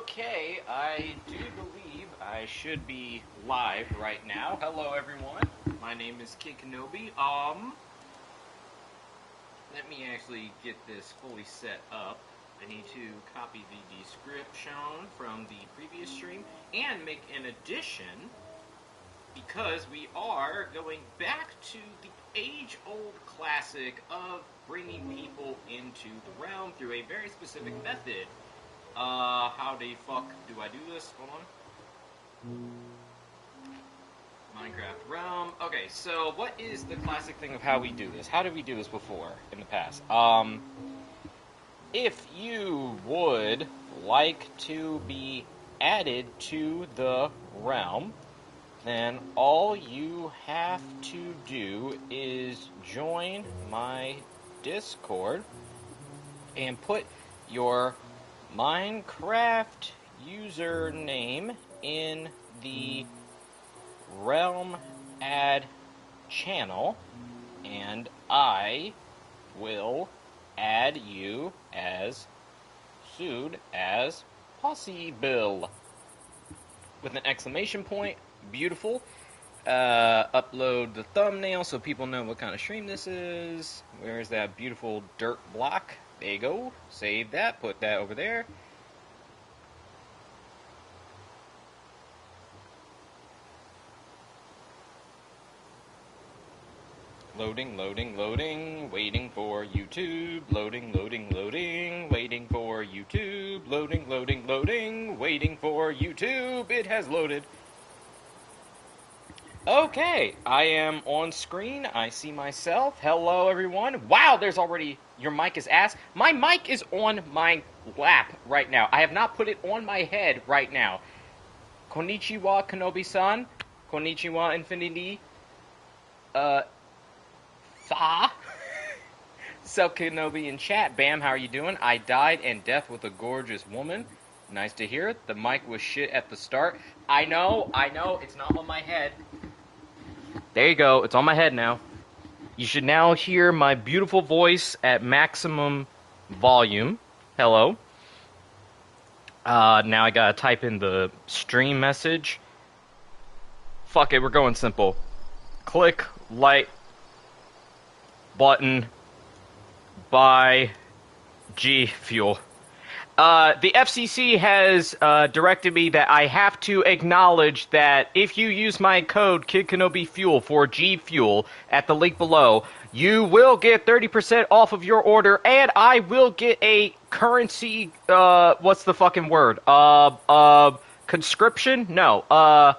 Okay, I do believe I should be live right now. Hello, everyone. My name is Kid Kenobi. Let me actually get this fully set up. I need to copy the description from the previous stream and make an addition because we are going back to the age-old classic of bringing people into the realm through a very specific method. How the fuck do I do this? Hold on. Minecraft realm. Okay, so what is the classic thing of how we do this? How did we do this before in the past? If you would like to be added to the realm, then all you have to do is join my Discord and put your Minecraft username in the realm add channel, and I will add you as soon as possible. With an exclamation point. Beautiful. Upload the thumbnail so people know what kind of stream this is. Where's that beautiful dirt block? There you go. Save that. Put that over there. Loading, loading, loading. Waiting for YouTube. Loading, loading, loading. Waiting for YouTube. Loading, loading, loading. Waiting for YouTube. It has loaded. Okay, I am on screen. I see myself. Hello, everyone. Wow, there's already... Your mic is ass. My mic is on my lap right now. I have not put it on my head right now. Konnichiwa, Kenobi-san. Konnichiwa, Infinity. Fa. So, Kenobi in chat. Bam, how are you doing? I died in death with a gorgeous woman. Nice to hear it. The mic was shit at the start. I know. It's not on my head. There you go. It's on my head now. You should now hear my beautiful voice at maximum volume. Hello. Now I gotta type in the stream message. Fuck it, we're going simple. Click like button by G Fuel. The FCC has directed me that I have to acknowledge that if you use my code KidKenobiFuel for G Fuel at the link below, you will get 30% off of your order, and I will get a currency, what's the fucking word? Conscription? No.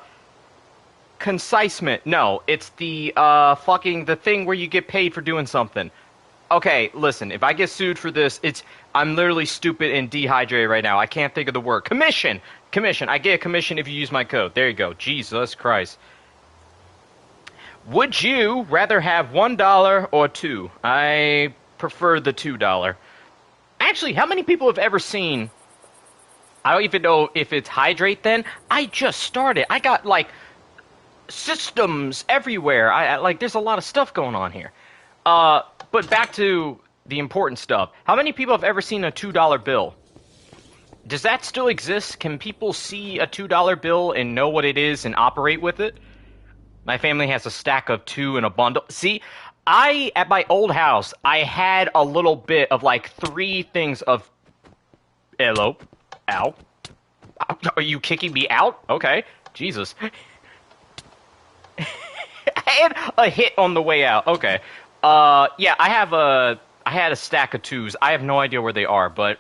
Concisement? No. It's the, the thing where you get paid for doing something. Okay, listen, if I get sued for this, I'm literally stupid and dehydrated right now. I can't think of the word. Commission! Commission. I get a commission if you use my code. There you go. Jesus Christ. Would you rather have $1 or $2? I prefer the $2. Actually, how many people have ever seen... I don't even know if it's Hydrate then. I just started. I got, systems everywhere. There's a lot of stuff going on here. But back to the important stuff. How many people have ever seen a $2 bill? Does that still exist? Can people see a $2 bill and know what it is and operate with it? My family has a stack of 2 in a bundle. See, at my old house, I had a little bit of 3 things of... Hello? Ow. Are you kicking me out? Okay. Jesus. I had a hit on the way out. Okay. Yeah, I had a stack of 2s. I have no idea where they are, but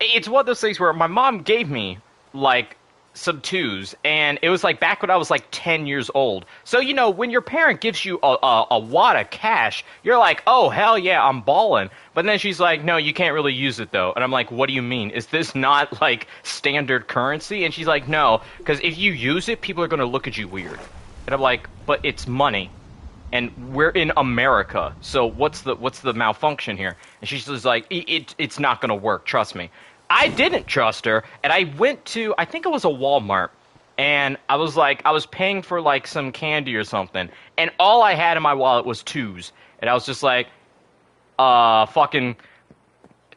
it's one of those things where my mom gave me, some 2s, and it was, back when I was, 10 years old. So, when your parent gives you a wad of cash, you're like, oh, hell yeah, I'm balling. But then she's like, no, you can't really use it, though. And I'm like, what do you mean? Is this not, standard currency? And she's like, no, because if you use it, people are going to look at you weird. And I'm like, but it's money. And we're in America, so what's the malfunction here? And she's just like, it's not gonna work, trust me. I didn't trust her, and I went to, I think it was a Walmart, and I was paying for some candy or something, and all I had in my wallet was 2s, and I was just like, fucking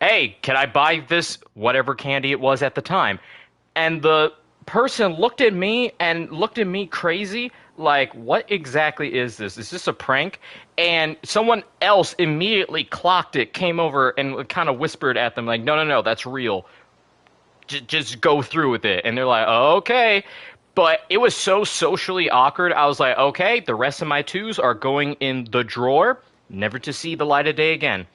hey, can I buy this, whatever candy it was at the time? And the person looked at me and looked at me crazy, like, what exactly is this? Is this a prank? And someone else immediately clocked it, came over and kind of whispered at them, like, no, no, no, that's real. Just go through with it. And they're like, oh, okay. But it was so socially awkward. I was like, okay, the rest of my twos are going in the drawer, never to see the light of day again.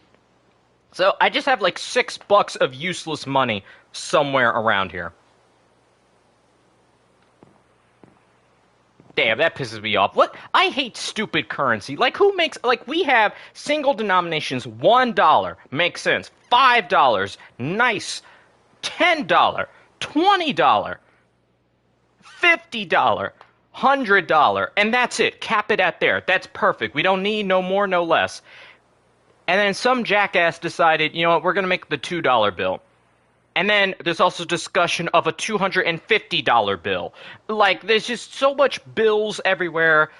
So I just have like $6 of useless money somewhere around here. Damn, that pisses me off. What? I hate stupid currency. Like, who makes... Like, we have single denominations. $1 makes sense. $5, nice. $10, $20, $50, $100, and that's it. Cap it at there. That's perfect. We don't need no more, no less. And then some jackass decided, you know what, we're going to make the $2 bill. And then there's also discussion of a $250 bill. Like, there's just so much bills everywhere.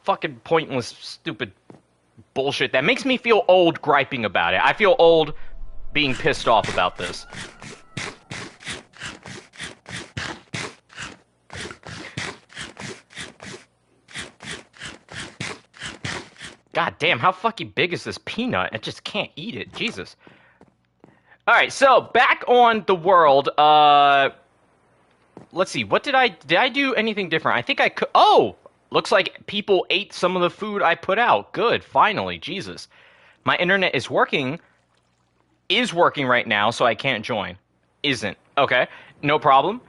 Fucking pointless, stupid bullshit. That makes me feel old griping about it. I feel old being pissed off about this. God damn, how fucking big is this peanut? I just can't eat it. Jesus. Alright, so back on the world, let's see, did I do anything different? I think I could, oh! Looks like people ate some of the food I put out. Good, finally, Jesus. My internet is working right now, so I can't join. Isn't. Okay, no problem.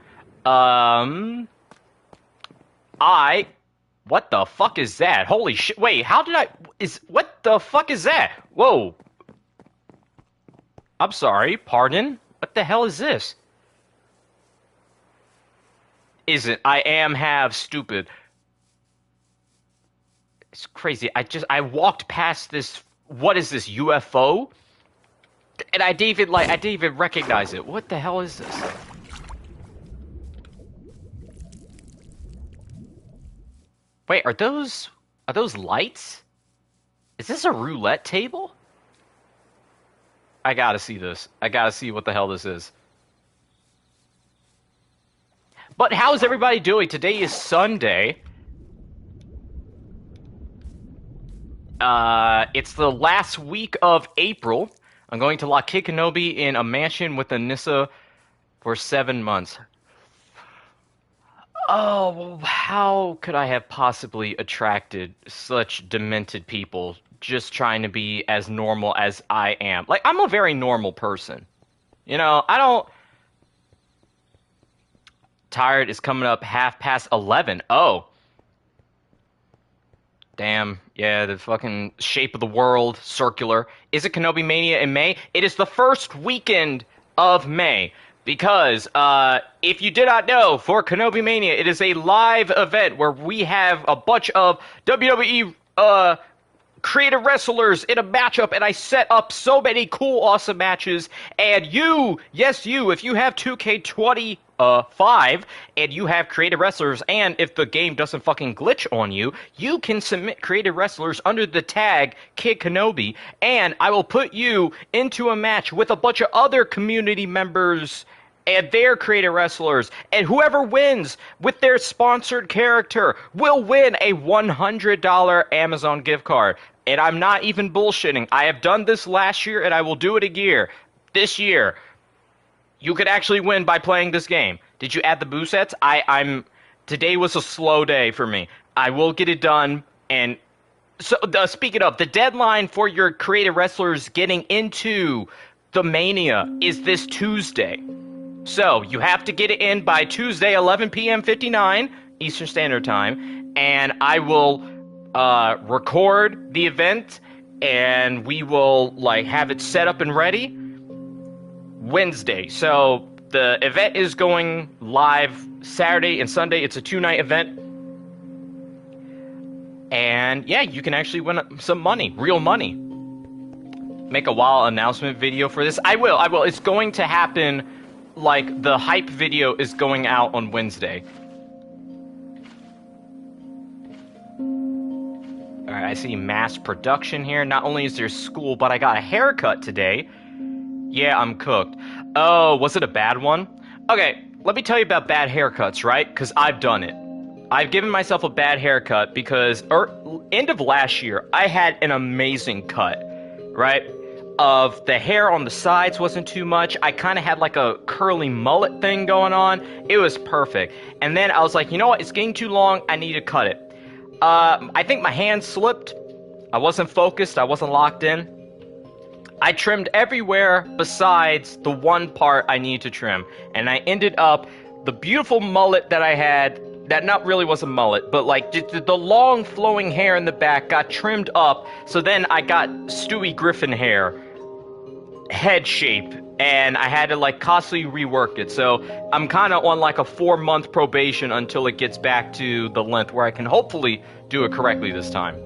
What the fuck is that? Holy shit, wait, what the fuck is that? Whoa. I'm sorry, pardon? What the hell is this? I am half stupid. It's crazy. I walked past this, what is this, UFO? And I didn't even recognize it. What the hell is this? Wait, are those lights? Is this a roulette table? I gotta see this. I gotta see what the hell this is. But how's everybody doing? Today is Sunday. It's the last week of April. I'm going to lock Kid Kenobi in a mansion with Anissa for 7 months. Oh, well, how could I have possibly attracted such demented people just trying to be as normal as I am? Like, I'm a very normal person. You know, I don't... Tired is coming up 11:30. Oh. Damn, yeah, the fucking shape of the world, circular. Is it Kenobi Mania in May? It is the first weekend of May. Because, if you did not know, for Kenobi Mania, it is a live event where we have a bunch of WWE, creative wrestlers in a matchup, and I set up so many cool, awesome matches, and you, yes you, if you have 2K25, and you have creative wrestlers, and if the game doesn't fucking glitch on you, you can submit creative wrestlers under the tag Kid Kenobi, and I will put you into a match with a bunch of other community members and their creative wrestlers, and whoever wins with their sponsored character will win a $100 Amazon gift card. And I'm not even bullshitting. I have done this last year, and I will do it again this year. You could actually win by playing this game. Did you add the boo sets? Today was a slow day for me. I will get it done. And so, speaking of, the deadline for your creative wrestlers getting into the Mania is this Tuesday. So, you have to get it in by Tuesday, 11 p.m. 59 Eastern Standard Time. And I will record the event, and we will, have it set up and ready Wednesday. So the event is going live Saturday and Sunday. It's a 2-night event. And yeah, you can actually win some money, real money. Make a wild announcement video for this. I will. It's going to happen, the hype video is going out on Wednesday. Alright, I I see mass production here. Not only is there school, but I got a haircut today. Yeah, I'm cooked. Oh, was it a bad one? Okay, let me tell you about bad haircuts, right? Because I've done it. I've given myself a bad haircut because end of last year, I had an amazing cut, right? Of the hair on the sides wasn't too much. I kind of had like a curly mullet thing going on. It was perfect. And then I was like, you know what? It's getting too long. I need to cut it. I think my hand slipped. I wasn't focused. I wasn't locked in. I trimmed everywhere besides the one part I needed to trim. And I ended up, the beautiful mullet that I had, that not really was a mullet, but like the long flowing hair in the back got trimmed up. So then I got Stewie Griffin hair, head shape, and I had to like constantly rework it. So I'm kind of on like a 4-month probation until it gets back to the length where I can hopefully do it correctly this time.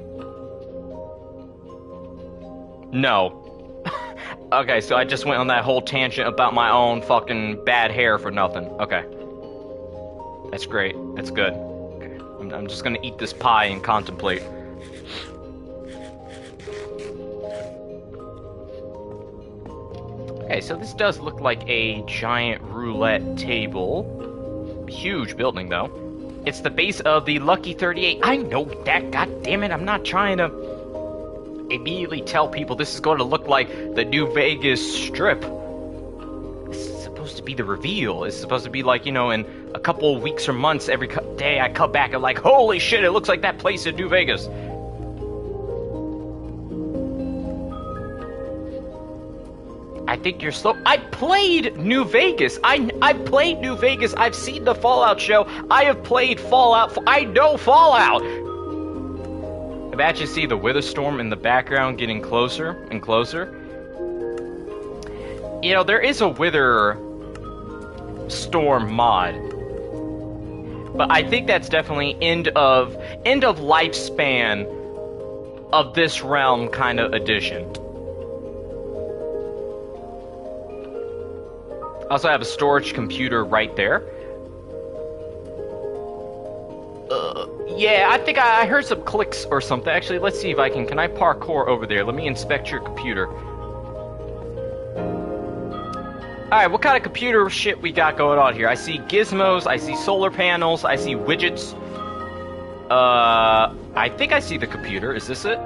No. Okay, so I just went on that whole tangent about my own fucking bad hair for nothing. Okay. That's great. That's good. Okay. I'm just gonna eat this pie and contemplate. Okay, so this does look like a giant roulette table. Huge building, though. It's the base of the Lucky 38. I know that, god damn it, I'm not trying to immediately tell people this is going to look like the New Vegas Strip. This is supposed to be the reveal. It's supposed to be like, you know, in a couple of weeks or months, every day I come back and like, holy shit, it looks like that place in New Vegas. I think you're slow. I played New Vegas. I played New Vegas. I've seen the Fallout show. I have played Fallout. I know Fallout. Imagine see the Wither Storm in the background getting closer and closer. You know, there is a Wither Storm mod, but I think that's definitely end of lifespan of this realm kind of edition. Also, I have a storage computer right there. Yeah, I think I heard some clicks or something. Actually, let's see if I can I parkour over there? Let me inspect your computer. Alright, what kind of computer shit we got going on here? I see gizmos, I see solar panels, I see widgets. I think I see the computer. Is this it?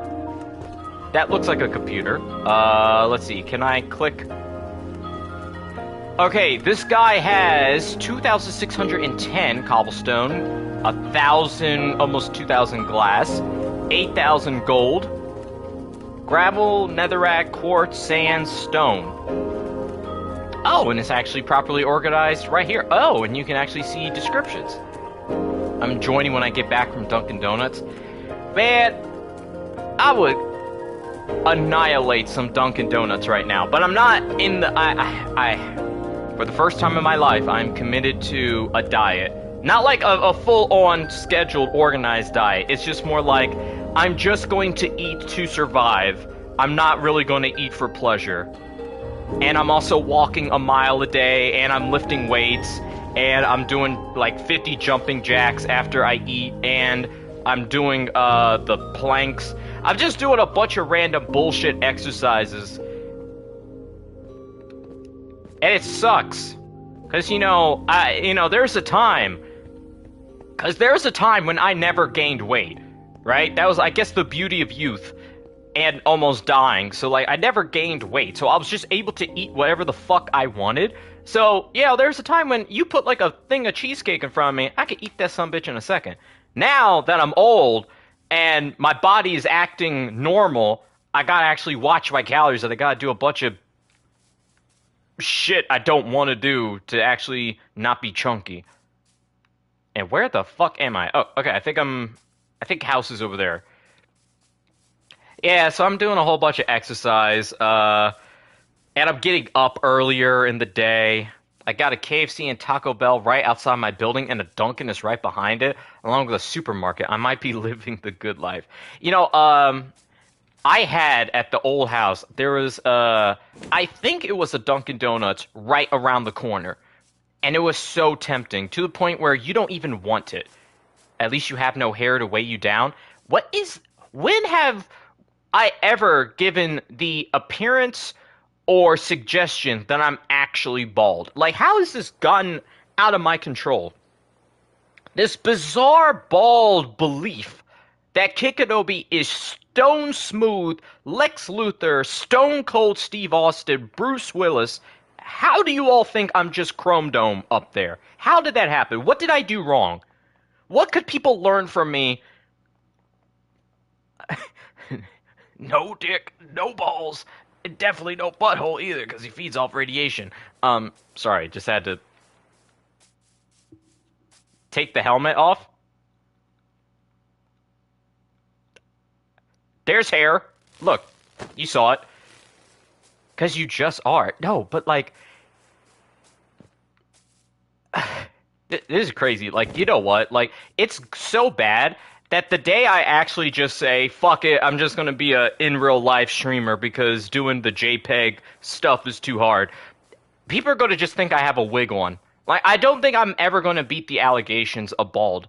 That looks like a computer. Let's see. Can I click? Okay, this guy has 2,610 cobblestone, 1,000, almost 2,000 glass, 8,000 gold, gravel, netherrack, quartz, sand, stone. Oh, and it's actually properly organized right here. Oh, and you can actually see descriptions. I'm joining when I get back from Dunkin' Donuts. Man, I would annihilate some Dunkin' Donuts right now, but I'm not in the... For the first time in my life, I'm committed to a diet. Not like a full-on, scheduled, organized diet. It's just more like, I'm just going to eat to survive. I'm not really going to eat for pleasure. And I'm also walking a mile a day, and I'm lifting weights, and I'm doing like 50 jumping jacks after I eat, and I'm doing the planks. I'm just doing a bunch of random bullshit exercises. And it sucks, cause there's a time when I never gained weight, right? That was, I guess, the beauty of youth and almost dying. So like, I never gained weight, so I was just able to eat whatever the fuck I wanted. So yeah, there's a time when you put like a thing of cheesecake in front of me, I could eat that sumbitch in a second. Now that I'm old and my body is acting normal, I gotta actually watch my calories, and I gotta do a bunch of shit I don't want to do to actually not be chunky. And where the fuck am I? Oh, okay, I think house is over there. Yeah, so I'm doing a whole bunch of exercise, and I'm getting up earlier in the day. I got a KFC and Taco Bell right outside my building, and a Dunkin' is right behind it, along with a supermarket. I might be living the good life. You know, I had at the old house, there was, I think it was a Dunkin' Donuts right around the corner. And it was so tempting, to the point where you don't even want it. At least you have no hair to weigh you down. What is When have I ever given the appearance or suggestion that I'm actually bald? Like, how has this gotten out of my control? This bizarre bald belief that Kikinobi is stone smooth, Lex Luthor, Stone Cold Steve Austin, Bruce Willis. How do you all think I'm just Chrome Dome up there? How did that happen? What did I do wrong? What could people learn from me? No dick, no balls, and definitely no butthole either, because he feeds off radiation. Sorry, just had to take the helmet off. There's hair. Look, you saw it. Because you just are. No, but like... This is crazy. Like, you know what? Like, it's so bad that the day I actually just say, fuck it, I'm just gonna be a in real life streamer because doing the JPEG stuff is too hard, people are gonna just think I have a wig on. Like, I don't think I'm ever gonna beat the allegations of bald.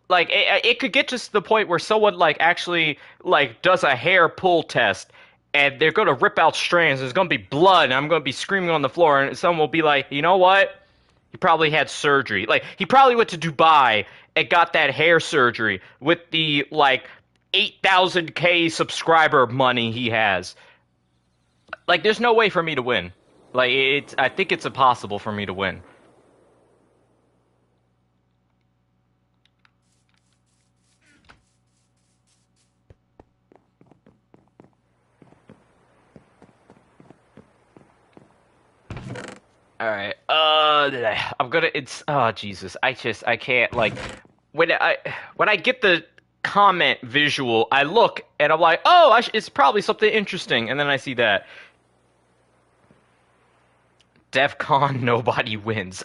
Like, it could get to the point where someone, like, actually, like, does a hair pull test, and they're gonna rip out strands, there's gonna be blood, and I'm gonna be screaming on the floor, and someone will be like, you know what? He probably had surgery. Like, he probably went to Dubai and got that hair surgery with the, like, 8,000K subscriber money he has. Like, there's no way for me to win. Like, I think it's impossible for me to win. Alright, I'm gonna, oh, Jesus, I can't, like, when I get the comment visual, I look, and I'm like, oh, it's probably something interesting, and then I see that. DEF CON, nobody wins.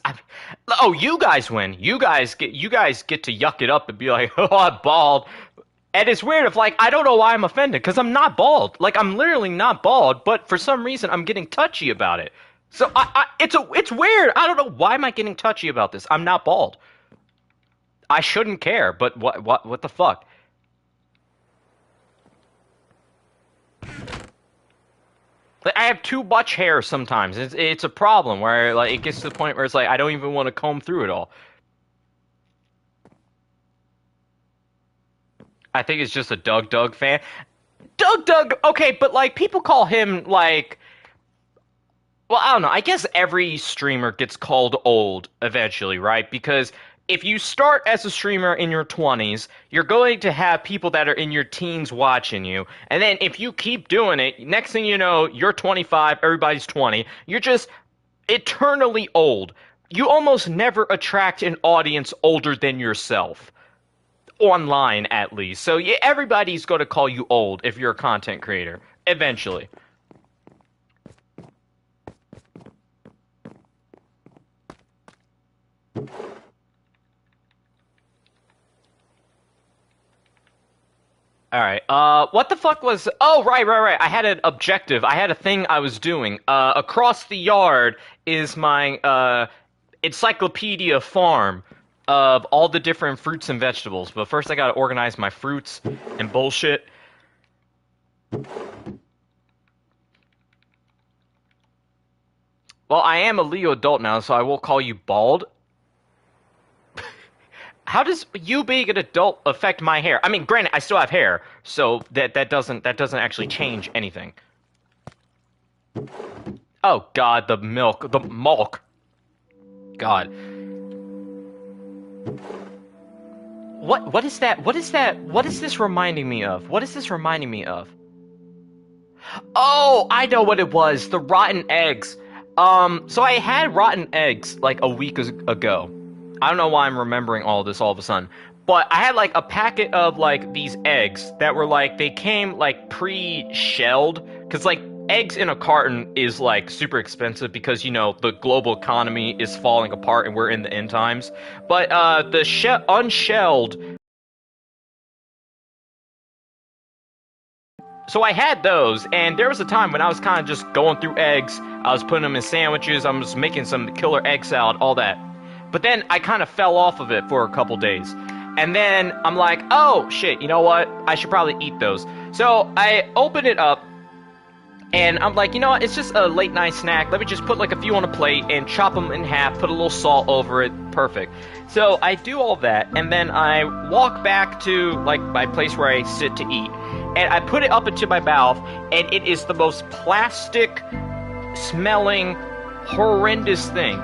Oh, you guys win. You guys get to yuck it up and be like, oh, I'm bald. And it's weird if, like, I don't know why I'm offended, because I'm not bald. Like, I'm literally not bald, but for some reason, I'm getting touchy about it. So, it's weird. I don't know. Why am I getting touchy about this? I'm not bald. I shouldn't care, but what the fuck? Like, I have too much hair sometimes. It's a problem where, like, it gets to the point where it's like, I don't even want to comb through it all. I think it's just a Doug fan. Doug, okay, but, like, people call him, like... Well, I don't know. I guess every streamer gets called old eventually, right? Because if you start as a streamer in your 20s, you're going to have people that are in your teens watching you. And then if you keep doing it, next thing you know, you're 25, everybody's 20. You're just eternally old. You almost never attract an audience older than yourself. Online, at least. So yeah, everybody's going to call you old if you're a content creator. Eventually. Alright, what the fuck was... Oh, right. I had an objective. I had a thing I was doing. Across the yard is my, encyclopedia farm of all the different fruits and vegetables. But first I gotta organize my fruits and bullshit. Well, I am a legal adult now, so I will call you bald. How does you being an adult affect my hair? I mean, granted, I still have hair, so that doesn't actually change anything. Oh God, the milk, the mulk. God. What is that? What is that? What is this reminding me of? What is this reminding me of? Oh, I know what it was. The rotten eggs. So I had rotten eggs like a week ago. I don't know why I'm remembering all this all of a sudden. But I had like a packet of like these eggs that were like, they came like pre-shelled. Because like eggs in a carton is like super expensive because, you know, the global economy is falling apart and we're in the end times. But the unshelled... So I had those, and there was a time when I was kind of just going through eggs. I was putting them in sandwiches, I was making some killer egg salad, all that. But then I kind of fell off of it for a couple days. And then I'm like, oh shit, you know what? I should probably eat those. So I open it up, and I'm like, you know what? It's just a late night snack. Let me just put like a few on a plate and chop them in half, put a little salt over it. Perfect. So I do all that, and then I walk back to like my place where I sit to eat, and I put it up into my mouth, and it is the most plastic smelling, horrendous thing.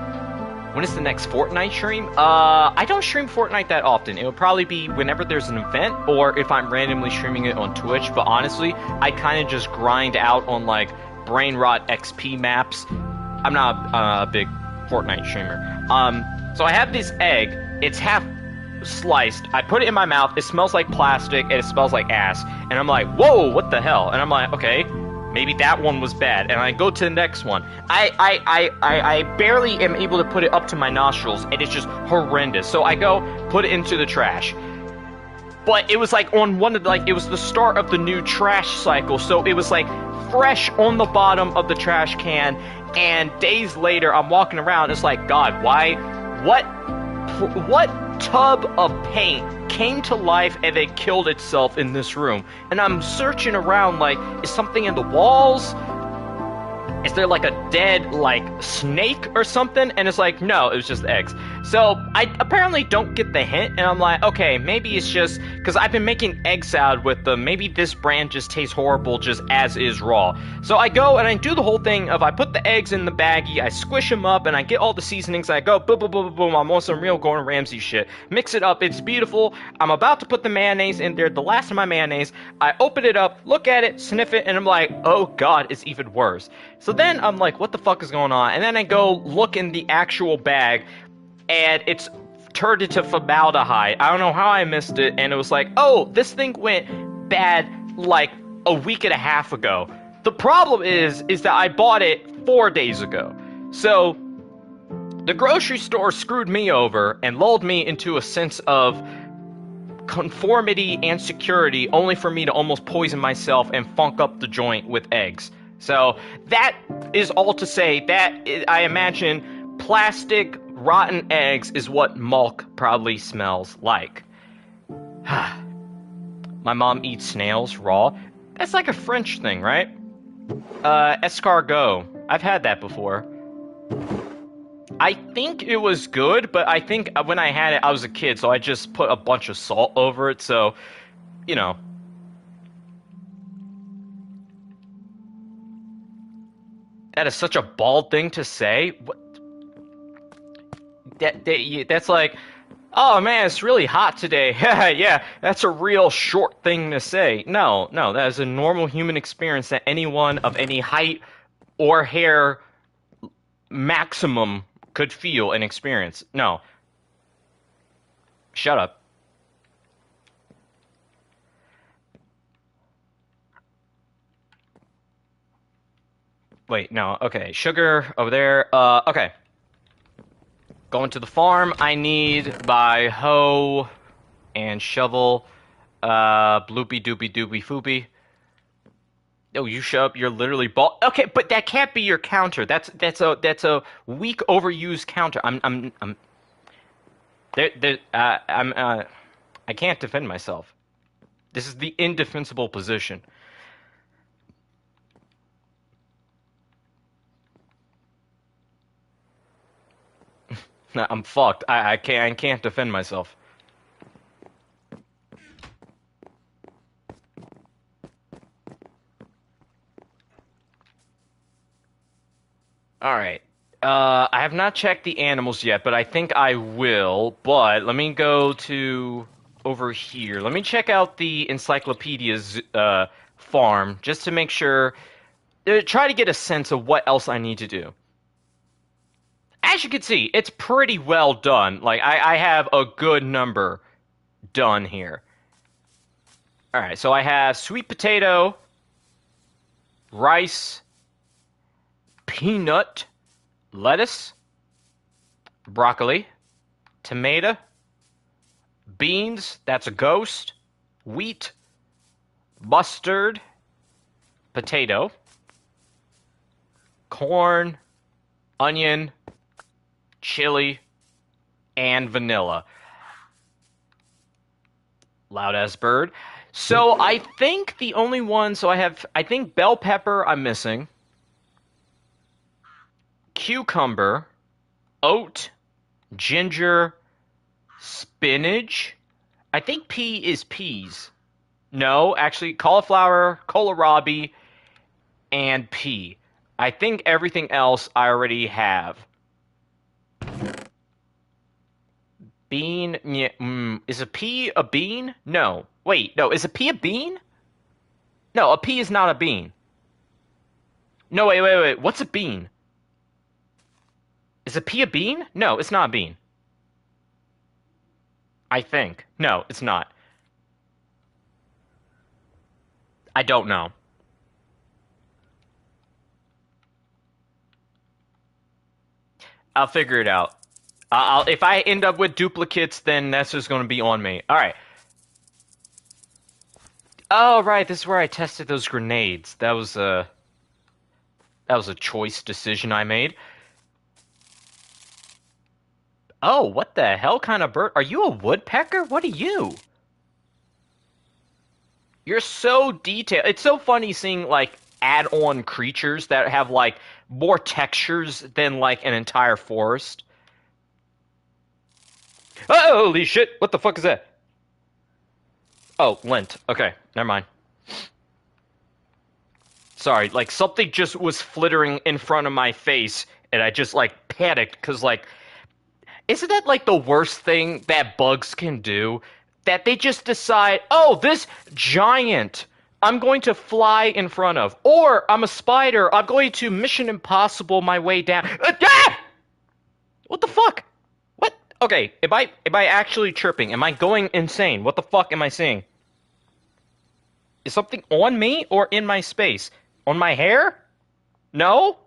When is the next Fortnite stream? I don't stream Fortnite that often. It would probably be whenever there's an event, or if I'm randomly streaming it on Twitch. But honestly, I kind of just grind out on like brain rot XP maps. I'm not a big Fortnite streamer. So I have this egg. It's half sliced. I put it in my mouth. It smells like plastic, and it smells like ass. And I'm like, whoa, what the hell? And I'm like, okay. Maybe that one was bad, and I go to the next one. I barely am able to put it up to my nostrils, and it's just horrendous. So I go, put it into the trash. But it was like on one of the, like, it was the start of the new trash cycle, so it was like fresh on the bottom of the trash can, and days later I'm walking around, it's like, God, why, what tub of paint came to life and then killed itself in this room? And I'm searching around like, is something in the walls? Is there like a dead like snake or something? And it's like, no, it was just eggs. So I apparently don't get the hint, and I'm like, okay, maybe it's just because I've been making egg salad with them. Maybe this brand just tastes horrible just as is raw. So I go and I do the whole thing of I put the eggs in the baggie, I squish them up, and I get all the seasonings. I go boom, boom, boom, boom, boom. I'm on some real Gordon Ramsay shit. Mix it up. It's beautiful. I'm about to put the mayonnaise in there. The last of my mayonnaise. I open it up, look at it, sniff it, and I'm like, oh God, it's even worse. So then I'm like, what the fuck is going on? And then I go look in the actual bag, and it's turned into formaldehyde. I don't know how I missed it, and it was like, oh, this thing went bad like a week and a half ago. The problem is that I bought it 4 days ago. So the grocery store screwed me over and lulled me into a sense of conformity and security, only for me to almost poison myself and funk up the joint with eggs. So that is all to say that I imagine plastic rotten eggs is what Mulk probably smells like. My mom eats snails raw. That's like a French thing, right? Escargot. I've had that before. I think it was good, but I think when I had it, I was a kid, so I just put a bunch of salt over it, so, you know. That is such a bald thing to say. What? That's like, oh man, it's really hot today. Yeah, that's a real short thing to say. No, that is a normal human experience that anyone of any height or hair maximum could feel and experience. No. Shut up. Wait, no, okay. Sugar over there. Okay. Going to the farm, I need by hoe and shovel. Bloopy doopy doopy foopy. Oh, you show up, you're literally bald. Okay, but that can't be your counter. That's a weak overused counter. I can't defend myself. This is the indefensible position. No, I'm fucked. I can't defend myself. Alright. I have not checked the animals yet, but I think I will. But let me go to over here. Let me check out the Encyclopedia's farm, just to make sure, try to get a sense of what else I need to do. As you can see, it's pretty well done. Like, I have a good number done here. Alright, so I have sweet potato, rice, peanut, lettuce, broccoli, tomato, beans, that's a ghost, wheat, mustard, potato, corn, onion, chili, and vanilla. Loud as bird. So I think the only one, so I think bell pepper I'm missing. Cucumber, oat, ginger, spinach. I think pea is peas. No, actually, cauliflower, kohlrabi, and pea. I think everything else I already have. Bean, yeah, is a pea a bean? No. Wait, no, is a pea a bean? No, a pea is not a bean. No, wait. What's a bean? Is a pea a bean? No, it's not a bean. I think. No, it's not. I don't know. I'll figure it out. If I end up with duplicates, then that's just going to be on me. All right. Oh, right. This is where I tested those grenades. That was a choice decision I made. Oh, what the hell kind of bird? Are you a woodpecker? What are you? You're so detailed. It's so funny seeing, like, add-on creatures that have, like, more textures than, like, an entire forest. Holy shit! What the fuck is that? Oh, lint. Okay, never mind. Sorry, like, something just was flittering in front of my face, and I just, like, panicked, because, like, isn't that, like, the worst thing that bugs can do? That they just decide, oh, this giant I'm going to fly in front of. Or, I'm a spider, I'm going to Mission Impossible my way down. Ah! What the fuck? What? Okay, am I actually chirping? Am I going insane? What the fuck am I seeing? Is something on me or in my space? On my hair? No?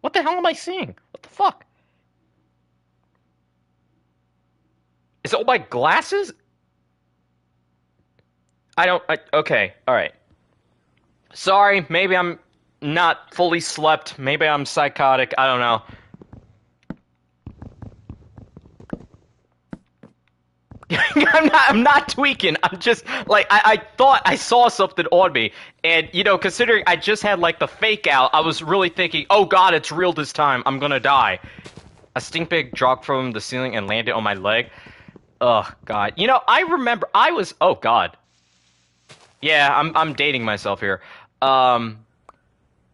What the hell am I seeing? What the fuck? Is it on my glasses? Okay, alright. Sorry, maybe I'm not fully slept. Maybe I'm psychotic. I don't know. I'm not tweaking. I'm just, like, I thought I saw something on me. And, you know, considering I just had, like, the fake out, I was really thinking, oh god, it's real this time. I'm gonna die. A stink bug dropped from the ceiling and landed on my leg. Ugh, god. You know, I remember, oh god. Yeah, I'm dating myself here. I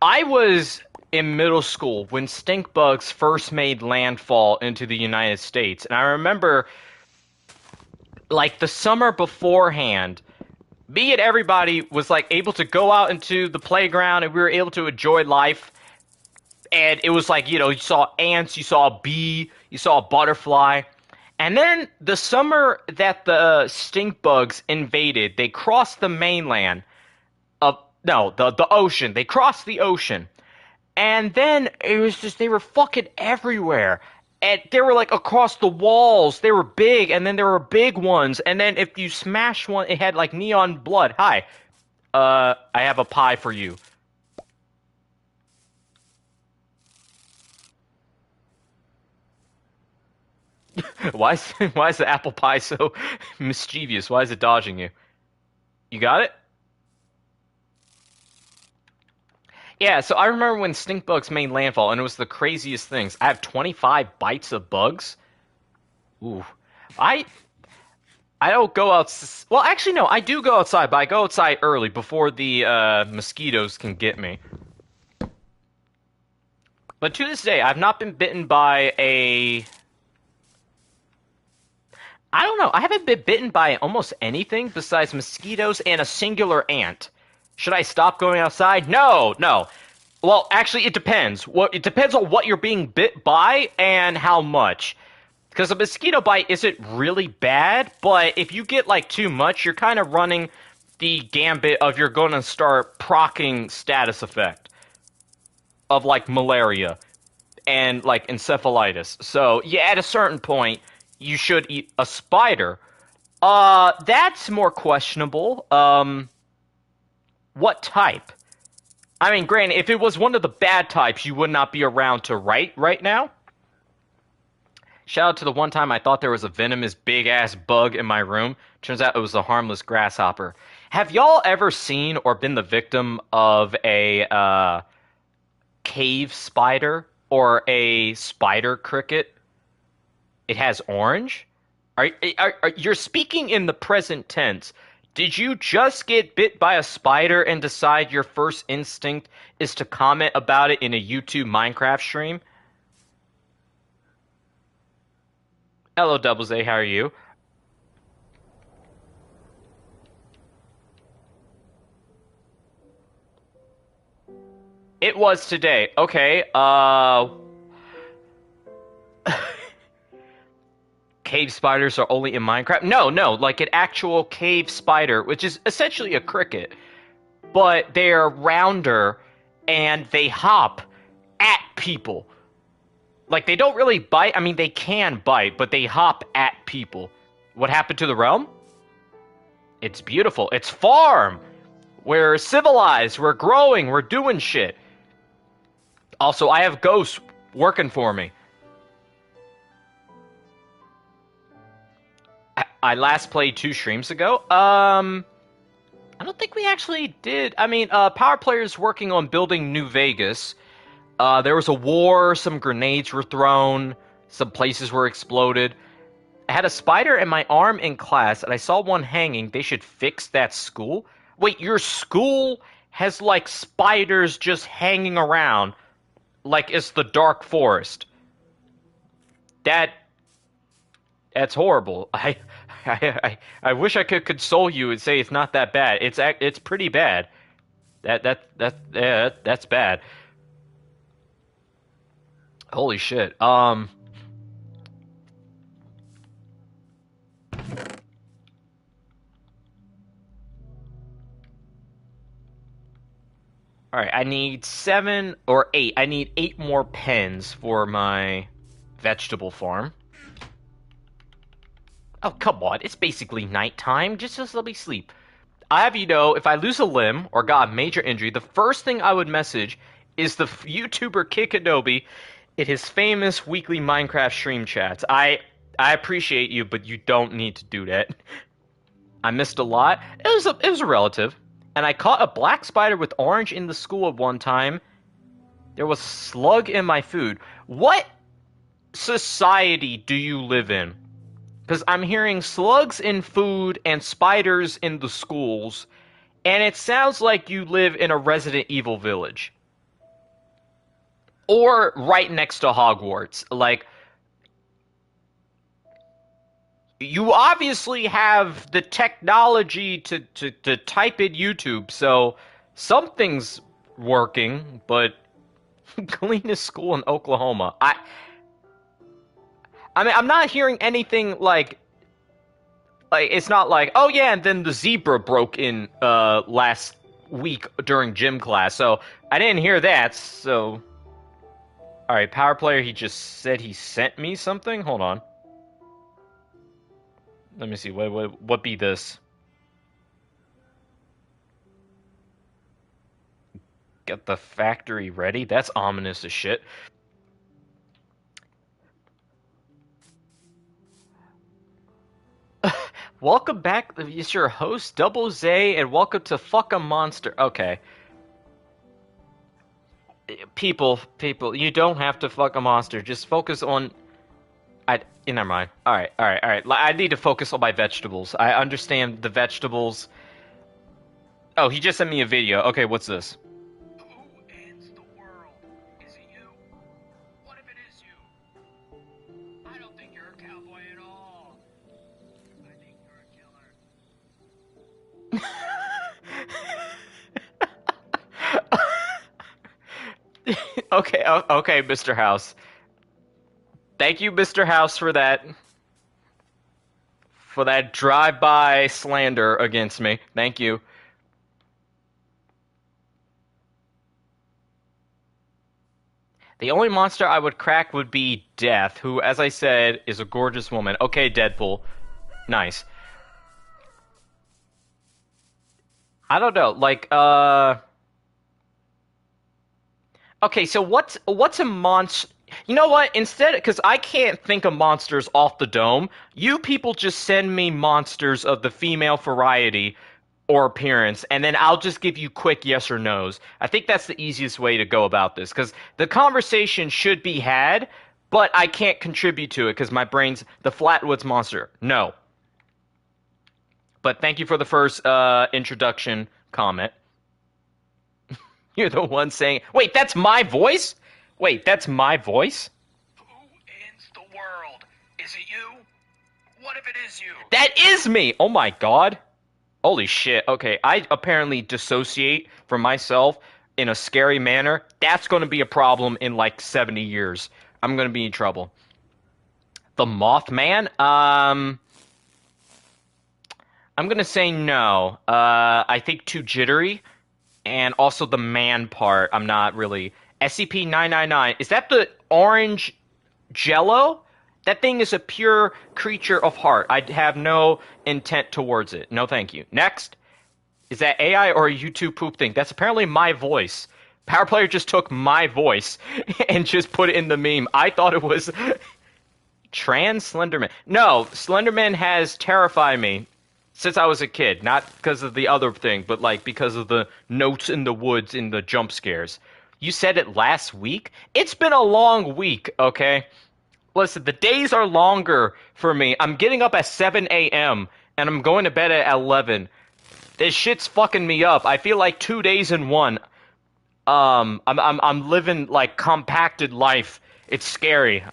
was in middle school when stink bugs first made landfall into the United States. And I remember, like, the summer beforehand, me and everybody was, like, able to go out into the playground and we were able to enjoy life. And it was like, you know, you saw ants, you saw a bee, you saw a butterfly. And then the summer that the stink bugs invaded, they crossed the mainland of, no, the ocean. They crossed the ocean. And then it was just, they were fucking everywhere. And they were, like, across the walls. They were big, and then there were big ones. And then if you smash one, it had, like, neon blood. Hi. I have a pie for you. Why is the apple pie so mischievous? Why is it dodging you? You got it? Yeah, so I remember when stink bugs made landfall, and it was the craziest things. I have 25 bites of bugs. Ooh. I don't go out. Well, actually, no, I do go outside, but I go outside early before the mosquitoes can get me. But to this day, I've not been bitten by a... I don't know. I haven't been bitten by almost anything besides mosquitoes and a singular ant. Should I stop going outside? No. Well, actually, it depends. It depends on what you're being bit by and how much. Because a mosquito bite isn't really bad, but if you get, like, too much, you're kind of running the gambit of you're going to start proccing status effect of, like, malaria and, like, encephalitis. So, yeah, at a certain point, you should eat a spider. That's more questionable. What type? I mean, granted, if it was one of the bad types, you would not be around to write right now. Shout out to the one time I thought there was a venomous big ass bug in my room. Turns out it was a harmless grasshopper. Have y'all ever seen or been the victim of a cave spider or a spider cricket? It has orange? You're speaking in the present tense. Did you just get bit by a spider and decide your first instinct is to comment about it in a YouTube Minecraft stream? Hello, Double Z, how are you? It was today. Okay, cave spiders are only in Minecraft? No, no, like an actual cave spider, which is essentially a cricket, but they're rounder and they hop at people. Like, they don't really bite. I mean, they can bite, but they hop at people. What happened to the realm? It's beautiful. It's farm. We're civilized. We're growing. We're doing shit. Also, I have ghosts working for me. I last played 2 streams ago. I don't think we actually did. I mean, Power Player's working on building New Vegas. There was a war, some grenades were thrown, some places were exploded. I had a spider in my arm in class, and I saw one hanging. They should fix that school. Wait, your school has, like, spiders just hanging around, like it's the Dark Forest. That's horrible. I wish I could console you and say it's not that bad. It's pretty bad. That's bad. Holy shit. All right, I need 7 or 8. I need 8 more pens for my vegetable farm. Oh, come on. It's basically nighttime. Just let me sleep. I have you know, if I lose a limb or got a major injury, the first thing I would message is the YouTuber Kid Kenobi in his famous weekly Minecraft stream chats. I appreciate you, but you don't need to do that. I missed a lot. It was a relative. And I caught a black spider with orange in the school at one time. There was a slug in my food. What society do you live in? Because I'm hearing slugs in food and spiders in the schools, and it sounds like you live in a Resident Evil village. Or right next to Hogwarts. Like, you obviously have the technology to type in YouTube, so something's working, but cleanest school in Oklahoma. I mean, I'm not hearing anything like it's not like, oh yeah, and then the zebra broke in last week during gym class, so I didn't hear that, so... Alright, Power Player, he just said he sent me something? Hold on. Let me see, what be this? Get the factory ready? That's ominous as shit. Welcome back, it's your host, Double Z, and welcome to Fuck a Monster. Okay. People, you don't have to fuck a monster. Just focus on... never mind. Alright. I need to focus on my vegetables. I understand the vegetables. Oh, he just sent me a video. Okay, what's this? Who ends the world? Is it you? What if it is you? I don't think you're a cowboy at all. I think you're a killer. Okay, Mr. House. Thank you, Mr. House, for that drive-by slander against me. Thank you. The only monster I would crack would be Death, who, as I said, is a gorgeous woman. Okay, Deadpool. Nice. I don't know, like, Okay, so what's a monster... You know what? Instead, because I can't think of monsters off the dome, you people just send me monsters of the female variety or appearance, and then I'll just give you quick yes or no's. I think that's the easiest way to go about this, because the conversation should be had, but I can't contribute to it because my brain's the Flatwoods monster. No. But thank you for the first introduction comment. You're the one saying, wait, that's my voice? Wait, that's my voice? Who ends the world? Is it you? What if it is you? That is me! Oh my god. Holy shit. Okay, I apparently dissociate from myself in a scary manner. That's going to be a problem in like 70 years. I'm going to be in trouble. The Mothman? I'm going to say no. I think too jittery. And also the man part, I'm not really. SCP-999, is that the orange jello? That thing is a pure creature of heart. I have no intent towards it. No, thank you. Next. Is that AI or a YouTube poop thing? That's apparently my voice. Power Player just took my voice and just put it in the meme. I thought it was Trans Slenderman. No, Slenderman has terrified me since I was a kid. Not because of the other thing, but like because of the notes in the woods and the jump scares. You said it last week? It's been a long week, okay? Listen, the days are longer for me. I'm getting up at 7 a.m. and I'm going to bed at 11. This shit's fucking me up. I feel like 2 days in one. I'm living like compacted life. It's scary.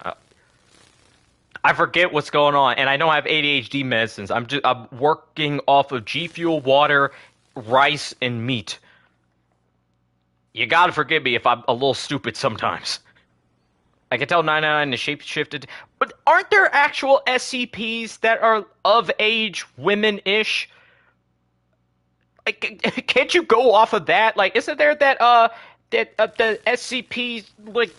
I forget what's going on, and I don't have ADHD medicines. I'm working off of G Fuel, water, rice, and meat. You gotta forgive me if I'm a little stupid sometimes. I can tell 999 is shape-shifted, but aren't there actual SCPs that are of age, women-ish? Like, can't you go off of that? Like, isn't there that the SCP like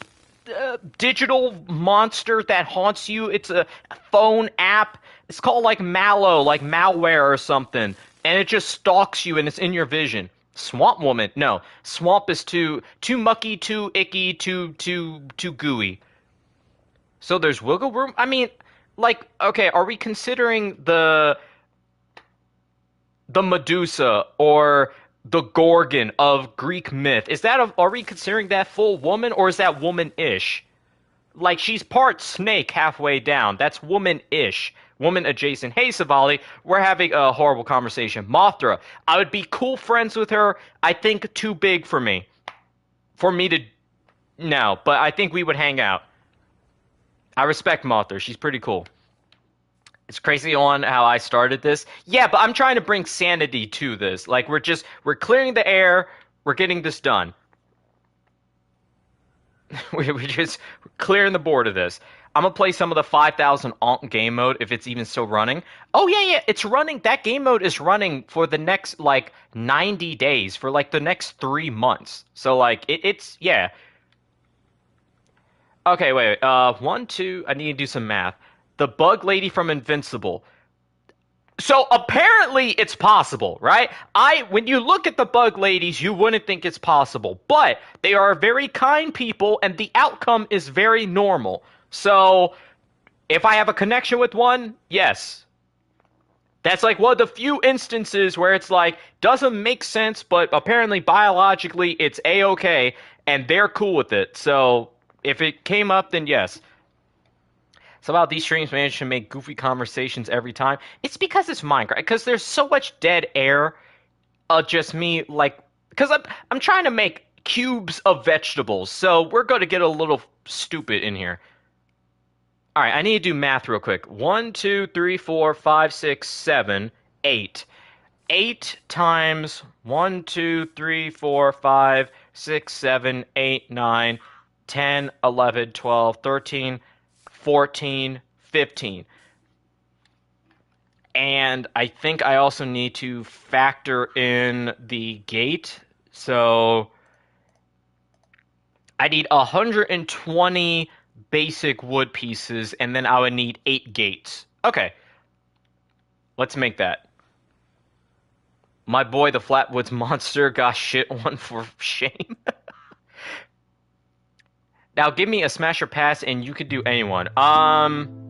digital monster that haunts you? It's a phone app. It's called like Mallow, like malware or something, and it just stalks you and it's in your vision. Swamp Woman? No, swamp is too mucky, too icky, too gooey. So there's wiggle room. I mean, like, okay, are we considering the Medusa or the Gorgon of Greek myth? Are we considering that full woman, or is that woman-ish? Like, she's part snake halfway down. That's woman-ish. Woman adjacent. Hey, Savali, we're having a horrible conversation. Mothra, I would be cool friends with her. I think too big for me. For me to... No, but I think we would hang out. I respect Mothra. She's pretty cool. It's crazy on how I started this. Yeah, but I'm trying to bring sanity to this. Like, we're clearing the air. We're getting this done. we're just clearing the board of this. I'm going to play some of the 5000 Ankh game mode if it's even still running. Oh, yeah, it's running. That game mode is running for the next, like, 90 days. For, like, the next 3 months. So, like, it's, yeah. Okay, wait. 1, 2. I need to do some math. The bug lady from Invincible. So apparently it's possible, right? When you look at the bug ladies, you wouldn't think it's possible, but they are very kind people and the outcome is very normal. So if I have a connection with one, yes. That's like one of the few instances where it's like, doesn't make sense, but apparently biologically it's A-okay and they're cool with it. So if it came up, then yes. Somehow these streams manage to make goofy conversations every time. It's because it's Minecraft. Because there's so much dead air. Just me, like... Because I'm trying to make cubes of vegetables. So we're going to get a little stupid in here. Alright, I need to do math real quick. 1, 2, 3, 4, 5, 6, 7, 8. 8 times 1, 2, 3, 4, 5, 6, 7, 8, 9, 10, 11, 12, 13... 14, 15. And I think I also need to factor in the gate. So I need 120 basic wood pieces, and then I would need 8 gates. Okay. Let's make that. My boy, the Flatwoods monster, got shit on for shame. Now give me a smash or pass, and you could do anyone. I'm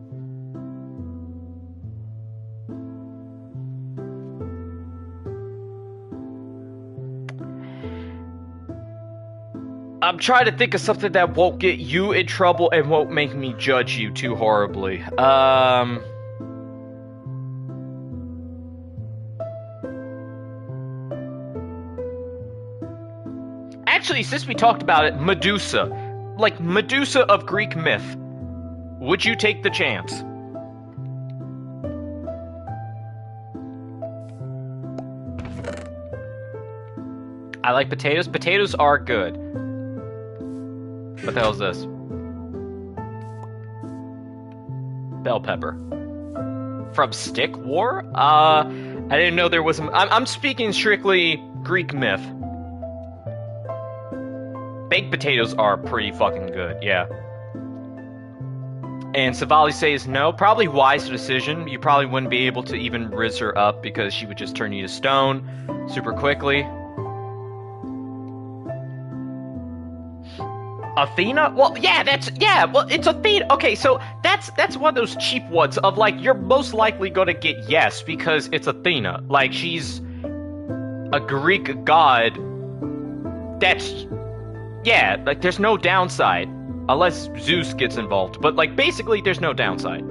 trying to think of something that won't get you in trouble and won't make me judge you too horribly. Actually, since we talked about it, Medusa. Like, Medusa of Greek myth. Would you take the chance? I like potatoes. Potatoes are good. What the hell is this? Bell pepper. From Stick War? I didn't know there was... I'm speaking strictly Greek myth. Baked potatoes are pretty fucking good, yeah. And Savali says no. Probably wise decision. You probably wouldn't be able to even rizz her up because she would just turn you to stone super quickly. Athena? Well, yeah, it's Athena. Okay, so that's one of those cheap ones of like, you're most likely gonna get yes because it's Athena. Like, she's a Greek god. That's, yeah, like, there's no downside. Unless Zeus gets involved. But, like, basically, there's no downside.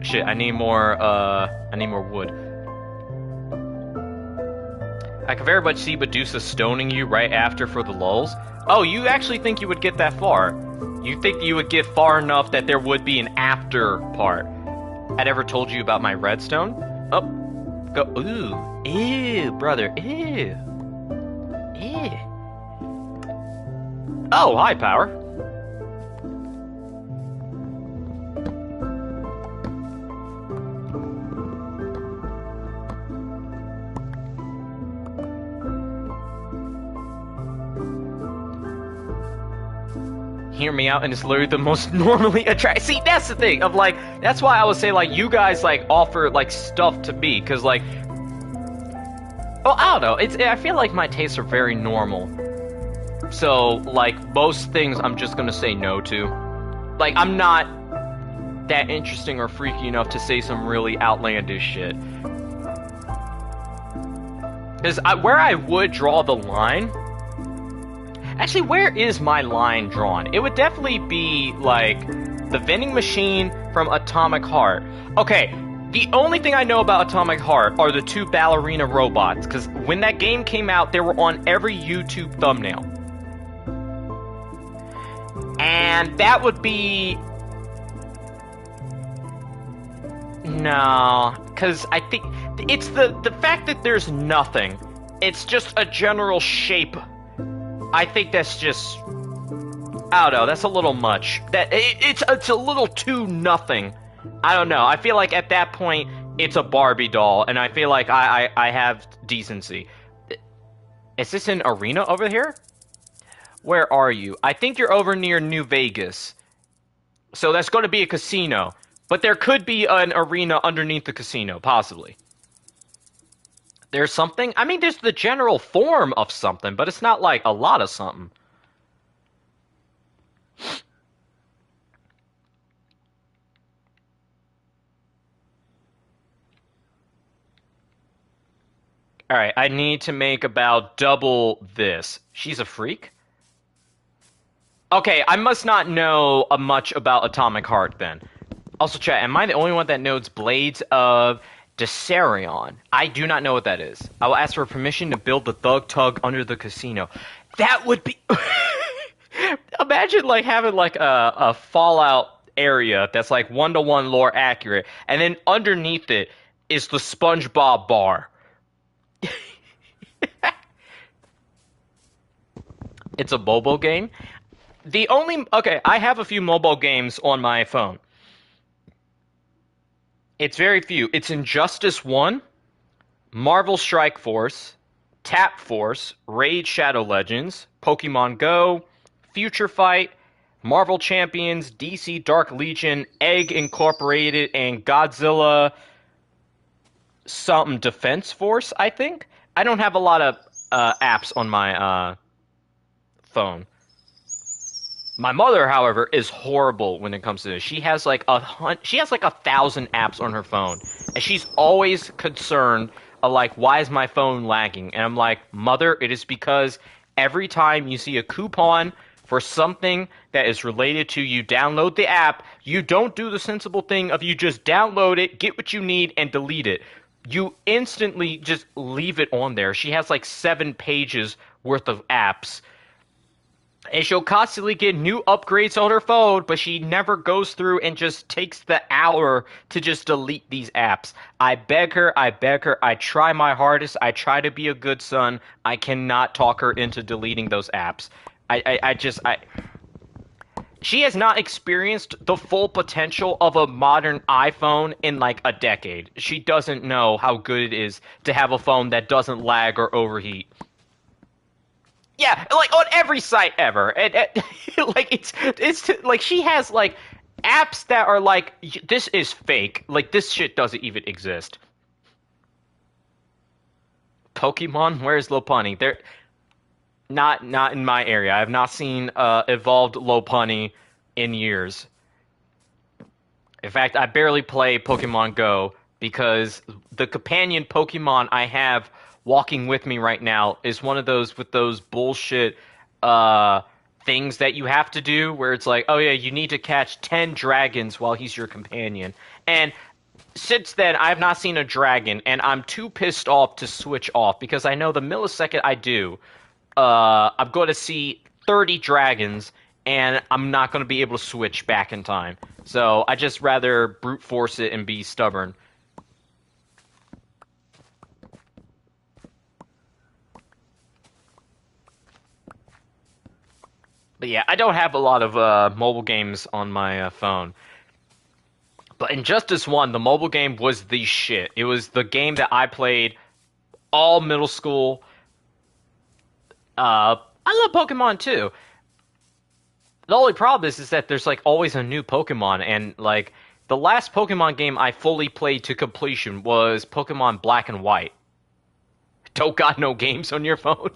Shit, I need more wood. I can very much see Medusa stoning you right after for the lulz. Oh, you actually think you would get that far? You think you would get far enough that there would be an after part? I'd ever told you about my redstone? Oh, go, ooh, ew, brother, ew. Ew. Oh, hi, Power. Hear me out, and it's literally the most normally attractive. See, that's the thing of like, that's why I would say like, you guys like offer like stuff to me, because like, well, I don't know. I feel like my tastes are very normal. So, like, most things I'm just gonna say no to. Like, I'm not that interesting or freaky enough to say some really outlandish shit. Because where I would draw the line... Actually, where is my line drawn? It would definitely be, like, the vending machine from Atomic Heart. Okay, the only thing I know about Atomic Heart are the two ballerina robots, because when that game came out, they were on every YouTube thumbnail. And that would be... No, because I think it's the fact that there's nothing. It's just a general shape. I think that's just... I don't know, that's a little much. It's a little too nothing. I don't know, I feel like at that point, it's a Barbie doll, and I feel like I have decency. Is this an arena over here? Where are you? I think you're over near New Vegas. So that's going to be a casino. But there could be an arena underneath the casino, possibly. There's something? I mean, there's the general form of something, but it's not like a lot of something. Alright, I need to make about double this. She's a freak? Okay, I must not know much about Atomic Heart then. Also, chat, am I the only one that knows Blades of Desarion? I do not know what that is. I will ask for permission to build the Thug Tug under the casino. That would be... Imagine, like, having, like, a Fallout area that's, like, 1-to-1 lore accurate, and then underneath it is the SpongeBob bar. It's a mobile game? The only... Okay, I have a few mobile games on my phone. It's very few. It's Injustice 1, Marvel Strike Force, Tap Force, Raid Shadow Legends, Pokemon Go, Future Fight, Marvel Champions, DC Dark Legion, Egg Incorporated, and Godzilla something Defense Force, I think? I don't have a lot of apps on my phone. My mother, however, is horrible when it comes to this. She has like 1,000 apps on her phone, and she's always concerned of like, why is my phone lagging? And I'm like, Mother, it is because every time you see a coupon for something that is related to you download the app, you don't do the sensible thing of you just download it, get what you need, and delete it. You instantly just leave it on there. She has like 7 pages worth of apps. And she'll constantly get new upgrades on her phone, but she never goes through and just takes the hour to just delete these apps. I beg her, I try my hardest, I try to be a good son. I cannot talk her into deleting those apps. She has not experienced the full potential of a modern iPhone in like a decade. She doesn't know how good it is to have a phone that doesn't lag or overheat. Yeah, like on every site ever, like it's like she has like apps that are like this is fake. Like this shit doesn't even exist. Pokemon, where's Lopunny? They're not in my area. I have not seen evolved Lopunny in years. In fact, I barely play Pokemon Go because the companion Pokemon I have walking with me right now is one of those with those bullshit things that you have to do where it's like, oh yeah, you need to catch 10 dragons while he's your companion. And since then, I have not seen a dragon, and I'm too pissed off to switch off because I know the millisecond I do, I'm going to see 30 dragons, and I'm not going to be able to switch back in time. So I just rather brute force it and be stubborn. But yeah, I don't have a lot of mobile games on my phone. But Injustice 1, the mobile game was the shit. It was the game that I played all middle school. I love Pokemon too. The only problem is that there's like always a new Pokemon, and like the last Pokemon game I fully played to completion was Pokemon Black and White. Don't got no games on your phone.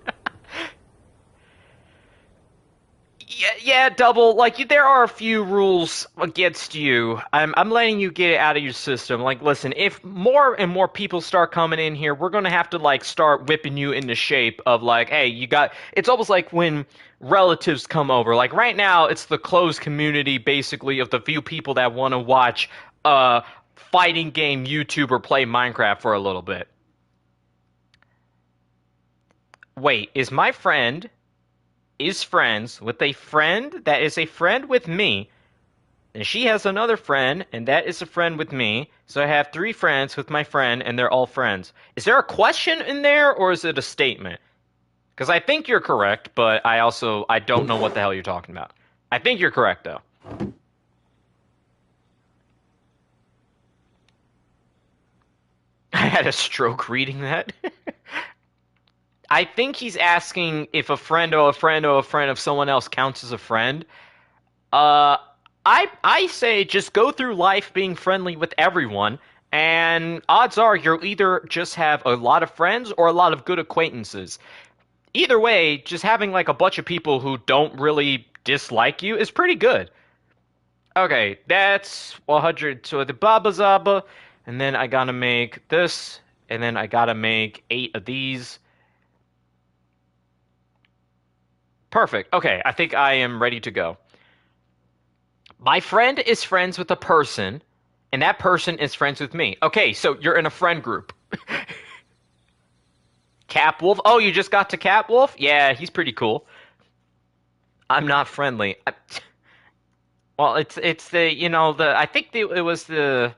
Yeah, double. Like there are a few rules against you. I'm letting you get it out of your system. Like, listen, if more and more people start coming in here, we're gonna have to like start whipping you into shape of like, hey, you got. It's almost like when relatives come over. Like right now, it's the closed community basically of the few people that want to watch fighting game YouTuber play Minecraft for a little bit. Wait, is my friend is friends with a friend that is a friend with me, and she has another friend, and that is a friend with me. So I have 3 friends with my friend, and they're all friends. Is there a question in there, or is it a statement? Because I think you're correct, but I don't know what the hell you're talking about. I think you're correct, though. I had a stroke reading that. I think he's asking if a friend or a friend or a friend of someone else counts as a friend. Uh, I say just go through life being friendly with everyone, and odds are you'll either just have a lot of friends or a lot of good acquaintances. Either way, just having like a bunch of people who don't really dislike you is pretty good. Okay, that's 100. So the Baba Zaba, and then I gotta make this, and then I gotta make 8 of these. Perfect. Okay, I think I am ready to go. My friend is friends with a person, and that person is friends with me. Okay, so you're in a friend group. Cap Wolf. Oh, you just got to Cap Wolf? Yeah, he's pretty cool. I'm not friendly. Well, it's the the I think it was the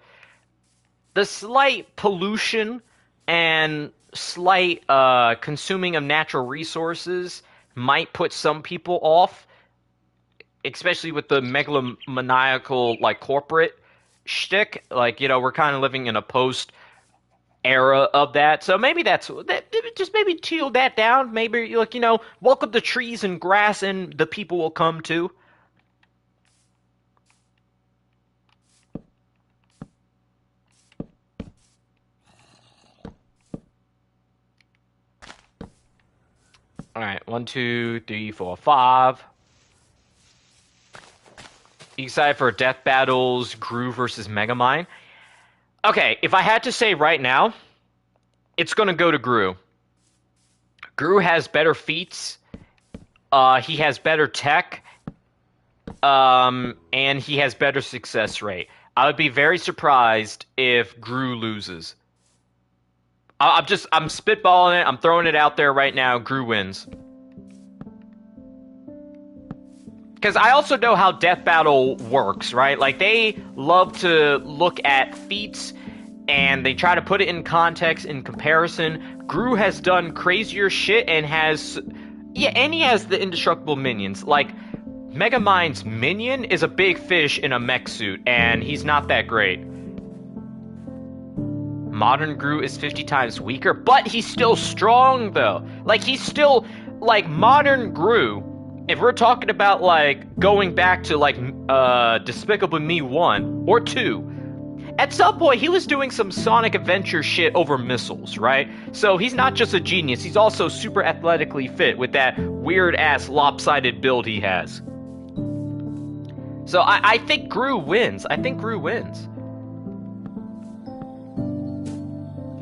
slight pollution and slight consuming of natural resources might put some people off, especially with the megalomaniacal like corporate shtick. Like we're kind of living in a post era of that, so maybe that. Just maybe teal that down. Maybe like welcome the trees and grass, and the people will come too. Alright, 1, 2, 3, 4, 5. You excited for Death Battles, Gru versus Megamind? Okay, if I had to say right now, it's gonna go to Gru. Gru has better feats, he has better tech, and he has better success rate. I would be very surprised if Gru loses. I'm spitballing it, I'm throwing it out there right now, Gru wins. Because I also know how Death Battle works, right? Like, they love to look at feats, and they try to put it in context, in comparison. Gru has done crazier shit, and has... Yeah, and he has the indestructible minions. Like, Megamind's minion is a big fish in a mech suit, and he's not that great. Modern Gru is 50 times weaker, but he's still strong, though. Like, he's still... Like, modern Gru... If we're talking about, like, going back to, like, Despicable Me 1 or 2, at some point he was doing some Sonic Adventure shit over missiles, right? So he's not just a genius, he's also super athletically fit with that weird-ass lopsided build he has. So I think Gru wins. I think Gru wins.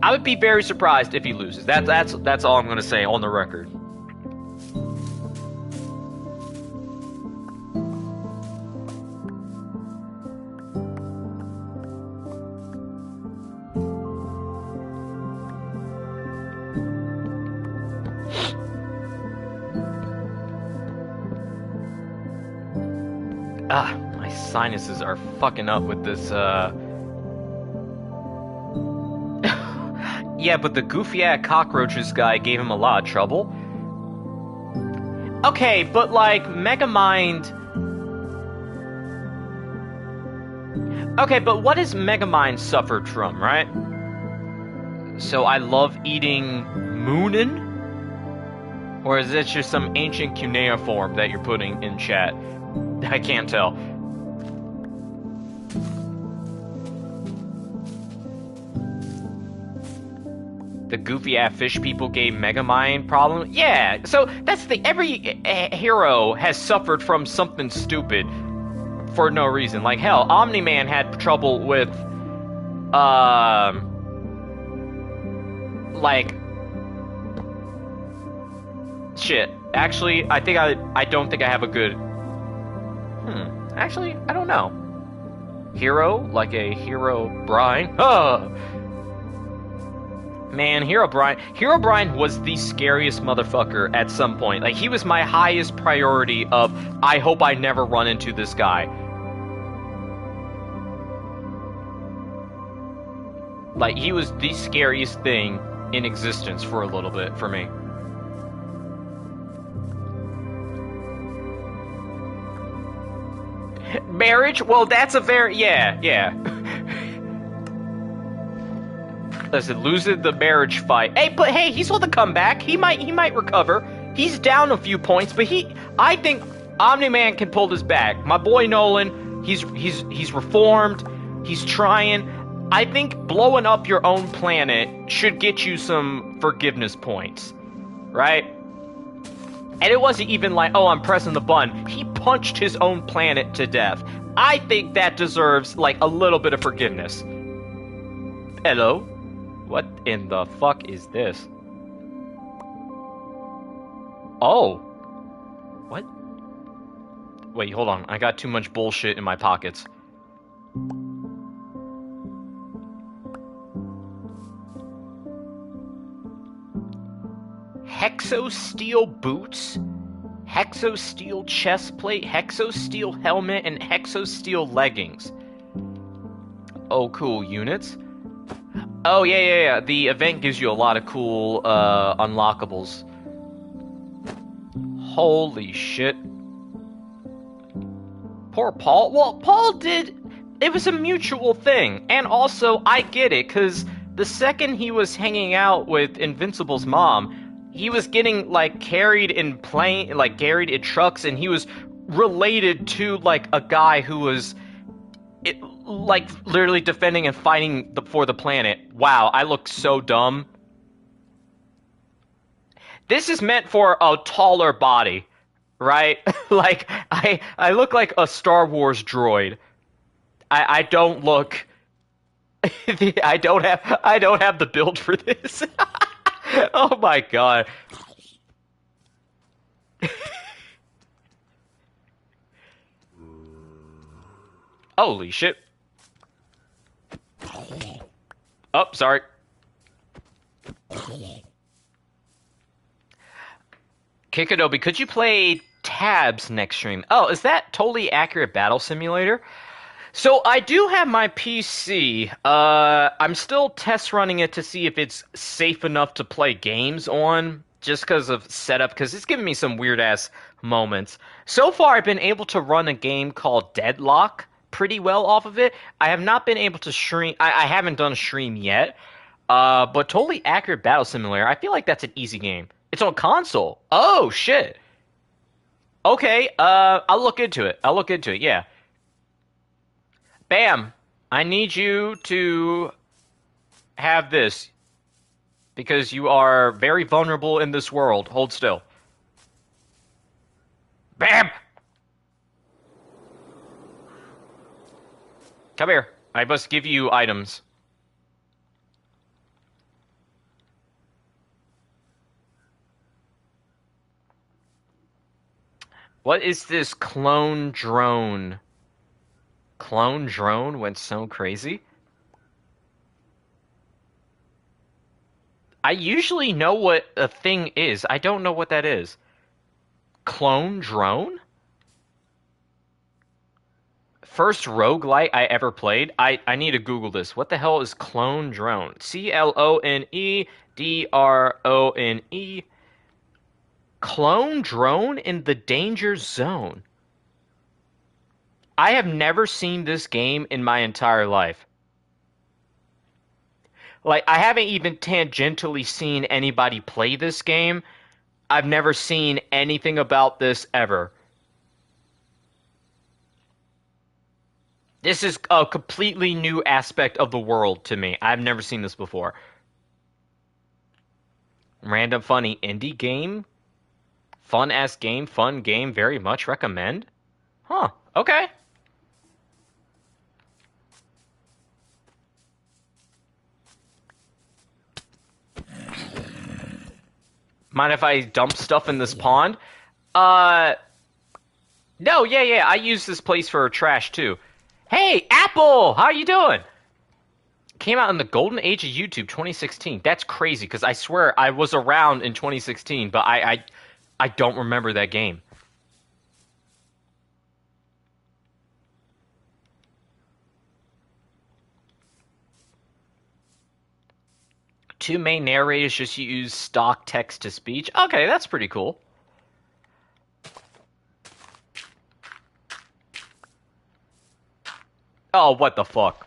I would be very surprised if he loses. That's all I'm gonna say on the record. My sinuses are fucking up with this, Yeah, but the goofy-ass cockroaches guy gave him a lot of trouble. Okay, but, like, Megamind... Okay, but what has Megamind suffered from, right? So I love eating moonin? Or is it just some ancient cuneiform that you're putting in chat? I can't tell. The goofy-ass fish people gave Megamind problem? Yeah, so that's the... Every hero has suffered from something stupid for no reason. Like, hell, Omni-Man had trouble with... like... Shit. Actually, I don't think I have a good... Actually, I don't know. Hero? Like a Hero Brine? Man, Hero Brine was the scariest motherfucker at some point. Like, he was my highest priority of, I hope I never run into this guy. Like, he was the scariest thing in existence for a little bit for me. Marriage? Well, that's a very... Yeah. Listen, losing the marriage fight. Hey, but hey, he's on the comeback. He might recover. He's down a few points, but I think Omni-Man can pull this back. My boy Nolan, he's reformed. He's trying. I think blowing up your own planet should get you some forgiveness points, right? And it wasn't even like, oh, I'm pressing the button. He punched his own planet to death. I think that deserves, like, a little bit of forgiveness. Hello? What in the fuck is this? Oh. What? Wait, hold on. I got too much bullshit in my pockets. Hexosteel boots, hexosteel chest plate, hexosteel helmet, and hexosteel leggings. Oh, cool. Units? Oh, yeah. The event gives you a lot of cool, unlockables. Holy shit. Poor Paul. Well, Paul did... It was a mutual thing. And also, I get it, because the second he was hanging out with Invincible's mom... He was getting, like, carried in trucks, and he was related to, like, a guy who was, like, literally defending and fighting for the planet. Wow, I look so dumb. This is meant for a taller body, right? Like I look like a Star Wars droid. I don't look. I don't have the build for this. Oh my god. Holy shit. Oh, sorry. Kikadobi, could you play Tabs next stream? Oh, is that Totally Accurate Battle Simulator? So I do have my PC. I'm still test running it to see if it's safe enough to play games on, just because of setup, because it's giving me some weird ass moments. So far, I've been able to run a game called Deadlock pretty well off of it. I have not been able to stream. I haven't done a stream yet. But Totally Accurate Battle Simulator, I feel like that's an easy game. It's on console. Oh shit. Okay. I'll look into it. I'll look into it. Yeah. Bam! I need you to have this because you are very vulnerable in this world. Hold still. Bam! Come here. I must give you items. What is this clone drone? Clone drone went so crazy. I usually know what a thing is. I don't know what that is. Clone drone? First roguelite I ever played. I need to Google this. What the hell is clone drone? CLONE DRONE. Clone drone in the danger zone. I have never seen this game in my entire life. Like, I haven't even tangentially seen anybody play this game. I've never seen anything about this ever. This is a completely new aspect of the world to me. I've never seen this before. Random funny indie game? Fun-ass game, fun game, very much recommend? Huh, okay. Mind if I dump stuff in this pond? No, yeah, I use this place for trash too. Hey, Apple! How you doing? Came out in the golden age of YouTube, 2016. That's crazy, because I swear I was around in 2016, but I don't remember that game. Two main narrators just use stock text to speech. Okay, that's pretty cool. Oh, what the fuck?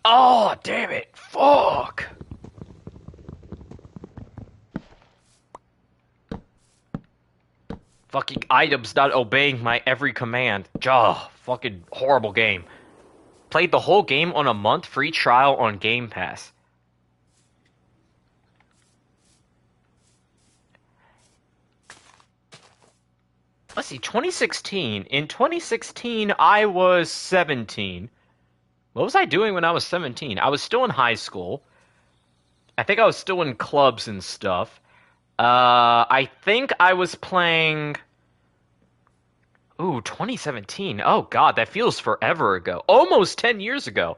Oh, damn it. Fuck. Fucking items not obeying my every command. Fucking horrible game. Played the whole game on a month free trial on Game Pass. Let's see, 2016. In 2016, I was 17. What was I doing when I was 17? I was still in high school. I think I was still in clubs and stuff. I think I was playing... Ooh, 2017. Oh god, that feels forever ago. Almost 10 years ago.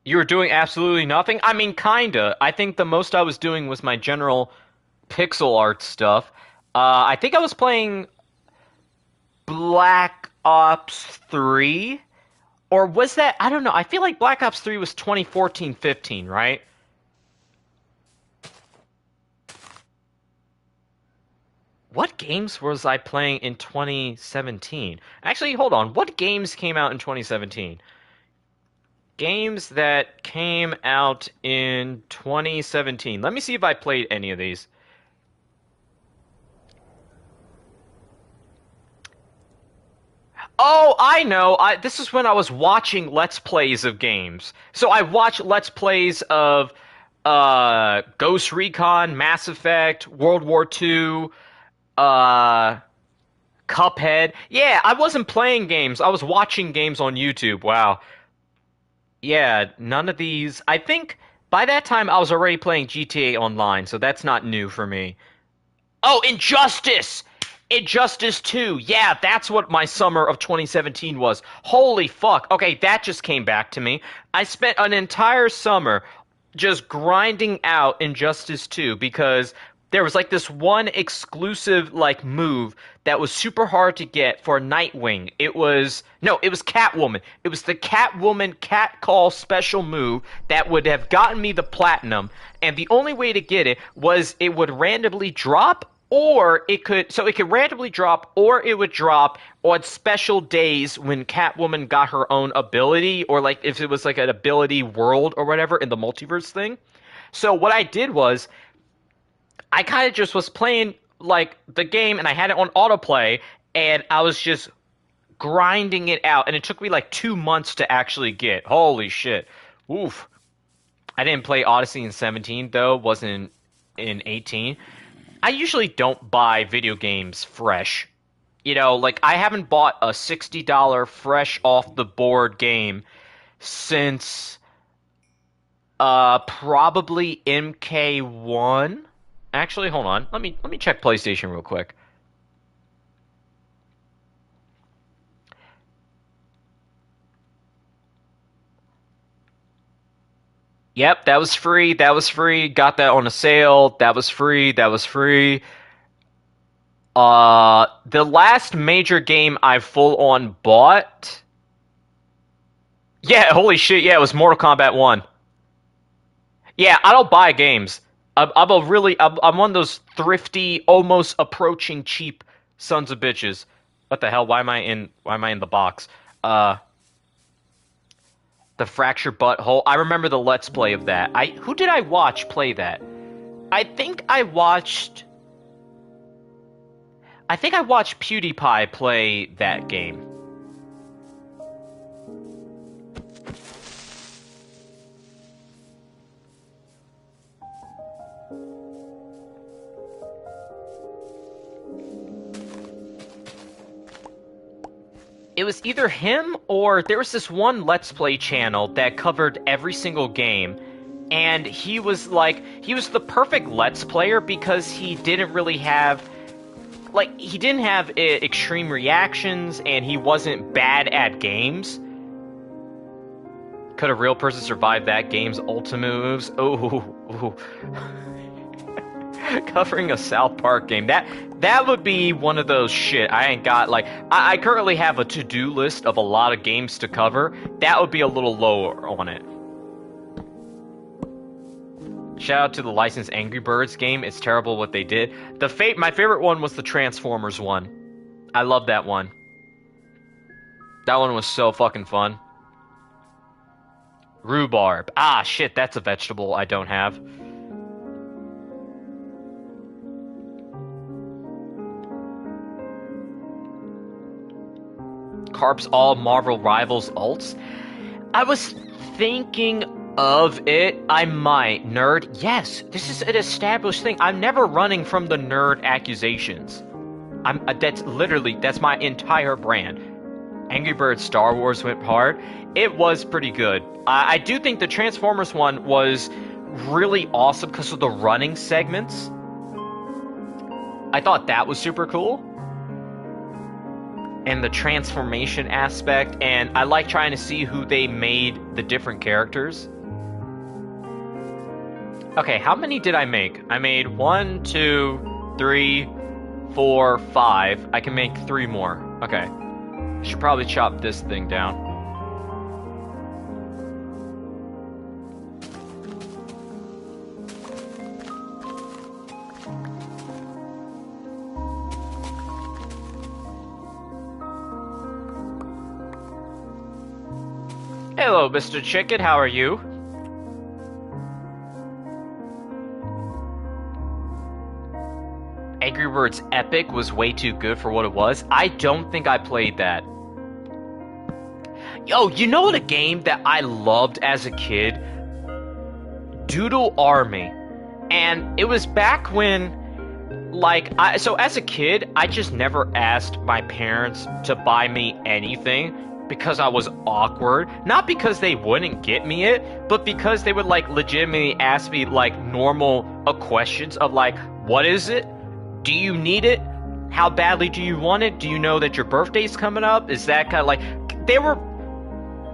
You were doing absolutely nothing? I mean, kinda. I think the most I was doing was my general pixel art stuff. I think I was playing Black Ops 3? Or was that... I don't know. I feel like Black Ops 3 was 2014-15, right? What games was I playing in 2017? Actually, hold on. What games came out in 2017? Games that came out in 2017. Let me see if I played any of these. Oh, I know. This is when I was watching Let's Plays of games. So I watched Let's Plays of Ghost Recon, Mass Effect, World War II, uh, Cuphead. Yeah, I wasn't playing games. I was watching games on YouTube. Wow. Yeah, none of these. I think by that time I was already playing GTA Online, so that's not new for me. Oh, Injustice! Injustice 2. Yeah, that's what my summer of 2017 was. Holy fuck. Okay, that just came back to me. I spent an entire summer just grinding out Injustice 2 because there was like this one exclusive like move that was super hard to get for Nightwing. It was Catwoman. It was the Catwoman catcall special move that would have gotten me the platinum, and the only way to get it was it would randomly drop or it could randomly drop or it would drop on special days when Catwoman got her own ability or like if it was like an ability world or whatever in the multiverse thing. So what I did was I kind of just was playing like the game and I had it on autoplay and I was just grinding it out and it took me like 2 months to actually get. Holy shit. Oof. I didn't play Odyssey in 17 though, wasn't in 18. I usually don't buy video games fresh. You know, like I haven't bought a $60 fresh off the board game since probably MK1. Actually, hold on. Let me check PlayStation real quick. Yep, that was free. That was free. Got that on a sale. That was free. That was free. The last major game I full on bought. Yeah, holy shit. Yeah, it was Mortal Kombat 1. Yeah, I don't buy games. I'm one of those thrifty, almost approaching cheap sons of bitches. What the hell? Why am I in the box? Uh, the fractured butthole. I remember the Let's Play of that. Who did I watch play that? I think I watched I think I watched PewDiePie play that game. It was either him or there was this one Let's Play channel that covered every single game, and he was the perfect Let's Player because he didn't really have he didn't have extreme reactions and he wasn't bad at games. Could a real person survive that game's ultimate moves? Oh, covering a South Park game. That would be one of those shit. I ain't got I currently have a to-do list of a lot of games to cover. That would be a little lower on it. Shout out to the licensed Angry Birds game. It's terrible what they did. My favorite one was the Transformers one. I love that one. That one was so fucking fun. Rhubarb. Ah, shit, that's a vegetable I don't have. Carp's all Marvel Rivals ults. I was thinking of it. I might. Nerd. Yes, this is an established thing. I'm never running from the nerd accusations. That's my entire brand. Angry Birds Star Wars went hard. It was pretty good. I do think the Transformers one was really awesome because of the running segments. I thought that was super cool. And the transformation aspect, and I like trying to see who they made the different characters. Okay, how many did I make? I made 1, 2, 3, 4, 5. I can make 3 more. Okay. I should probably chop this thing down. Hello, Mr. Chicken, how are you? Angry Birds Epic was way too good for what it was. I don't think I played that. Yo, you know what a game that I loved as a kid? Doodle Army. And it was back when, like, so as a kid, I just never asked my parents to buy me anything because I was awkward. Not because they wouldn't get me it, but because they would, like, legitimately ask me, like, normal questions of, like, what is it? Do you need it? How badly do you want it? Do you know that your birthday's coming up? Is that kind of like... They were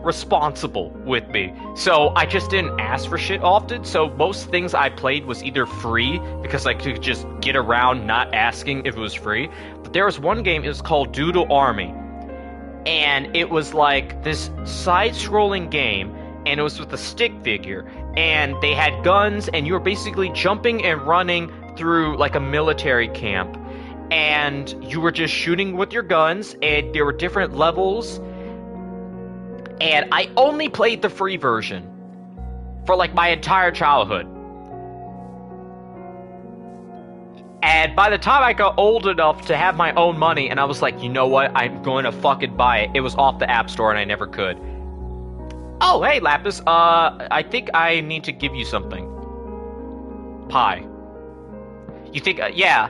responsible with me. So I just didn't ask for shit often. So most things I played was either free, because I could just get around not asking if it was free. But there was one game, it was called Doodle Army. And it was like this side-scrolling game, and it was with a stick figure. And they had guns, and you were basically jumping and running through like a military camp. And you were just shooting with your guns, and there were different levels. And I only played the free version for like my entire childhood. And by the time I got old enough to have my own money, and I was like, you know what, I'm going to fucking buy it. It was off the App Store and I never could. Oh, hey, Lapis, I think I need to give you something. Pie. You think, yeah.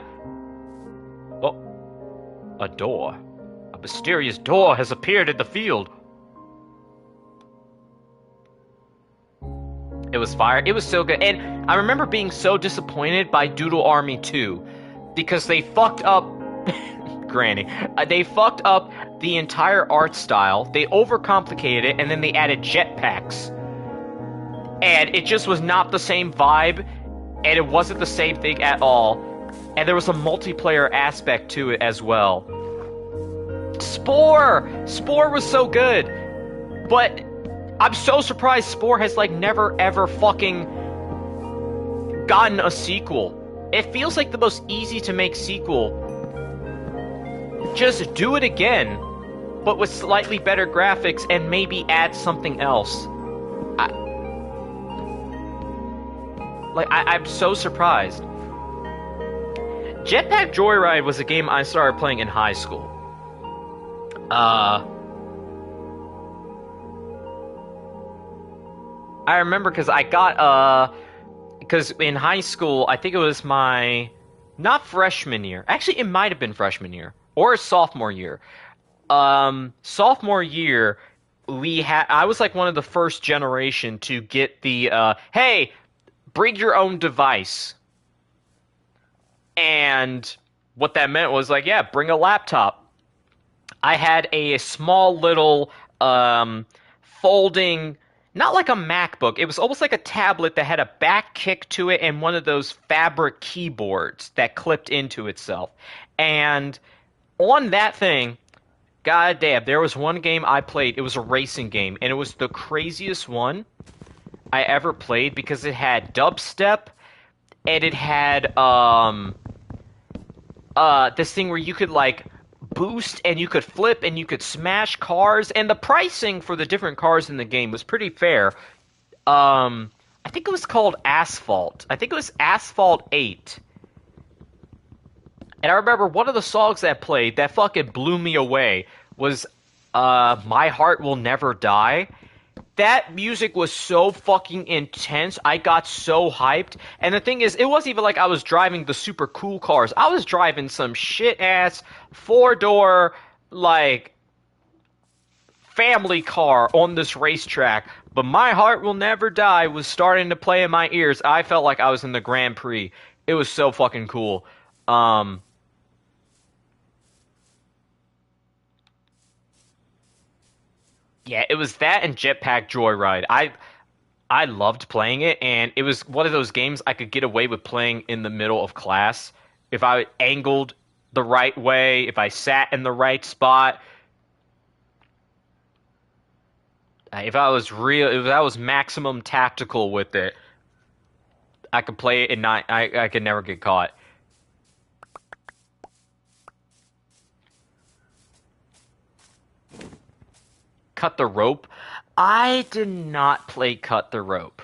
Oh, a door. A mysterious door has appeared in the field. It was fire. It was so good. And I remember being so disappointed by Doodle Army 2 because they fucked up Granny. They fucked up the entire art style. They overcomplicated it, and then they added jetpacks. And it just was not the same vibe, and it wasn't the same thing at all. And there was a multiplayer aspect to it as well. Spore! Spore was so good. But I'm so surprised Spore has, like, never ever fucking gotten a sequel. It feels like the most easy to make sequel. Just do it again, but with slightly better graphics and maybe add something else. I'm so surprised. Jetpack Joyride was a game I started playing in high school. I remember because I got, because in high school, I think it was my, not freshman year. Actually, it might have been freshman year. Or sophomore year. Sophomore year, I was like one of the first generation to get the, hey, bring your own device. And what that meant was like, yeah, bring a laptop. I had a small little, folding... Not like a MacBook. It was almost like a tablet that had a back kick to it and one of those fabric keyboards that clipped into itself. And on that thing, goddamn, there was one game I played. It was a racing game, and it was the craziest one I ever played because it had dubstep, and it had this thing where you could like boost and you could flip and you could smash cars, and the pricing for the different cars in the game was pretty fair. I think it was called Asphalt. I think it was Asphalt 8. And I remember one of the songs that played that fucking blew me away was My Heart Will Never Die. That music was so fucking intense. I got so hyped. And the thing is, it wasn't even like I was driving the super cool cars. I was driving some shit-ass, four-door, like, family car on this racetrack. But My Heart Will Never Die was starting to play in my ears. I felt like I was in the Grand Prix. It was so fucking cool. Yeah, it was that and Jetpack Joyride. I loved playing it, and it was one of those games I could get away with playing in the middle of class. If I angled the right way, if I sat in the right spot. If I was maximum tactical with it, I could play it and I could never get caught. Cut the Rope? I did not play Cut the Rope.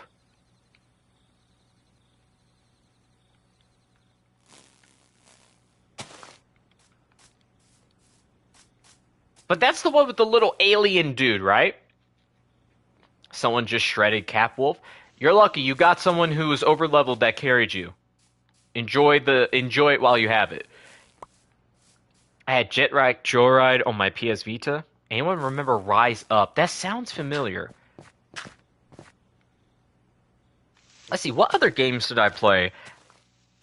But that's the one with the little alien dude, right? Someone just shredded Cap Wolf. You're lucky. You got someone who is over leveled that carried you. Enjoy it while you have it. I had Jet Ride Joyride on my PS Vita. Anyone remember Rise Up? That sounds familiar. Let's see, what other games did I play?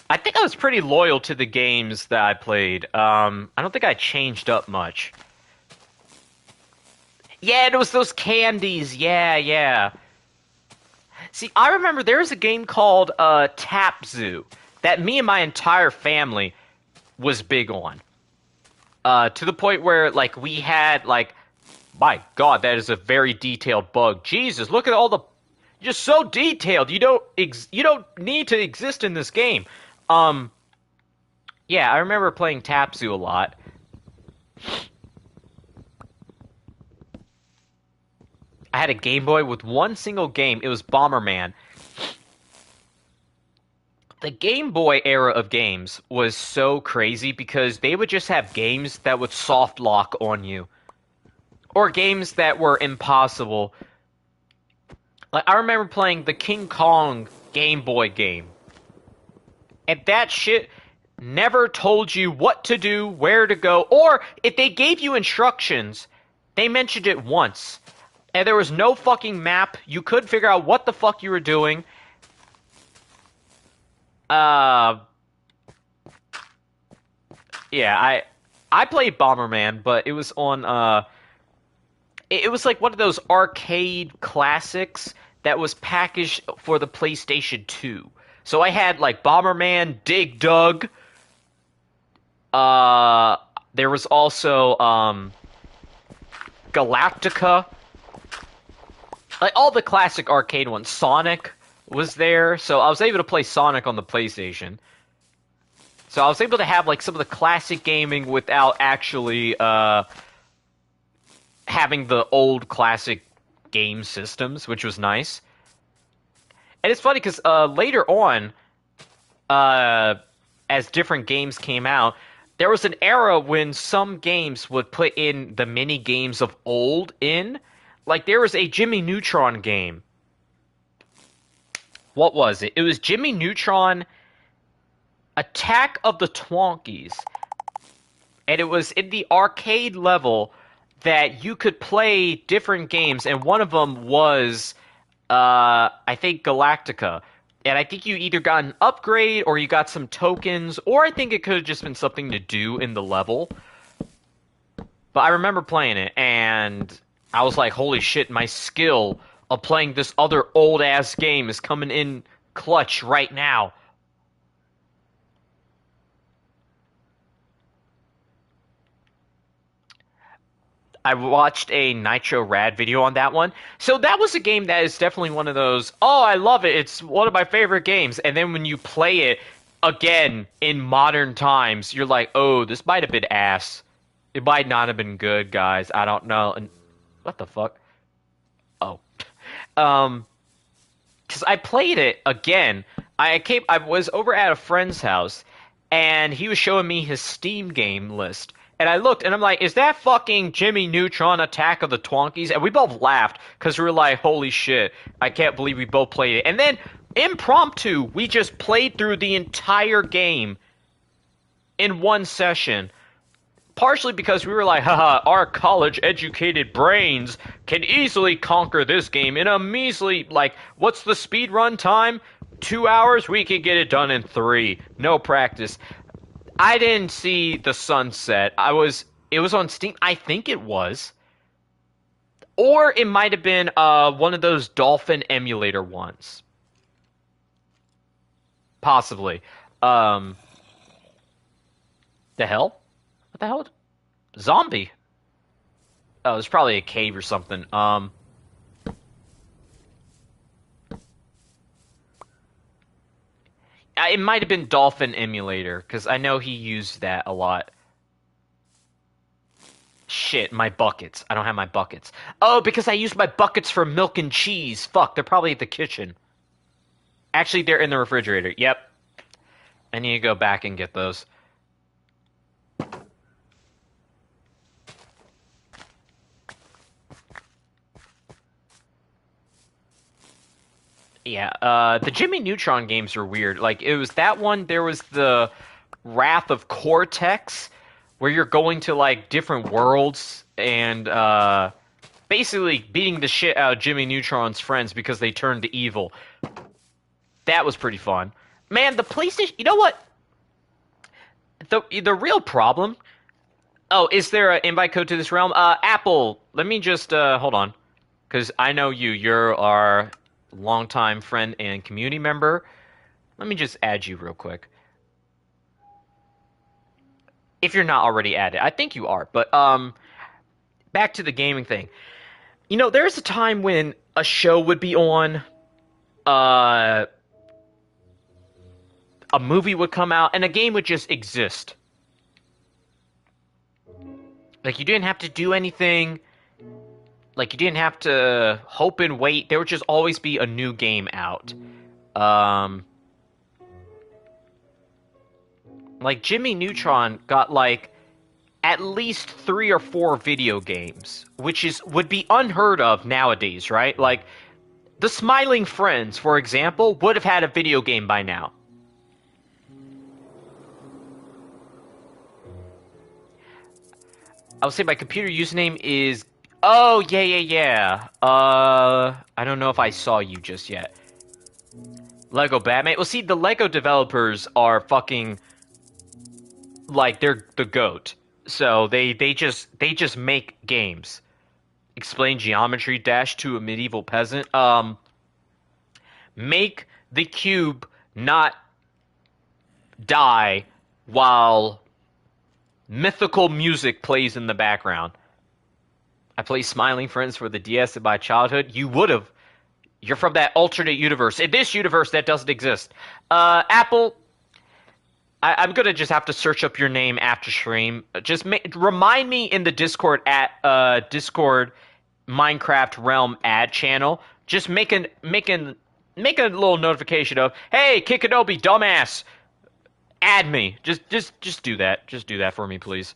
I think I was pretty loyal to the games that I played. I don't think I changed up much. Yeah, it was those candies. Yeah. See, I remember there was a game called Tap Zoo that me and my entire family was big on. To the point where, like, we had, like, my God, that is a very detailed bug. Jesus, look at all the, just so detailed. You don't need to exist in this game. Yeah, I remember playing Tap Zoo a lot. I had a Game Boy with one single game. It was Bomberman. The Game Boy era of games was so crazy because they would just have games that would soft lock on you. Or games that were impossible. Like, I remember playing the King Kong Game Boy game. And that shit never told you what to do, where to go, or if they gave you instructions, they mentioned it once. And there was no fucking map. You couldn't figure out what the fuck you were doing. Yeah, I played Bomberman, but it was on it was like one of those arcade classics that was packaged for the PlayStation 2. So I had like Bomberman, Dig Dug. There was also Galactica. Like all the classic arcade ones. Sonic was there, so I was able to play Sonic on the PlayStation. So I was able to have like some of the classic gaming without actually having the old classic game systems, which was nice. And it's funny because later on, as different games came out, there was an era when some games would put in the mini games of old in. Like there was a Jimmy Neutron game. What was it? It was Jimmy Neutron Attack of the Twonkies. And it was in the arcade level that you could play different games, and one of them was, I think, Galactica. And I think you either got an upgrade, or you got some tokens, or I think it could have just been something to do in the level. But I remember playing it, and I was like, holy shit, my skill of playing this other old-ass game is coming in clutch right now. I watched a Nitro Rad video on that one. So that was a game that is definitely one of those, oh, I love it, it's one of my favorite games. And then when you play it again in modern times, you're like, oh, this might have been ass. It might not have been good, guys. I don't know. And what the fuck? Oh. Because I played it again. I was over at a friend's house, and he was showing me his Steam game list. And I looked, and I'm like, is that fucking Jimmy Neutron Attack of the Twonkies? And we both laughed, because we were like, holy shit, I can't believe we both played it. And then, impromptu, we just played through the entire game in one session. Partially because we were like, haha, our college-educated brains can easily conquer this game in a measly, like, what's the speed run time? 2 hours? We can get it done in 3. No practice. I didn't see the sunset. It was on Steam. I think it was. Or it might have been one of those Dolphin emulator ones. Possibly. The hell? What the hell? Zombie. Oh, it's probably a cave or something. It might have been Dolphin Emulator, because I know he used that a lot. Shit, my buckets. I don't have my buckets. Oh, because I used my buckets for milk and cheese. Fuck, they're probably at the kitchen. Actually, they're in the refrigerator. Yep. I need to go back and get those. Yeah, the Jimmy Neutron games are weird. Like, it was that one, there was the Wrath of Cortex, where you're going to, like, different worlds and, basically beating the shit out of Jimmy Neutron's friends because they turned to evil. That was pretty fun. Man, the PlayStation, you know what? The real problem. Oh, is there an invite code to this realm? Apple, let me just, hold on. Because I know you. You're our longtime friend and community member. Let me just add you real quick. If you're not already added. I think you are. But, back to the gaming thing. You know, there's a time when a show would be on, uh, a movie would come out, and a game would just exist. Like, you didn't have to do anything. Like, you didn't have to hope and wait. There would just always be a new game out. Like, Jimmy Neutron got, like, at least 3 or 4 video games, which would be unheard of nowadays, right? Like, the Smiling Friends, for example, would have had a video game by now. I would say my computer username is... Oh, yeah. I don't know if I saw you just yet. Lego Batman. Well, see, the Lego developers are fucking... Like, they're the GOAT. So, they just make games. Explain Geometry Dash to a medieval peasant. Make the cube not die while mythical music plays in the background. I play Smiling Friends for the DS in my childhood. You would have. You're from that alternate universe. In this universe, that doesn't exist. Apple, I'm going to just have to search up your name after stream. Just remind me in the Discord at Discord Minecraft Realm ad channel. Just make a little notification of, hey, Kikanobi, dumbass, add me. Just do that. Just do that for me, please.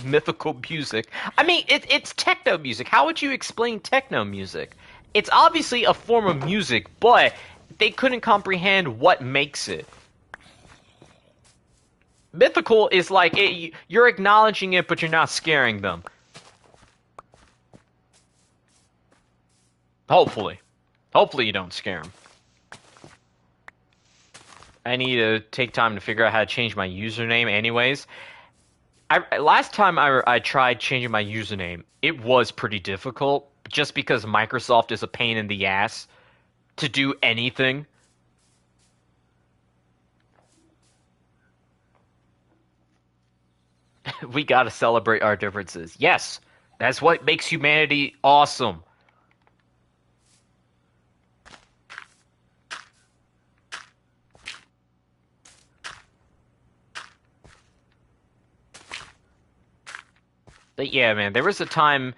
Mythical music. I mean, it's techno music. How would you explain techno music? It's obviously a form of music, but they couldn't comprehend what makes it. Mythical is like, you're acknowledging it, but you're not scaring them. Hopefully. Hopefully you don't scare them. I need to take time to figure out how to change my username anyways. Last time I tried changing my username, it was pretty difficult, just because Microsoft is a pain in the ass to do anything. We gotta celebrate our differences. Yes, that's what makes humanity awesome. But yeah, man, there was a time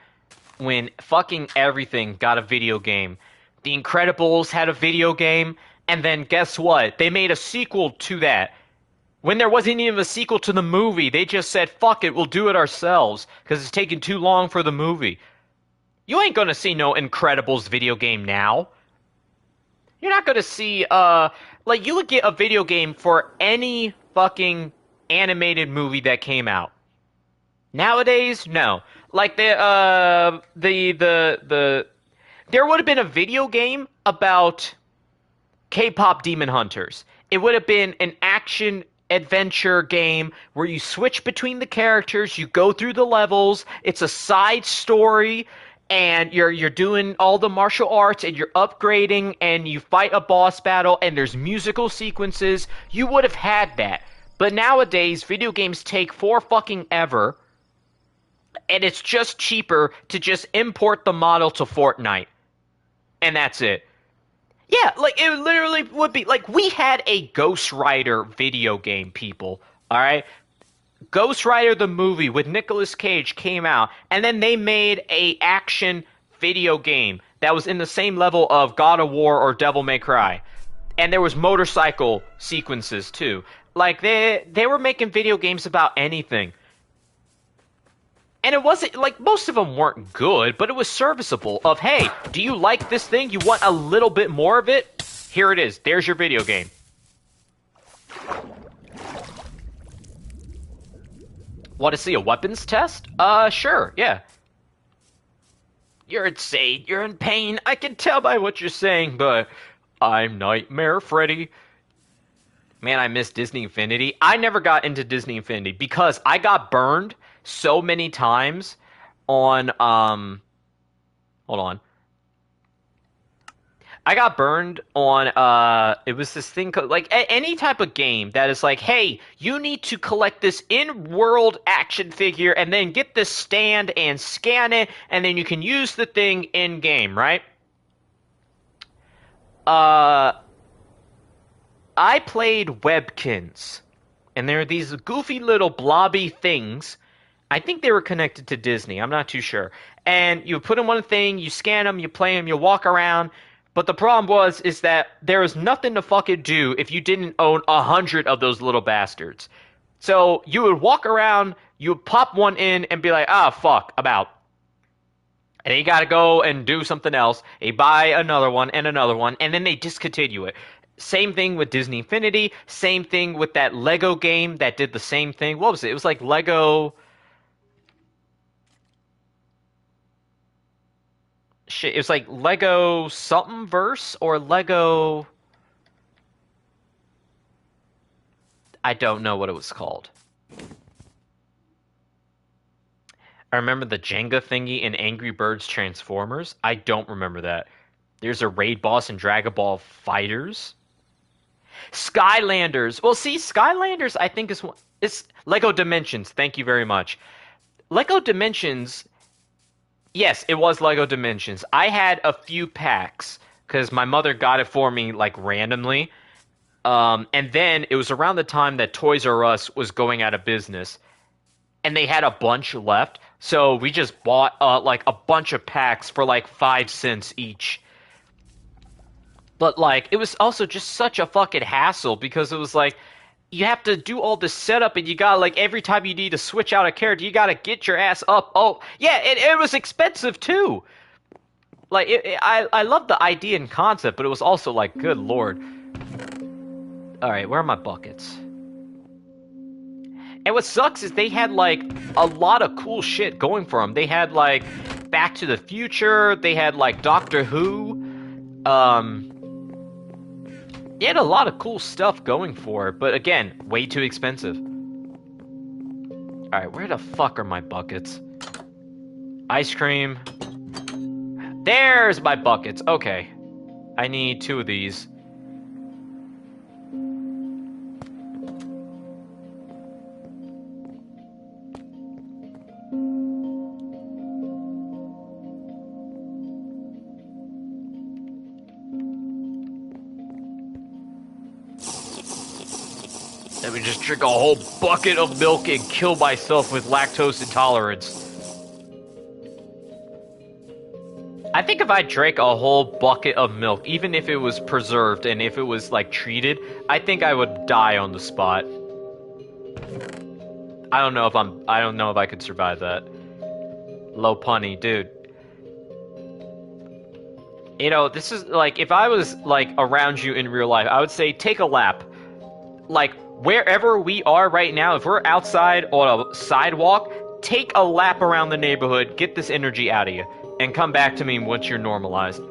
when fucking everything got a video game. The Incredibles had a video game, and then guess what? They made a sequel to that. When there wasn't even a sequel to the movie, they just said, fuck it, we'll do it ourselves, because it's taking too long for the movie. You ain't gonna see no Incredibles video game now. You're not gonna see, like, you would get a video game for any fucking animated movie that came out. Nowadays, no. Like there would have been a video game about K-pop Demon Hunters. It would have been an action adventure game where you switch between the characters, you go through the levels, it's a side story, and you're doing all the martial arts and you're upgrading and you fight a boss battle and there's musical sequences. You would have had that. But nowadays, video games take fucking ever. And it's just cheaper to just import the model to Fortnite. And that's it. Yeah, like, it literally would be... Like, we had a Ghost Rider video game, people. Alright? Ghost Rider the movie with Nicolas Cage came out. And then they made a action video game that was in the same level of God of War or Devil May Cry. And there was motorcycle sequences, too. Like, they were making video games about anything. And it wasn't, like, most of them weren't good, but it was serviceable of, hey, do you like this thing? You want a little bit more of it? Here it is. There's your video game. Want to see a weapons test? Sure, yeah. You're insane. You're in pain. I can tell by what you're saying, but I'm Nightmare Freddy. Man, I miss Disney Infinity. I never got into Disney Infinity because I got burned so many times on, hold on. I got burned on, it was this thing called, like, any type of game that is like, hey, you need to collect this in-world action figure and then get this stand and scan it, and then you can use the thing in-game, right? I played Webkins, and there are these goofy little blobby things. I think they were connected to Disney. I'm not too sure. And you put in one thing, you scan them, you play them, you walk around. But the problem is that there was nothing to fucking do if you didn't own 100 of those little bastards. So you would walk around, you would pop one in and be like, ah, fuck, I'm out. And then you gotta go and do something else. You buy another one, and then they discontinue it. Same thing with Disney Infinity. Same thing with that Lego game that did the same thing. What was it? It was like Lego... Shit, it was like Lego something verse or Lego... I don't know what it was called. I remember the Jenga thingy in Angry Birds Transformers. I don't remember that. There's a raid boss in Dragon Ball Fighters. Skylanders. Well, see, Skylanders, I think it's Lego Dimensions. Thank you very much. Lego Dimensions. Yes, it was Lego Dimensions. I had a few packs because my mother got it for me like randomly. And then it was around the time that Toys R Us was going out of business, and they had a bunch left. So we just bought like a bunch of packs for like 5 cents each. But, like, it was also just such a fucking hassle because it was like, you have to do all this setup and you gotta, like, every time you need to switch out a character, you gotta get your ass up. Oh, yeah, it was expensive, too. Like, I love the idea and concept, but it was also like, good lord. Alright, where are my buckets? And what sucks is they had, like, a lot of cool shit going for them. They had, like, Back to the Future, they had, like, Doctor Who, it had a lot of cool stuff going for it, but again, way too expensive. Alright, where the fuck are my buckets? Ice cream. There's my buckets. Okay. I need 2 of these. Let me just drink a whole bucket of milk and kill myself with lactose intolerance. I think if I drank a whole bucket of milk, even if it was preserved and if it was, like, treated, I think I would die on the spot. I don't know if I could survive that. Low punny, dude. You know, this is, like, if I was, like, around you in real life, I would say take a lap. Like, wherever we are right now, if we're outside on a sidewalk, take a lap around the neighborhood, get this energy out of you, and come back to me once you're normalized.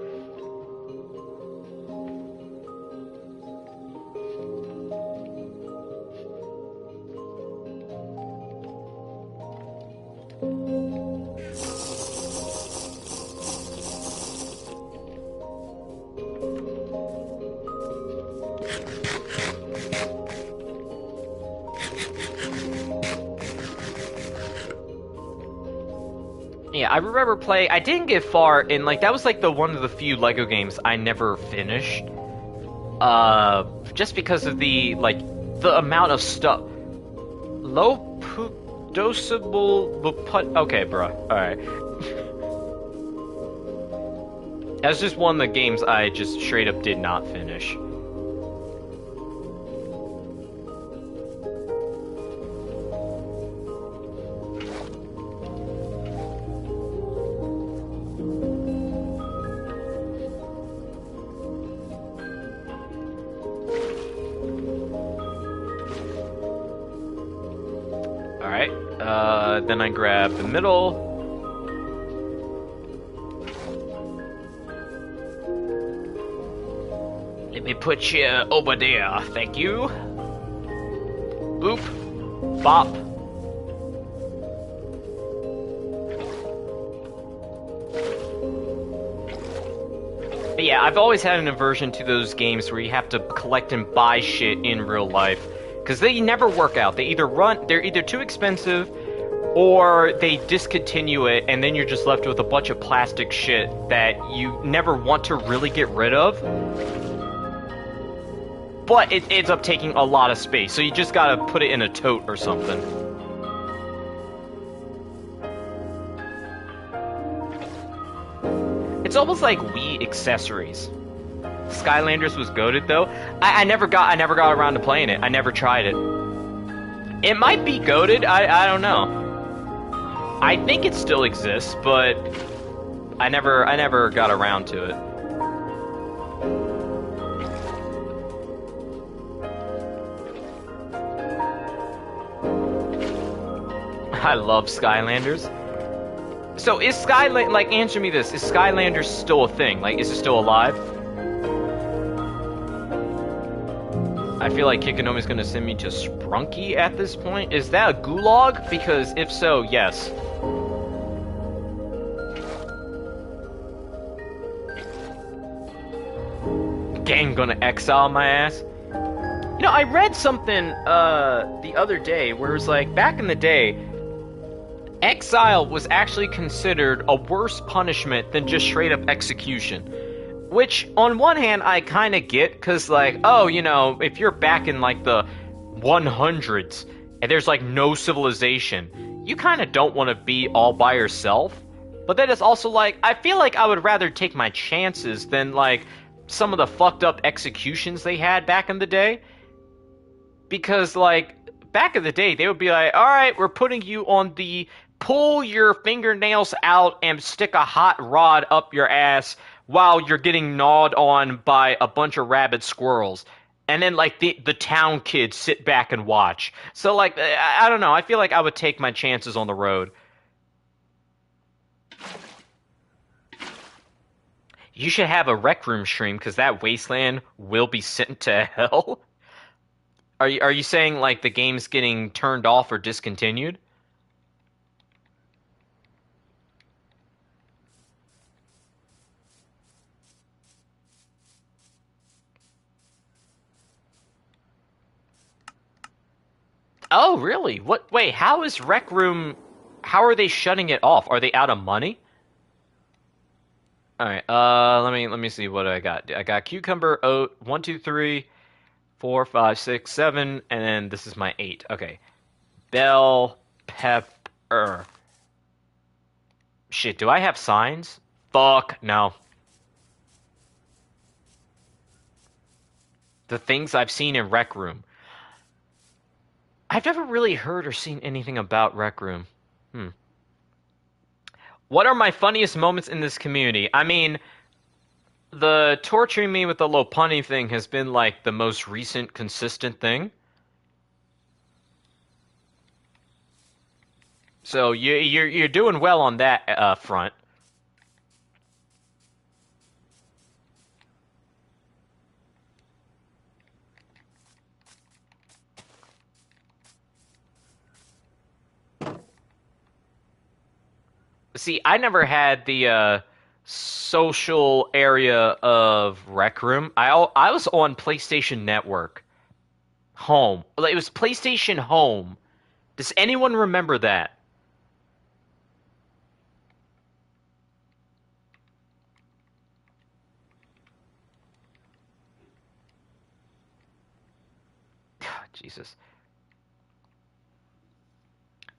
Yeah, I remember playing. I didn't get far in, like, that was like the one of the few Lego games I never finished. Just because of the amount of stuff. Low dosable. Okay, bro. Alright. That's just one of the games I just straight up did not finish. Then I grab the middle. Let me put you over there, thank you. Boop. Bop. But yeah, I've always had an aversion to those games where you have to collect and buy shit in real life. Because they never work out. They're either too expensive, or they discontinue it, and then you're just left with a bunch of plastic shit that you never want to really get rid of. But it ends up taking a lot of space, so you just gotta put it in a tote or something. It's almost like Wii accessories. Skylanders was goated though. I never got around to playing it. I never tried it. It might be goated. I don't know. I think it still exists, but I never got around to it. I love Skylanders. So is Skylanders, like, answer me this, is Skylanders still a thing? Like, is it still alive? I feel like Kikonomi's gonna send me to Sprunky at this point. Is that a gulag? Because if so, yes. Gang gonna exile my ass. You know, I read something the other day where it was like, back in the day, exile was actually considered a worse punishment than just straight up execution. Which, on one hand, I kind of get, because, like, oh, you know, if you're back in, like, the 100s, and there's, like, no civilization, you kind of don't want to be all by yourself. But then it's also, like, I feel like I would rather take my chances than, like, some of the fucked up executions they had back in the day. Because, like, back in the day, they would be like, alright, we're putting you on the pull your fingernails out and stick a hot rod up your ass while you're getting gnawed on by a bunch of rabid squirrels. And then, like, the town kids sit back and watch. So, like, I don't know. I feel like I would take my chances on the road. You should have a Rec Room stream, because that wasteland will be sent to hell. Are you saying, like, the game's getting turned off or discontinued? Oh, really? What? Wait, how is Rec Room... How are they shutting it off? Are they out of money? Alright, let me see what I got. I got cucumber, oat, 1, 2, 3, 4, 5, 6, 7, and then this is my 8. Okay. Bell pepper. Shit, do I have signs? Fuck, no. The things I've seen in Rec Room. I've never really heard or seen anything about Rec Room. What are my funniest moments in this community? I mean, the torturing me with the Lopunny thing has been, like, the most recent consistent thing. So you're doing well on that front. See, I never had the social area of Rec Room. I was on PlayStation Network. Home. It was PlayStation Home. Does anyone remember that? Jesus.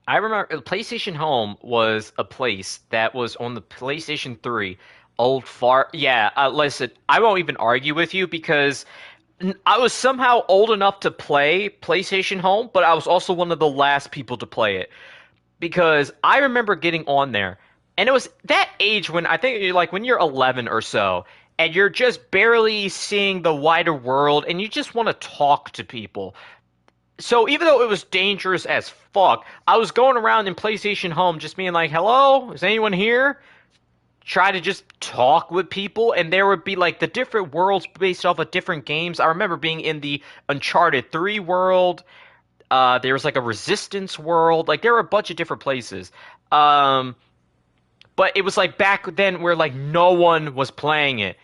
I remember PlayStation Home was a place that was on the PlayStation 3. Old fart. Yeah, listen, I won't even argue with you because I was somehow old enough to play PlayStation Home, but I was also one of the last people to play it. Because I remember getting on there, and it was that age when I think you're like when you're 11 or so, and you're just barely seeing the wider world, and you just want to talk to people. So even though it was dangerous as fuck, I was going around in PlayStation Home just being like, "Hello, is anyone here?" Try to just talk with people, and there would be like the different worlds based off of different games. I remember being in the Uncharted 3 world. There was like a Resistance world. Like there were a bunch of different places. Um, but it was like back then where like no one was playing it.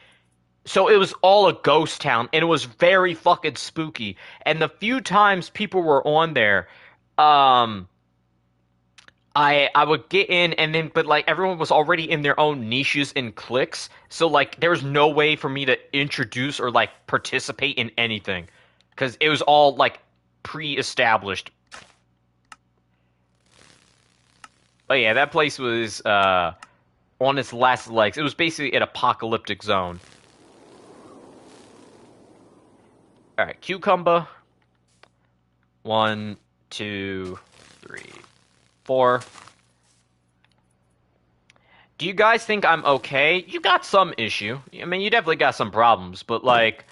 So it was all a ghost town, and it was very fucking spooky. And the few times people were on there, um, I would get in, and then but like everyone was already in their own niches and cliques, so like there was no way for me to introduce or like participate in anything, because it was all like pre-established. But yeah, that place was on its last legs. It was basically an apocalyptic zone. All right, cucumber. 1, 2, 3, 4. Do you guys think I'm okay? You got some issue. I mean, you definitely got some problems, but like,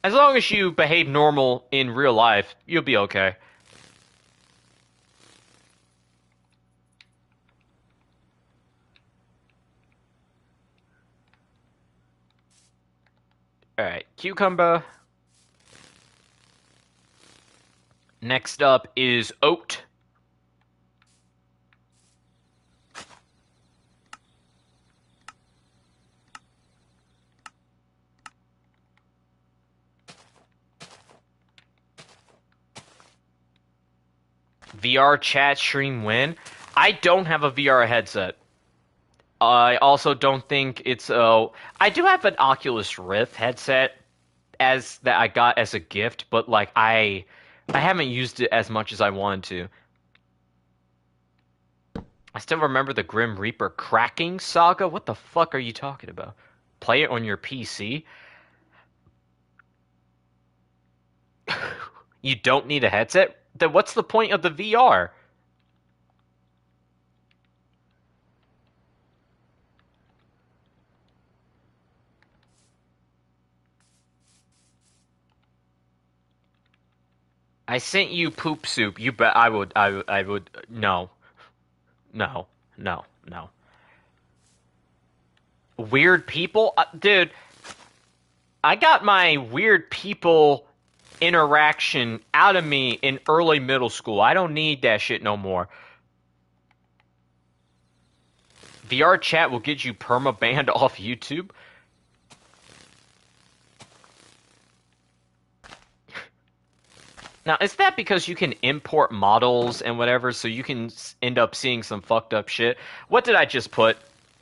as long as you behave normal in real life, you'll be okay. Alright, cucumber. Next up is oat. VR chat stream win. I don't have a VR headset. I also don't think it's a. I do have an Oculus Rift headset as that I got as a gift, but like I haven't used it as much as I wanted to. I still remember the Grim Reaper cracking saga. What the fuck are you talking about? Play it on your PC? You don't need a headset? Then what's the point of the VR? I sent you poop soup. You bet I would no. No. No. No. Weird people? Dude, I got my weird people interaction out of me in early middle school. I don't need that shit no more. VR chat will get you perma-banned off YouTube. Now, is that because you can import models and whatever, so you can end up seeing some fucked up shit? What did I just put?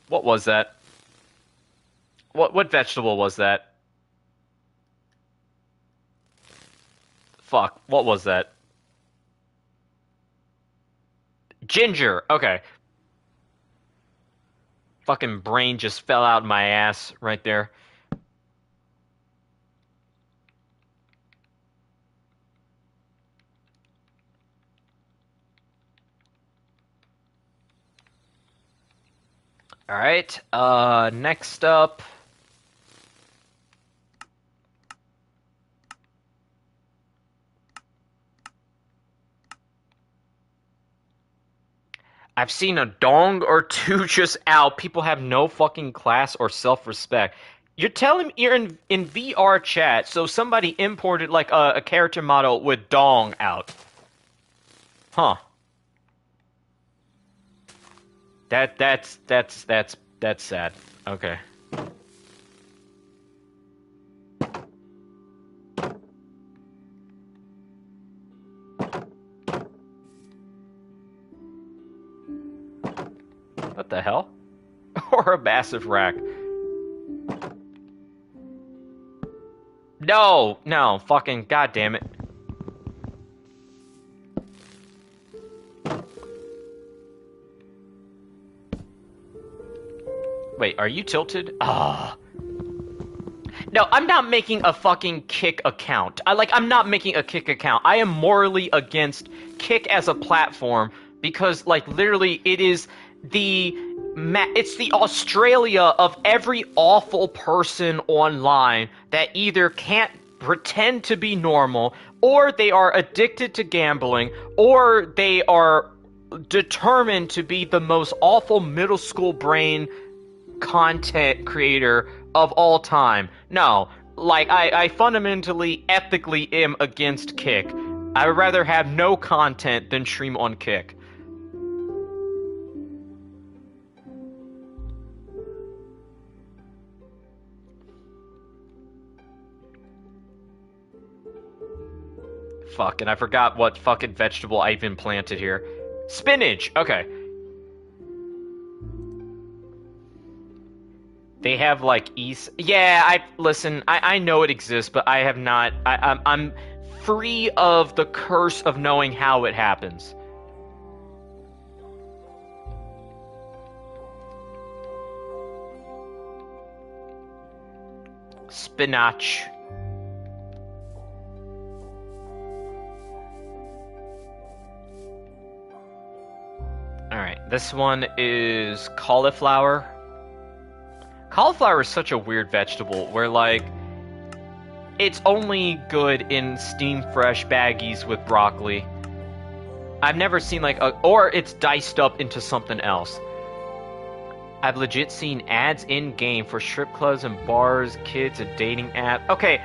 What was that? What vegetable was that? Fuck, what was that? Ginger. Okay. Fucking brain just fell out of my ass right there. All right. Next up. I've seen a dong or two just out. People have no fucking class or self-respect. You're telling me you're in VR chat, so somebody imported like a character model with dong out. Huh. That's sad. Okay. What the hell? Or a massive rack. No, no, fucking goddamn it. Wait, are you tilted? Ah. No, I'm not making a fucking Kick account. I'm not making a Kick account. I am morally against Kick as a platform because, like, literally, it is it's the Australia of every awful person online that either can't pretend to be normal, or they are addicted to gambling, or they are determined to be the most awful middle school brain content creator of all time. No, like, I fundamentally, ethically am against Kick. I would rather have no content than stream on Kick. Fuck, and I forgot what fucking vegetable I even planted here. Spinach! Okay. They have, like, East... Yeah, listen, I know it exists, but I have not... I'm free of the curse of knowing how it happens. Spinach. Alright, this one is cauliflower. Cauliflower is such a weird vegetable where, like, it's only good in steamed fresh baggies with broccoli. I've never seen, like, or it's diced up into something else. I've legit seen ads in-game for strip clubs and bars, kids, a dating app. Okay.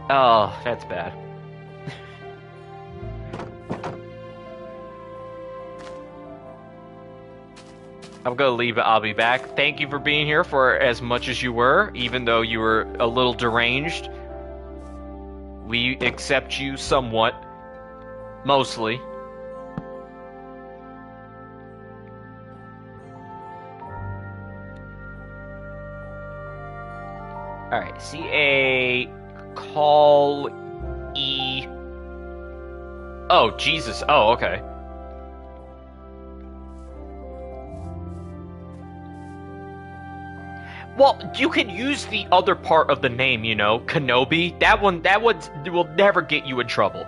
Oh, that's bad. I'm gonna leave it. I'll be back. Thank you for being here for as much as you were, even though you were a little deranged. We accept you somewhat. Mostly. Alright, C-A... Call... E... Oh, Jesus. Oh, okay. Well, you could use the other part of the name, you know, Kenobi. That one will never get you in trouble.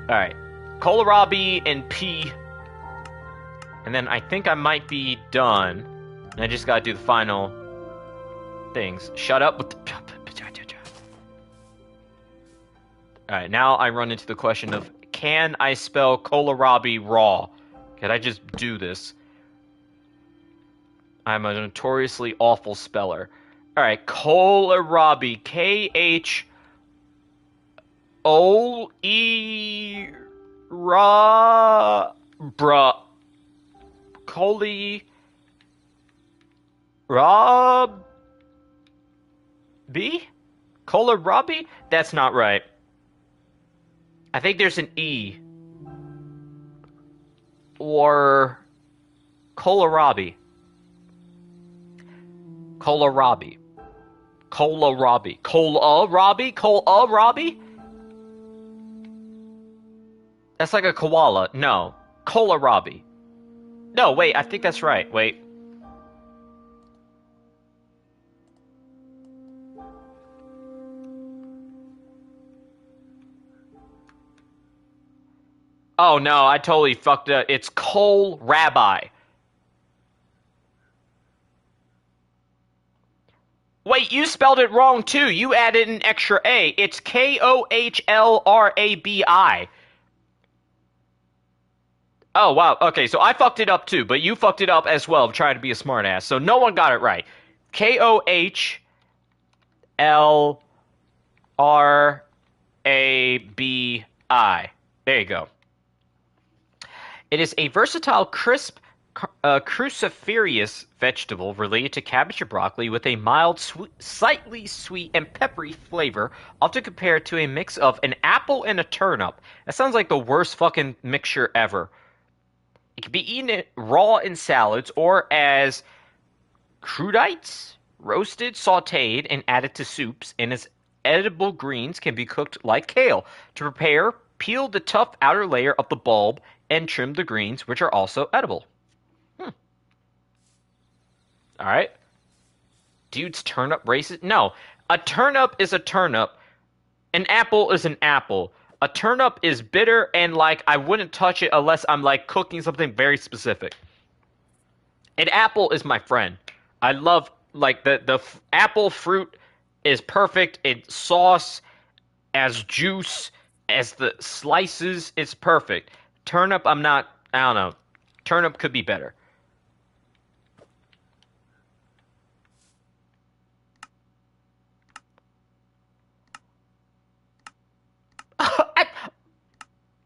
Alright. Kohlrabi and P. And then I think I might be done. And I just gotta do the final things. Shut up with the... Alright, now I run into the question of, can I spell kohlrabi raw? Can I just do this? I'm a notoriously awful speller. Alright, kohlrabi. K-H-O-E... Ra... Bruh. Kohli... Rob... B? Kohlrabi? That's not right. I think there's an E. Or kohlrabi. Kohlrabi. Kohlrabi. Kohlrabi? Kohlrabi? That's like a koala. No. Kohlrabi. No, wait, I think that's right. Wait. Oh no, I totally fucked up. It's kohlrabi. Wait, you spelled it wrong too. You added an extra A. It's Kohlrabi. Oh wow, okay, so I fucked it up too, but you fucked it up as well, trying to be a smartass. So no one got it right. Kohlrabi. There you go. It is a versatile, crisp, cruciferous vegetable related to cabbage or broccoli with a mild, slightly sweet and peppery flavor, often compared to a mix of an apple and a turnip. That sounds like the worst fucking mixture ever. It can be eaten raw in salads or as crudites, roasted, sautéed, and added to soups, and as edible greens can be cooked like kale. To prepare, peel the tough outer layer of the bulb and trim the greens, which are also edible. Alright. Dude's turnip racist? No. A turnip is a turnip. An apple is an apple. A turnip is bitter and, like, I wouldn't touch it unless I'm, like, cooking something very specific. An apple is my friend. I love like the apple fruit is perfect. It's sauce as juice as the slices. It's perfect. Turnip, I'm not. I don't know. Turnip could be better.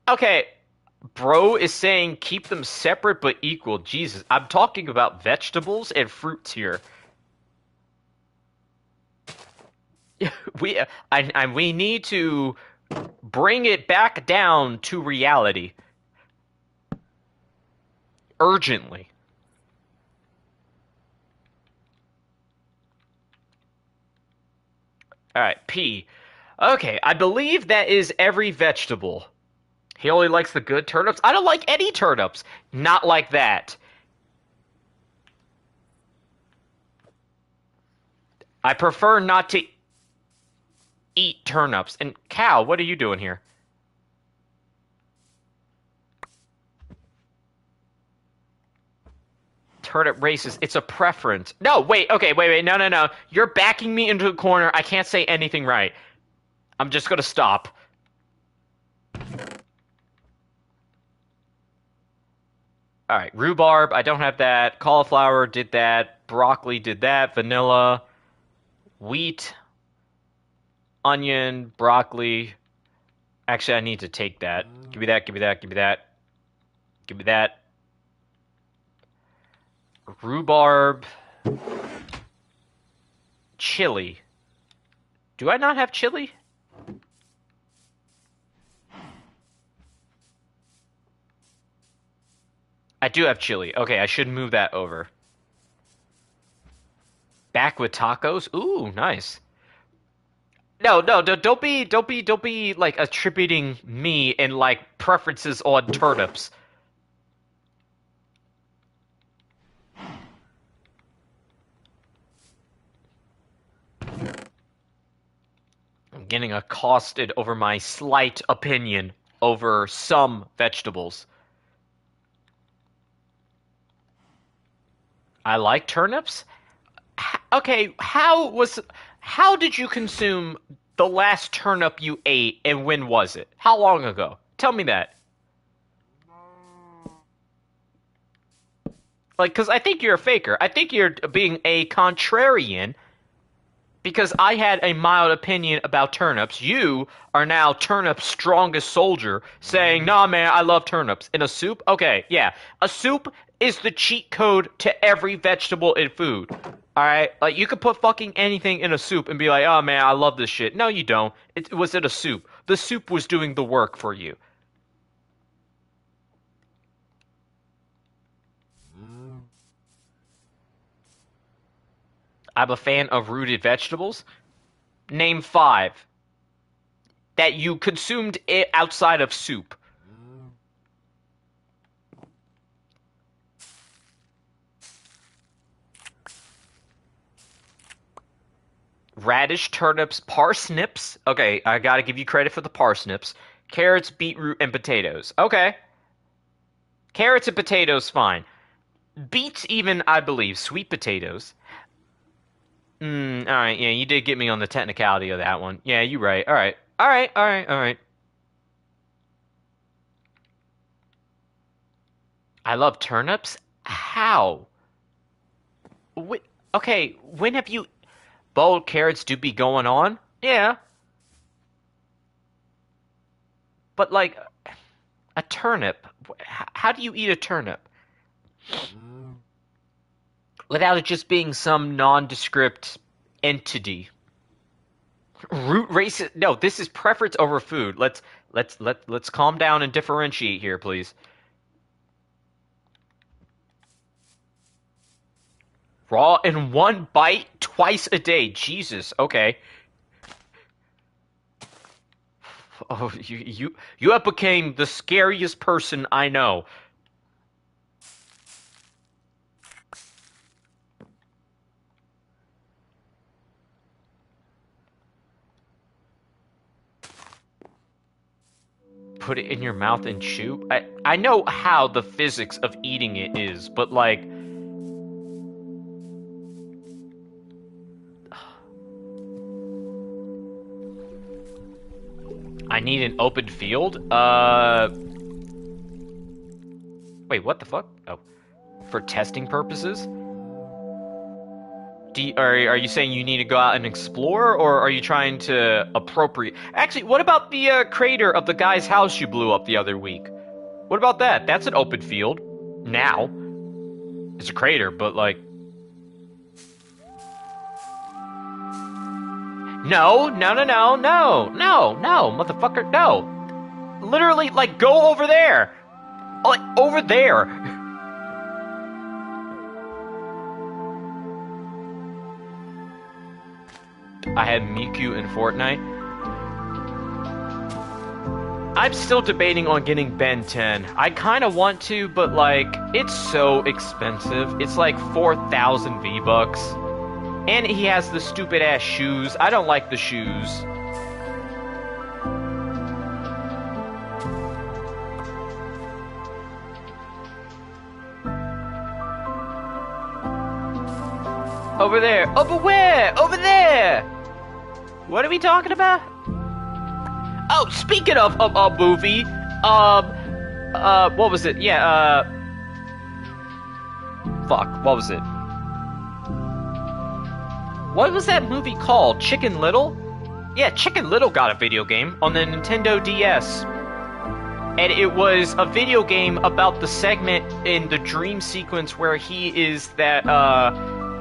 Okay, bro is saying keep them separate but equal. Jesus, I'm talking about vegetables and fruits here. We we need to bring it back down to reality urgently. All right, P. Okay, I believe that is every vegetable. He only likes the good turnips. I don't like any turnips. Not like that. I prefer not to eat turnips. And cow, what are you doing here? Turnip racist. It's a preference. No, wait. Okay, wait. No, no, no. You're backing me into a corner. I can't say anything right. I'm just gonna stop. All right, rhubarb. I don't have that. Cauliflower did that. Broccoli did that. Vanilla, wheat, onion, broccoli. Actually, I need to take that. Give me that. Give me that. Give me that. Give me that. Rhubarb. Chili. Do I not have chili? I do have chili. Okay, I should move that over. Back with tacos? Ooh, nice. No, no, don't be like attributing me and like preferences on turnips. I'm getting accosted over my slight opinion over some vegetables. I like turnips. Okay, how did you consume the last turnip you ate and when was it? How long ago? Tell me that. Like, cuz I think you're a faker. I think you're being a contrarian because I had a mild opinion about turnips. You are now turnip's strongest soldier saying, "Nah, man, I love turnips." In a soup? Okay, yeah. A soup is the cheat code to every vegetable in food. All right? Like you could put fucking anything in a soup and be like, "Oh man, I love this shit." No, you don't. It was in a soup. The soup was doing the work for you. I'm a fan of rooted vegetables. Name 5 that you consumed it outside of soup. Radish, turnips, parsnips. Okay, I gotta give you credit for the parsnips. Carrots, beetroot, and potatoes. Okay. Carrots and potatoes, fine. Beets, even, I believe. Sweet potatoes. Alright, yeah, you did get me on the technicality of that one. Yeah, you're right. Alright. Alright, alright, alright. I love turnips? How? Wh- okay, when have you. Boiled carrots do be going on? Yeah, but like a turnip. How do you eat a turnip? Without it just being some nondescript entity. Root race. No, this is preference over food. Let's calm down and differentiate here, please. Raw in one bite twice a day. Jesus. Okay. Oh, you have became the scariest person I know. Put it in your mouth and chew. I know how the physics of eating it is, but like I need an open field? Wait, what the fuck? Oh. For testing purposes? Are you saying you need to go out and explore, or are you trying to appropriate? Actually, what about the crater of the guy's house you blew up the other week? What about that? That's an open field. Now. It's a crater, but like... No, motherfucker, no. Literally, like, go over there. Like, over there. I had Miku in Fortnite. I'm still debating on getting Ben 10. I kind of want to, but like, it's so expensive. It's like 4,000 V-Bucks. And he has the stupid ass shoes. I don't like the shoes. Over there. Over where? Over there! What are we talking about? Oh, speaking of a movie, what was it? Yeah, fuck, what was it? What was that movie called? Chicken Little? Yeah, Chicken Little got a video game on the Nintendo DS. And it was a video game about the segment in the dream sequence where he is that,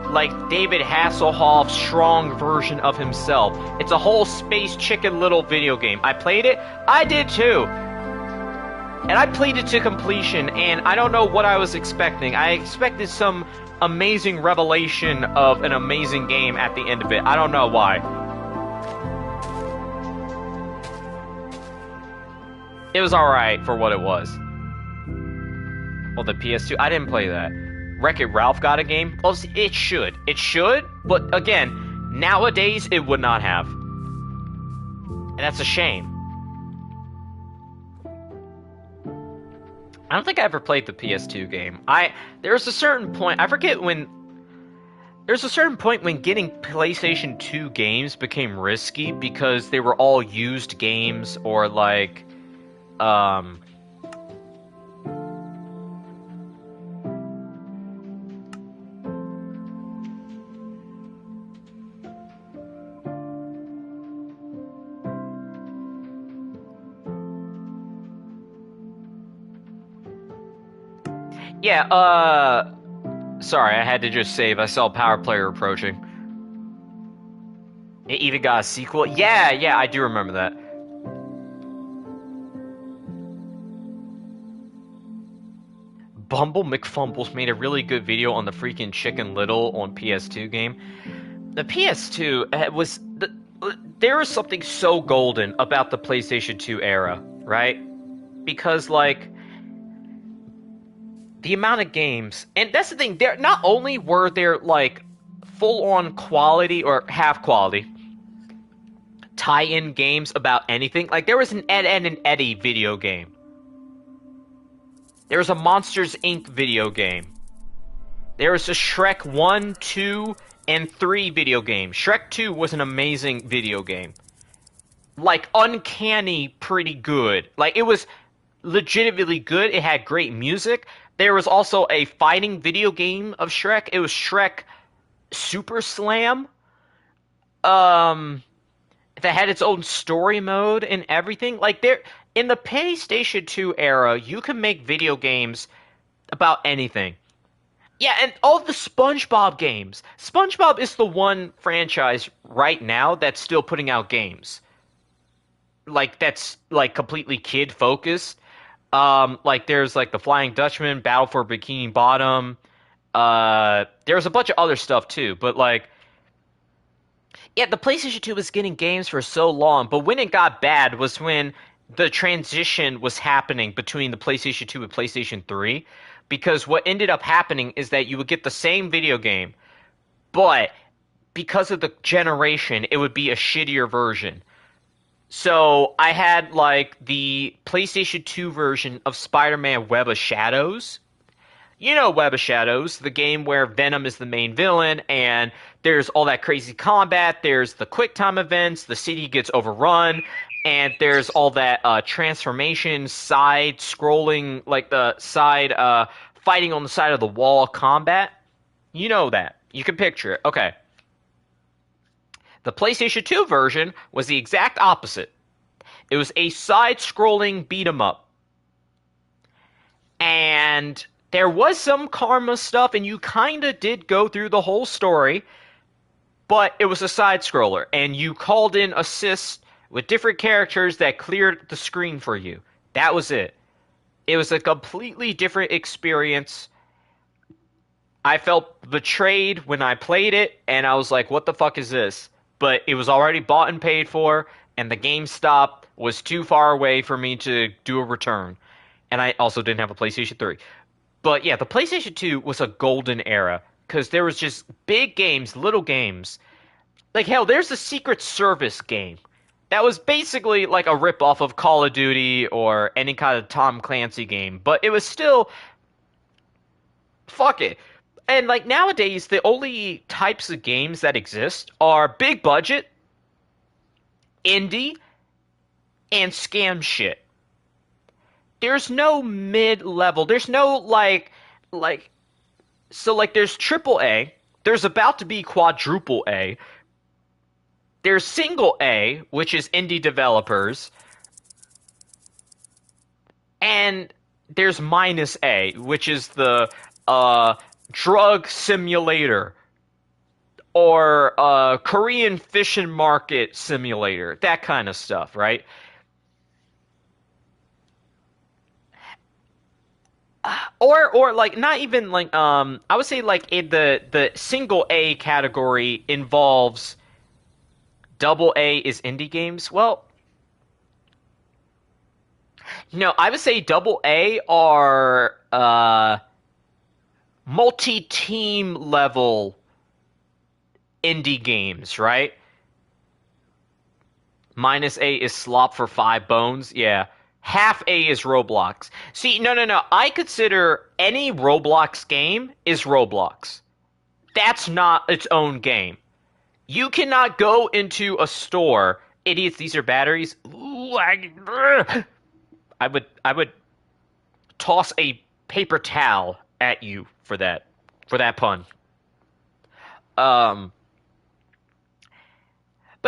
like David Hasselhoff's strong version of himself. It's a whole space Chicken Little video game. I played it. I did too. And I played it to completion, and I don't know what I was expecting. I expected some amazing revelation of an amazing game at the end of it. I don't know why. It was alright for what it was. Well, the PS2, I didn't play that. Wreck-It Ralph got a game? Well, it should. It should, but again, nowadays it would not have. And that's a shame. I don't think I ever played the PS2 game. There's a certain point, I forget when... There's a certain point when getting PlayStation 2 games became risky because they were all used games or like... Yeah, sorry, I had to just save. I saw Power Player approaching. It even got a sequel. Yeah, I do remember that. Bumble McFumbles made a really good video on the freaking Chicken Little on PS2 game. The PS2 was... There is something so golden about the PlayStation 2 era, right? Because, like... The amount of games, and that's the thing, there not only were there like full-on quality or half quality tie-in games about anything, like there was an Ed, Edd and Eddy video game. There was a Monsters Inc. video game. There was a Shrek 1, 2, and 3 video game. Shrek 2 was an amazing video game. Like, uncanny pretty good. Like, it was legitimately good. It had great music. There was also a fighting video game of Shrek. It was Shrek Super Slam. That had its own story mode and everything. Like, there, in the PlayStation 2 era, you can make video games about anything. Yeah, and all the SpongeBob games. SpongeBob is the one franchise right now that's still putting out games. Like, that's, like, completely kid-focused. Like, there's, like, The Flying Dutchman, Battle for Bikini Bottom. There's a bunch of other stuff, too. But, like, yeah, the PlayStation 2 was getting games for so long. But when it got bad was when the transition was happening between the PlayStation 2 and PlayStation 3. Because what ended up happening is that you would get the same video game. But because of the generation, it would be a shittier version. So I had, like, the PlayStation 2 version of Spider-Man Web of Shadows. You know Web of Shadows, the game where Venom is the main villain, and there's all that crazy combat, there's the quick time events, the city gets overrun, and there's all that transformation, side scrolling, like the side fighting on the side of the wall combat. You know that. You can picture it. Okay. The PlayStation 2 version was the exact opposite. It was a side-scrolling beat 'em up. And there was some karma stuff, and you kind of did go through the whole story, but it was a side-scroller, and you called in assists with different characters that cleared the screen for you. That was it. It was a completely different experience. I felt betrayed when I played it, and I was like, what the fuck is this? But it was already bought and paid for, and the GameStop was too far away for me to do a return. And I also didn't have a PlayStation 3. But yeah, the PlayStation 2 was a golden era, because there was just big games, little games. Like, hell, there's a Secret Service game. That was basically like a ripoff of Call of Duty or any kind of Tom Clancy game. But it was still... Fuck it. And like nowadays, the only types of games that exist are big budget, indie, and scam shit. There's no mid-level. There's no so like there's triple A, there's about to be quadruple A. There's single A, which is indie developers, and there's minus A, which is the drug simulator or Korean fishing market simulator, that kind of stuff, right? Or like not even like I would say like the single A category involves double A is indie games. Well, no, I would say double A are multi-team level indie games, right? Minus A is slop for 5 bones. Yeah. Half A is Roblox. See, no. I consider any Roblox game is Roblox. That's not its own game. You cannot go into a store. Idiots, these are batteries. Ooh, I would toss a paper towel at you for that pun. But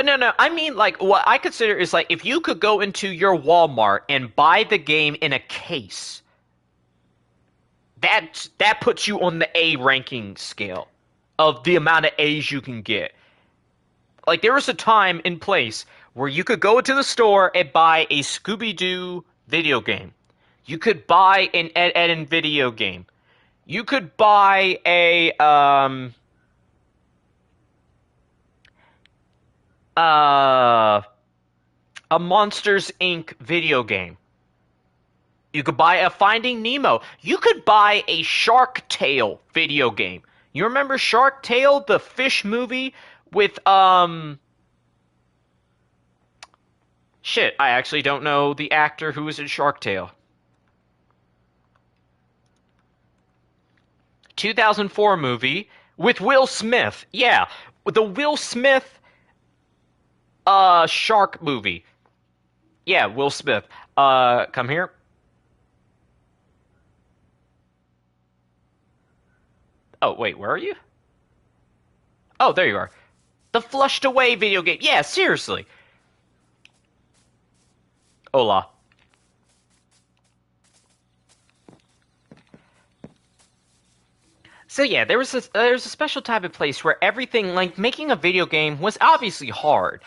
no, I mean like what I consider is like if you could go into your Walmart and buy the game in a case, that puts you on the A ranking scale of the amount of A's you can get. Like there was a time and place where you could go into the store and buy a Scooby-Doo video game. You could buy an Ed video game. You could buy a Monsters Inc. video game. You could buy a Finding Nemo. You could buy a Shark Tale video game. You remember Shark Tale, the fish movie with shit, I actually don't know the actor who was in Shark Tale. 2004 movie with Will Smith. Yeah, the Will Smith shark movie. Yeah, Will Smith. Come here. Oh, wait, where are you? Oh, there you are. The Flushed Away video game. Yeah, seriously. Hola. So yeah, there's a special type of place where everything, like making a video game was obviously hard,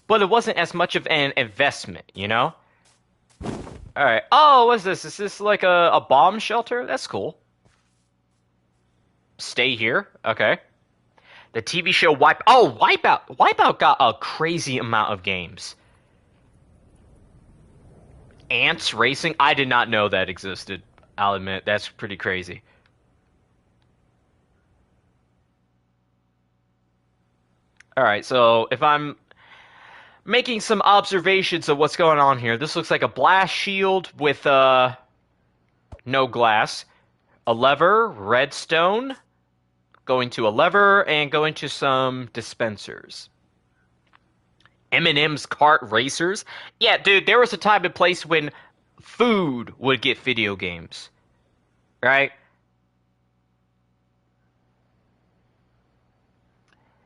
but it wasn't as much of an investment, you know? Alright. Oh, what's this? Is this like a bomb shelter? That's cool. Stay here. Okay. The TV show Wipe... Oh, Wipeout! Wipeout got a crazy amount of games. Ants Racing? I did not know that existed. I'll admit, that's pretty crazy. Alright, so if I'm making some observations of what's going on here, this looks like a blast shield with no glass. A lever, redstone, going to a lever, and going to some dispensers. M&M's Kart Racers. Yeah, dude, there was a time and place when food would get video games, right?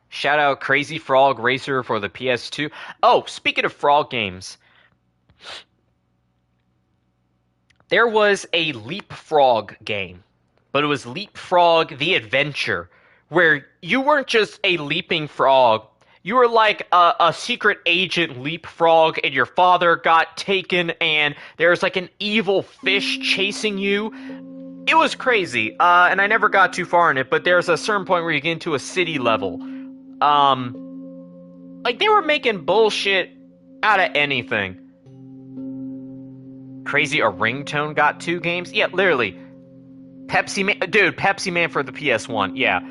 Shout out Crazy Frog Racer for the PS2. Oh, speaking of frog games, there was a Leapfrog game, but it was Leapfrog the Adventure, where you weren't just a leaping frog. You were like a secret agent leapfrog, and your father got taken, and there's like an evil fish chasing you. It was crazy, and I never got too far in it, but there's a certain point where you get into a city level. Like, they were making bullshit out of anything. Crazy, a ringtone got 2 games? Yeah, literally. Pepsi Man, dude, Pepsi Man for the PS1, yeah.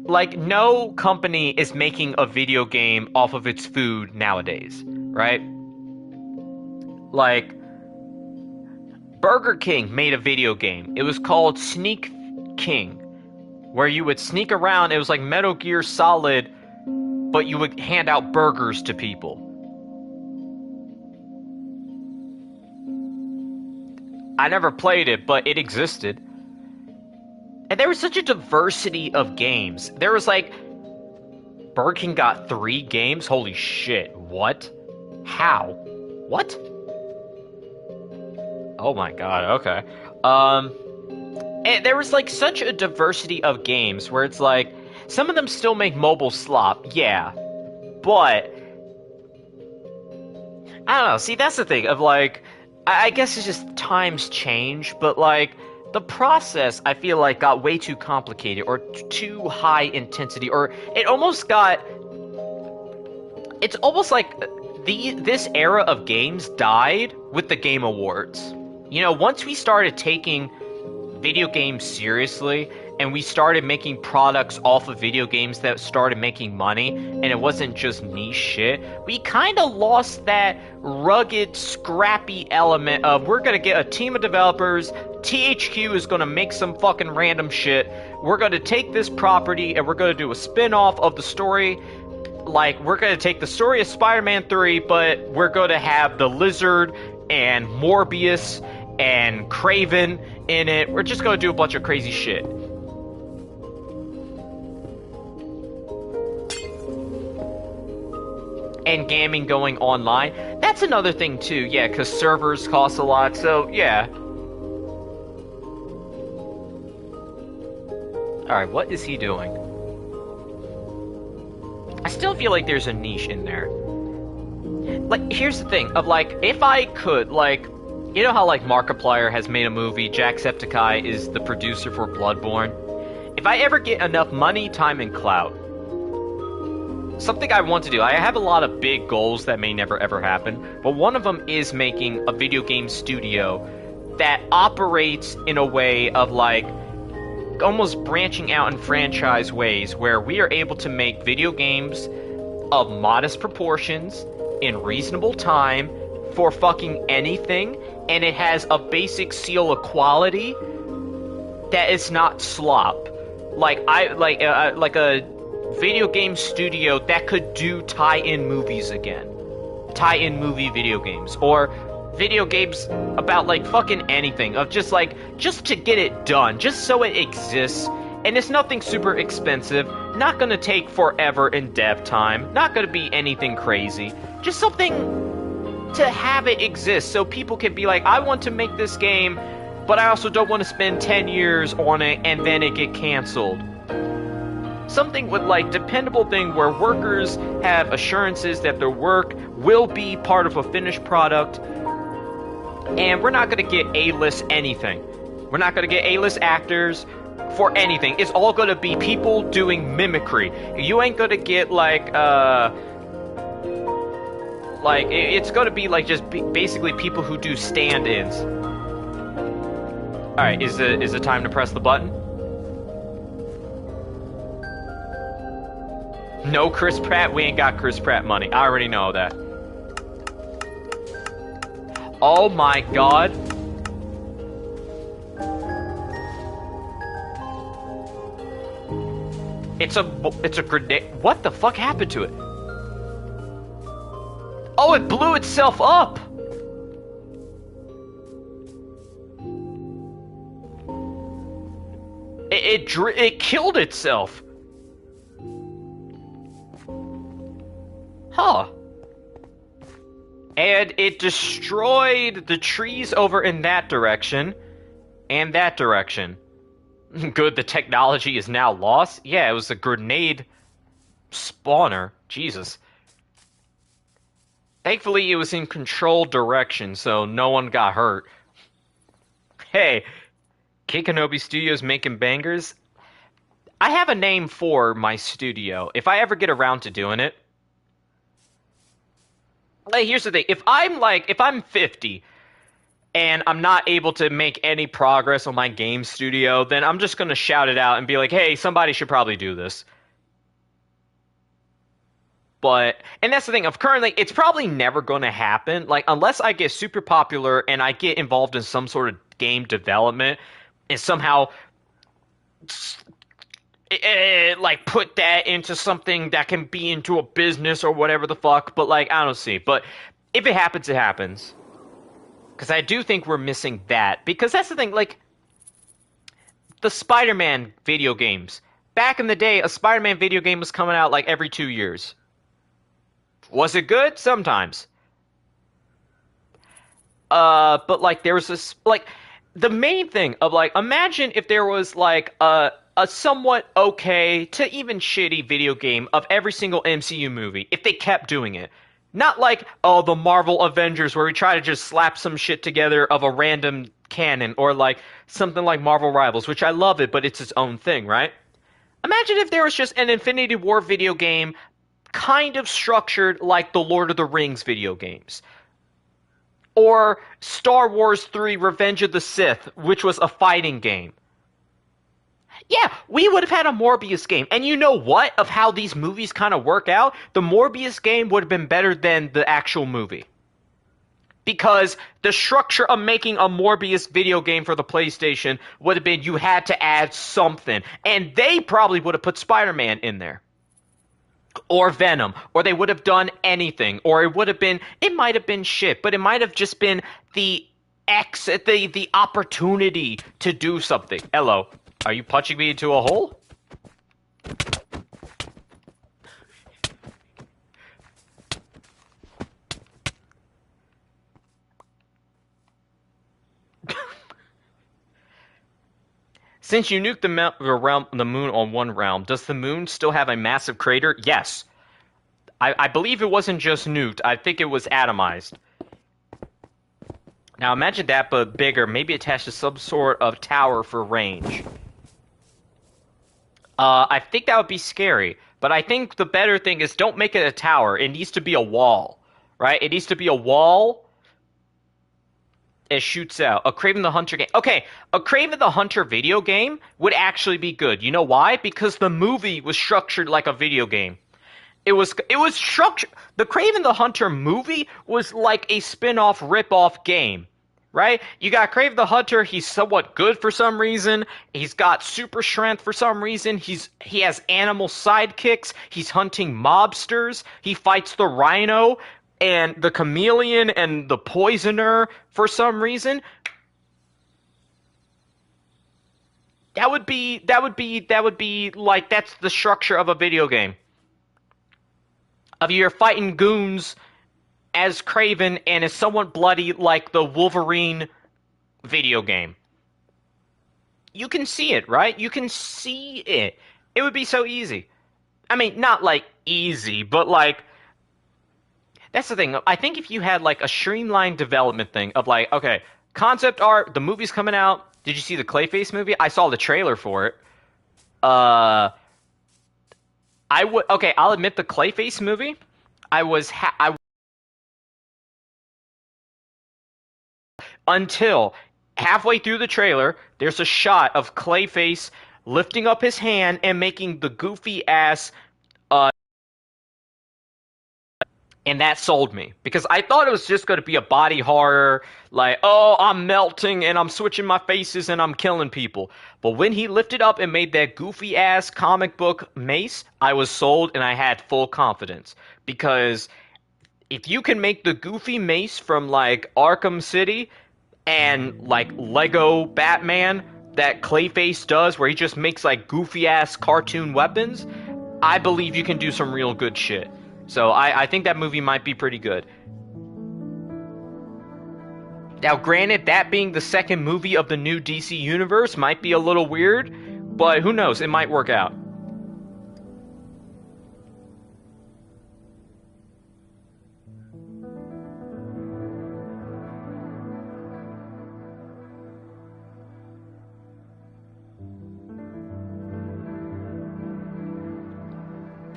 Like, no company is making a video game off of its food nowadays, right? Like, Burger King made a video game. It was called Sneak King, where you would sneak around. It was like Metal Gear Solid, but you would hand out burgers to people. I never played it, but it existed. And there was such a diversity of games. There was like, Burger King got 3 games? Holy shit, what? How? What? Oh my god, okay. And there was like such a diversity of games where it's like, some of them still make mobile slop, yeah. But, I don't know, see, that's the thing of like, I guess it's just times change, but like, the process, I feel like, got way too complicated, or too high intensity, or it almost got... It's almost like this era of games died with the Game Awards. You know, once we started taking video games seriously, and we started making products off of video games that started making money, and it wasn't just niche shit, we kind of lost that rugged, scrappy element of, we're gonna get a team of developers, THQ is gonna make some fucking random shit, we're gonna take this property, and we're gonna do a spin-off of the story. Like, we're gonna take the story of Spider-Man 3, but we're gonna have the Lizard, and Morbius, and Kraven in it. We're just gonna do a bunch of crazy shit. And gaming going online. That's another thing too, yeah, because servers cost a lot, so yeah. Alright, what is he doing? I still feel like there's a niche in there. Like, here's the thing, of like, if I could, like, you know how like Markiplier has made a movie, Jacksepticeye is the producer for Bloodborne? If I ever get enough money, time, and clout, something I want to do, I have a lot of big goals that may never ever happen, but one of them is making a video game studio that operates in a way of like, almost branching out in franchise ways, where we are able to make video games of modest proportions, in reasonable time, for fucking anything, and it has a basic seal of quality that is not slop. Like a video game studio that could do tie-in movies again. Tie-in movie video games. Or video games about like fucking anything. Of just like, just to get it done. Just so it exists. And it's nothing super expensive. Not gonna take forever in dev time. Not gonna be anything crazy. Just something to have it exist so people can be like, I want to make this game, but I also don't want to spend 10 years on it and then it get canceled. Something with like dependable thing where workers have assurances that their work will be part of a finished product, and we're not going to get A-list anything. We're not going to get A-list actors for anything. It's all going to be people doing mimicry. You ain't going to get like it's going to be like just basically people who do stand-ins. All right, is it time to press the button? No Chris Pratt? We ain't got Chris Pratt money. I already know that. Oh my god. It's a grenade. What the fuck happened to it? Oh, it blew itself up! It killed itself. Huh. And it destroyed the trees over in that direction and that direction. Good, the technology is now lost. Yeah, it was a grenade spawner. Jesus. Thankfully, it was in controlled direction, so no one got hurt. Hey, Kikanobi Studios making bangers. I have a name for my studio. If I ever get around to doing it. Like, here's the thing. If I'm 50 and I'm not able to make any progress on my game studio, then I'm just going to shout it out and be like, hey, somebody should probably do this. And that's the thing, it's probably never going to happen, like, unless I get super popular and I get involved in some sort of game development and somehow, like, put that into something that can be into a business or whatever the fuck, but, like, I don't see. But if it happens, it happens. Because I do think we're missing that. Because that's the thing, like, the Spider-Man video games. Back in the day, a Spider-Man video game was coming out, like, every 2 years. Was it good? Sometimes. But, like, there was this, like, the main thing of, like, imagine if there was, like, a somewhat okay to even shitty video game of every single MCU movie, if they kept doing it. Not like, oh, the Marvel Avengers, where we try to just slap some shit together of a random canon, or, like, something like Marvel Rivals, which I love it, but it's its own thing, right? Imagine if there was just an Infinity War video game kind of structured like the Lord of the Rings video games. Or Star Wars 3 Revenge of the Sith, which was a fighting game. Yeah, we would have had a Morbius game. And you know what? Of how these movies kind of work out, the Morbius game would have been better than the actual movie. Because the structure of making a Morbius video game for the PlayStation would have been you had to add something. And they probably would have put Spider-Man in there. Or Venom, or they would have done anything, or it might have been shit, but it might have just been the opportunity to do something. Hello, are you punching me into a hole? Since you nuked the moon on one realm, does the moon still have a massive crater? Yes. I believe it wasn't just nuked. I think it was atomized. Now imagine that, but bigger, maybe attached to some sort of tower for range. I think that would be scary. But I think the better thing is don't make it a tower. It needs to be a wall. Right? It needs to be a wall. It shoots out. A Kraven the Hunter game. Okay, a Kraven the Hunter video game would actually be good. You know why? Because the movie was structured like a video game. It was structured. The Kraven the Hunter movie was like a spin-off, rip-off game. Right? You got Kraven the Hunter, he's somewhat good for some reason. He's got super strength for some reason. He has animal sidekicks. He's hunting mobsters. He fights the rhino and the chameleon and the poisoner for some reason. That would be like, that's the structure of a video game. Of you're fighting goons as Kraven and is somewhat bloody like the Wolverine video game. You can see it, right? You can see it. It would be so easy. I mean, not like easy, but like, that's the thing. I think if you had like a streamlined development thing of like, okay, concept art, the movie's coming out. Did you see the Clayface movie? I saw the trailer for it. I'll admit the Clayface movie, until halfway through the trailer, there's a shot of Clayface lifting up his hand and making the goofy ass, and that sold me. Because I thought it was just going to be a body horror, like, oh, I'm melting and I'm switching my faces and I'm killing people. But when he lifted up and made that goofy ass comic book mace, I was sold and I had full confidence. Because if you can make the goofy mace from like Arkham City and like Lego Batman that Clayface does, where he just makes like goofy ass cartoon weapons, I believe you can do some real good shit. So I think that movie might be pretty good. Now, granted, that being the second movie of the new DC universe might be a little weird, but who knows? It might work out.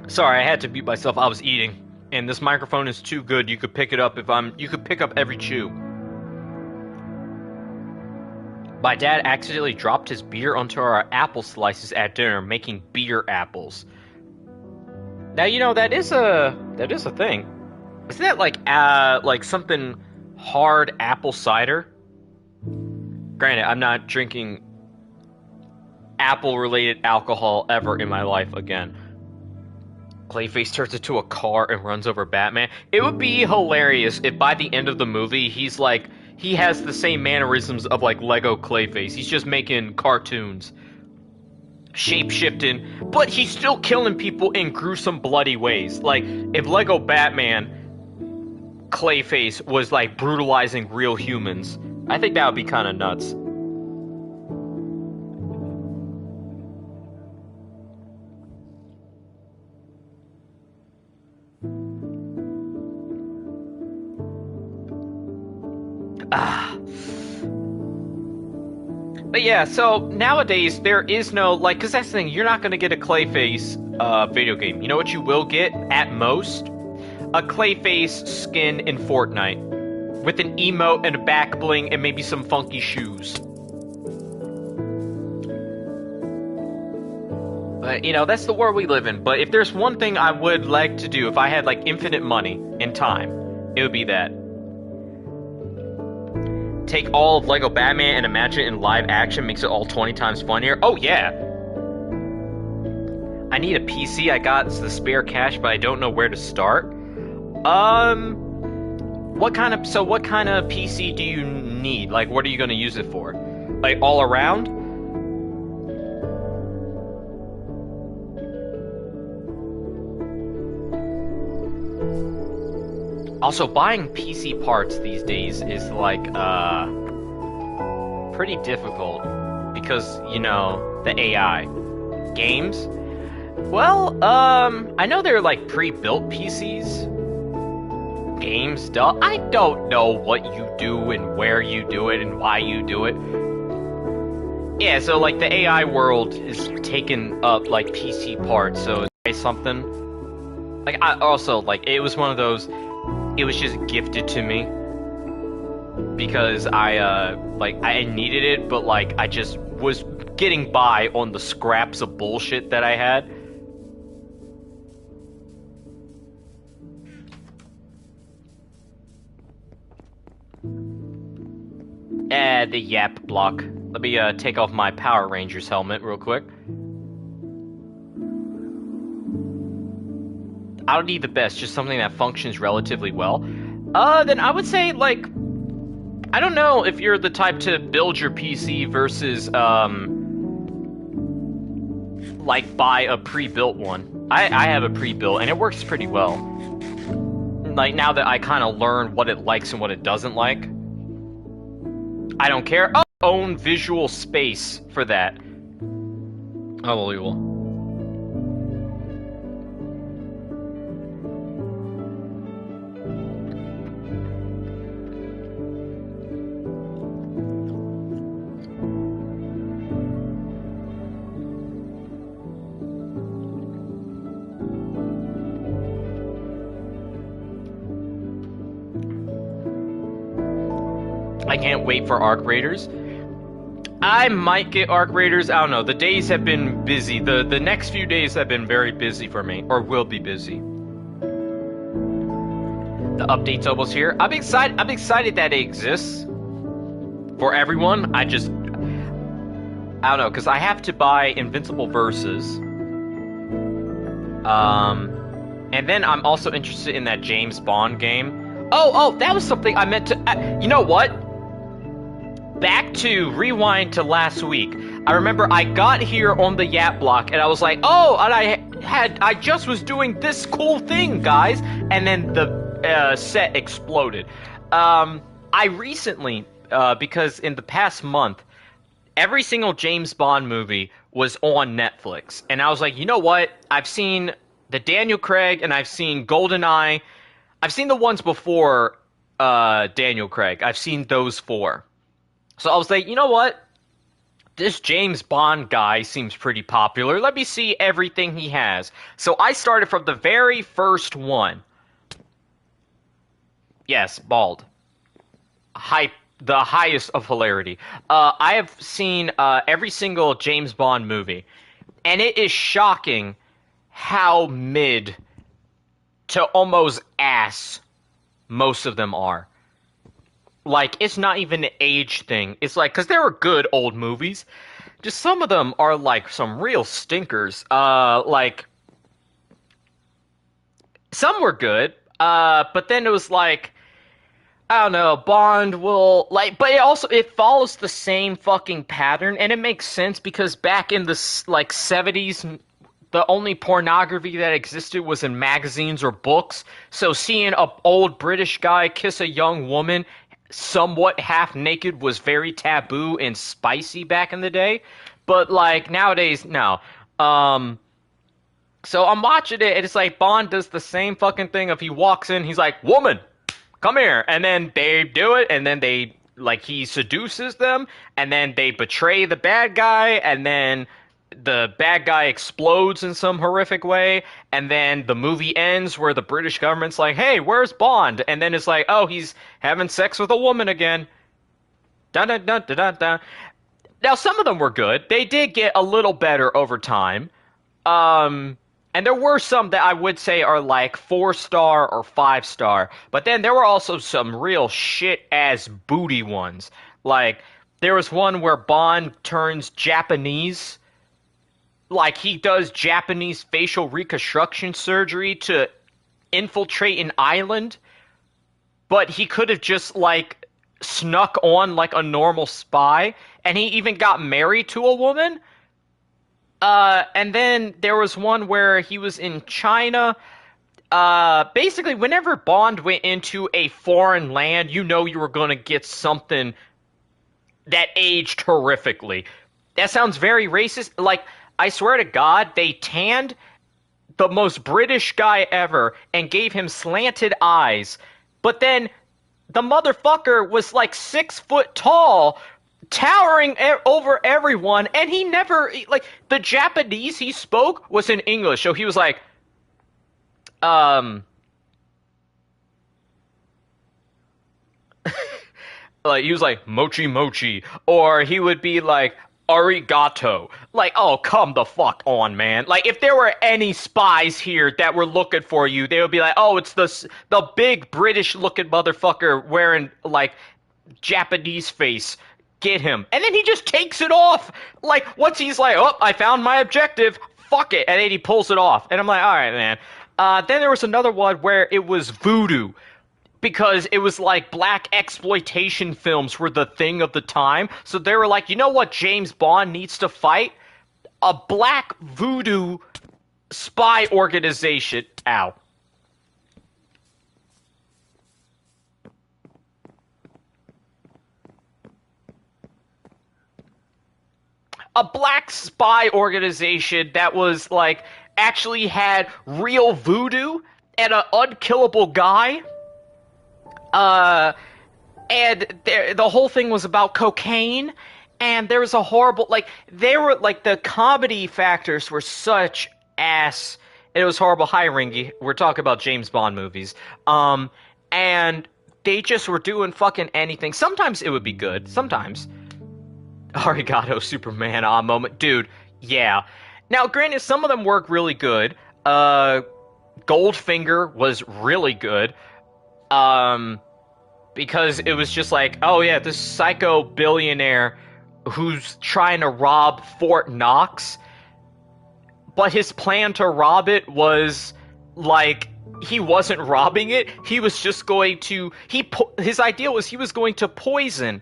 Sorry, I had to mute myself. I was eating, and this microphone is too good. You could pick it up you could pick up every chew. My dad accidentally dropped his beer onto our apple slices at dinner, making beer apples. Now, you know, that is a thing. Isn't that like something hard apple cider? Granted, I'm not drinking apple-related alcohol ever in my life again. Clayface turns into a car and runs over Batman. It would be hilarious if by the end of the movie, he has the same mannerisms of like Lego Clayface. He's just making cartoons, shape-shifting, but he's still killing people in gruesome, bloody ways. Like, if Lego Batman Clayface was like brutalizing real humans, I think that would be kind of nuts. But yeah, so nowadays there is no, like, because that's the thing, you're not going to get a Clayface video game. You know what you will get, at most? A Clayface skin in Fortnite. With an emote and a back bling and maybe some funky shoes. But, you know, that's the world we live in. But if there's one thing I would like to do, if I had, like, infinite money and time, it would be that. Take all of Lego Batman and imagine it in live action, makes it all 20 times funnier. Oh yeah! I need a PC. I got the spare cash, but I don't know where to start. What kind of PC do you need? Like, what are you gonna use it for? Like, all around? Also, buying PC parts these days is, like, pretty difficult. Because, you know, the AI. Games? Well, I know they're, like, pre-built PCs. Games, duh. I don't know what you do and where you do it and why you do it. Yeah, so, like, the AI world is taking up, like, PC parts, so it's something. Like, I also, like, it was one of those... It was just gifted to me because I needed it, but like I just was getting by on the scraps of bullshit that I had. The yap block. Let me take off my Power Rangers helmet real quick. I don't need the best, just something that functions relatively well. Then I would say, like, I don't know if you're the type to build your PC versus, like, buy a pre-built one. I have a pre-built, and it works pretty well. Like, now that I kind of learned what it likes and what it doesn't like, I don't care. I'll own visual space for that. Unbelievable. I can't wait for Arc Raiders. I might get Arc Raiders. I don't know. The days have been busy. The next few days have been very busy for me, or will be busy. The update's almost here. I'm excited that it exists for everyone. I don't know, because I have to buy Invincible Versus. And then I'm also interested in that James Bond game. Oh, that was something I meant to... you know what? Back to rewind to last week. I remember I got here on the Yap block, and I was like, oh, and I just was doing this cool thing, guys. And then the set exploded. I recently, because in the past month, every single James Bond movie was on Netflix. And I was like, you know what? I've seen the Daniel Craig, and I've seen GoldenEye. I've seen the ones before Daniel Craig. I've seen those 4. So I was like, you know what? This James Bond guy seems pretty popular. Let me see everything he has. So I started from the very first one. Yes, bald. The highest of hilarity. I have seen every single James Bond movie. And it is shocking how mid to almost ass most of them are. Like, it's not even an age thing. It's like, because there are good old movies. Just some of them are, like, some real stinkers. Like, some were good. But then it was like, I don't know, Bond will, like, but it follows the same fucking pattern. And it makes sense because back in the, like, 70s, the only pornography that existed was in magazines or books. So seeing an old British guy kiss a young woman somewhat half naked was very taboo and spicy back in the day, but like nowadays, no. So I'm watching it, and it's like Bond does the same fucking thing. If he walks in, he's like, "Woman, come here," and then they do it, and then they like he seduces them, and then they betray the bad guy, and then the bad guy explodes in some horrific way, and then the movie ends where the British government's like, hey, where's Bond? And then it's like, oh, he's having sex with a woman again. Dun dun dun dun dun dun. Now, some of them were good. They did get a little better over time. And there were some that I would say are like 4-star or 5-star. But then there were also some real shit-ass booty ones. Like, there was one where Bond turns Japanese. Like, he does Japanese facial reconstruction surgery to infiltrate an island, but he could have just, like, snuck on like a normal spy, and he even got married to a woman. And then there was one where he was in China. Basically, whenever Bond went into a foreign land, you know you were going to get something that aged horrifically. That sounds very racist. Like, I swear to God, they tanned the most British guy ever and gave him slanted eyes. But then the motherfucker was like 6 foot tall, towering over everyone, and he never, like, the Japanese he spoke was in English. So he was like, like, he was like, mochi mochi. Or he would be like, arigato. Like, oh, come the fuck on, man. Like, if there were any spies here that were looking for you, they would be like, oh, it's the big British-looking motherfucker wearing, like, Japanese face. Get him. And then he just takes it off. Like, once he's like, oh, I found my objective. Fuck it. And then he pulls it off. And I'm like, all right, man. Then there was another one where it was voodoo. Because it was like black exploitation films were the thing of the time. So they were like, you know what James Bond needs to fight? A black voodoo spy organization. Ow. A black spy organization that was like, actually had real voodoo and an unkillable guy. And the whole thing was about cocaine, and there was a horrible, like, they were, like, the comedy factors were such ass, it was horrible. Hi, Ringy, we're talking about James Bond movies, and they just were doing fucking anything. Sometimes it would be good, sometimes. Arigato, Superman, moment. Dude, yeah. Now, granted, some of them work really good. Goldfinger was really good. Because it was just like, oh yeah, this psycho billionaire who's trying to rob Fort Knox, but his plan to rob it was like, he wasn't robbing it. He was just going to... his idea was he was going to poison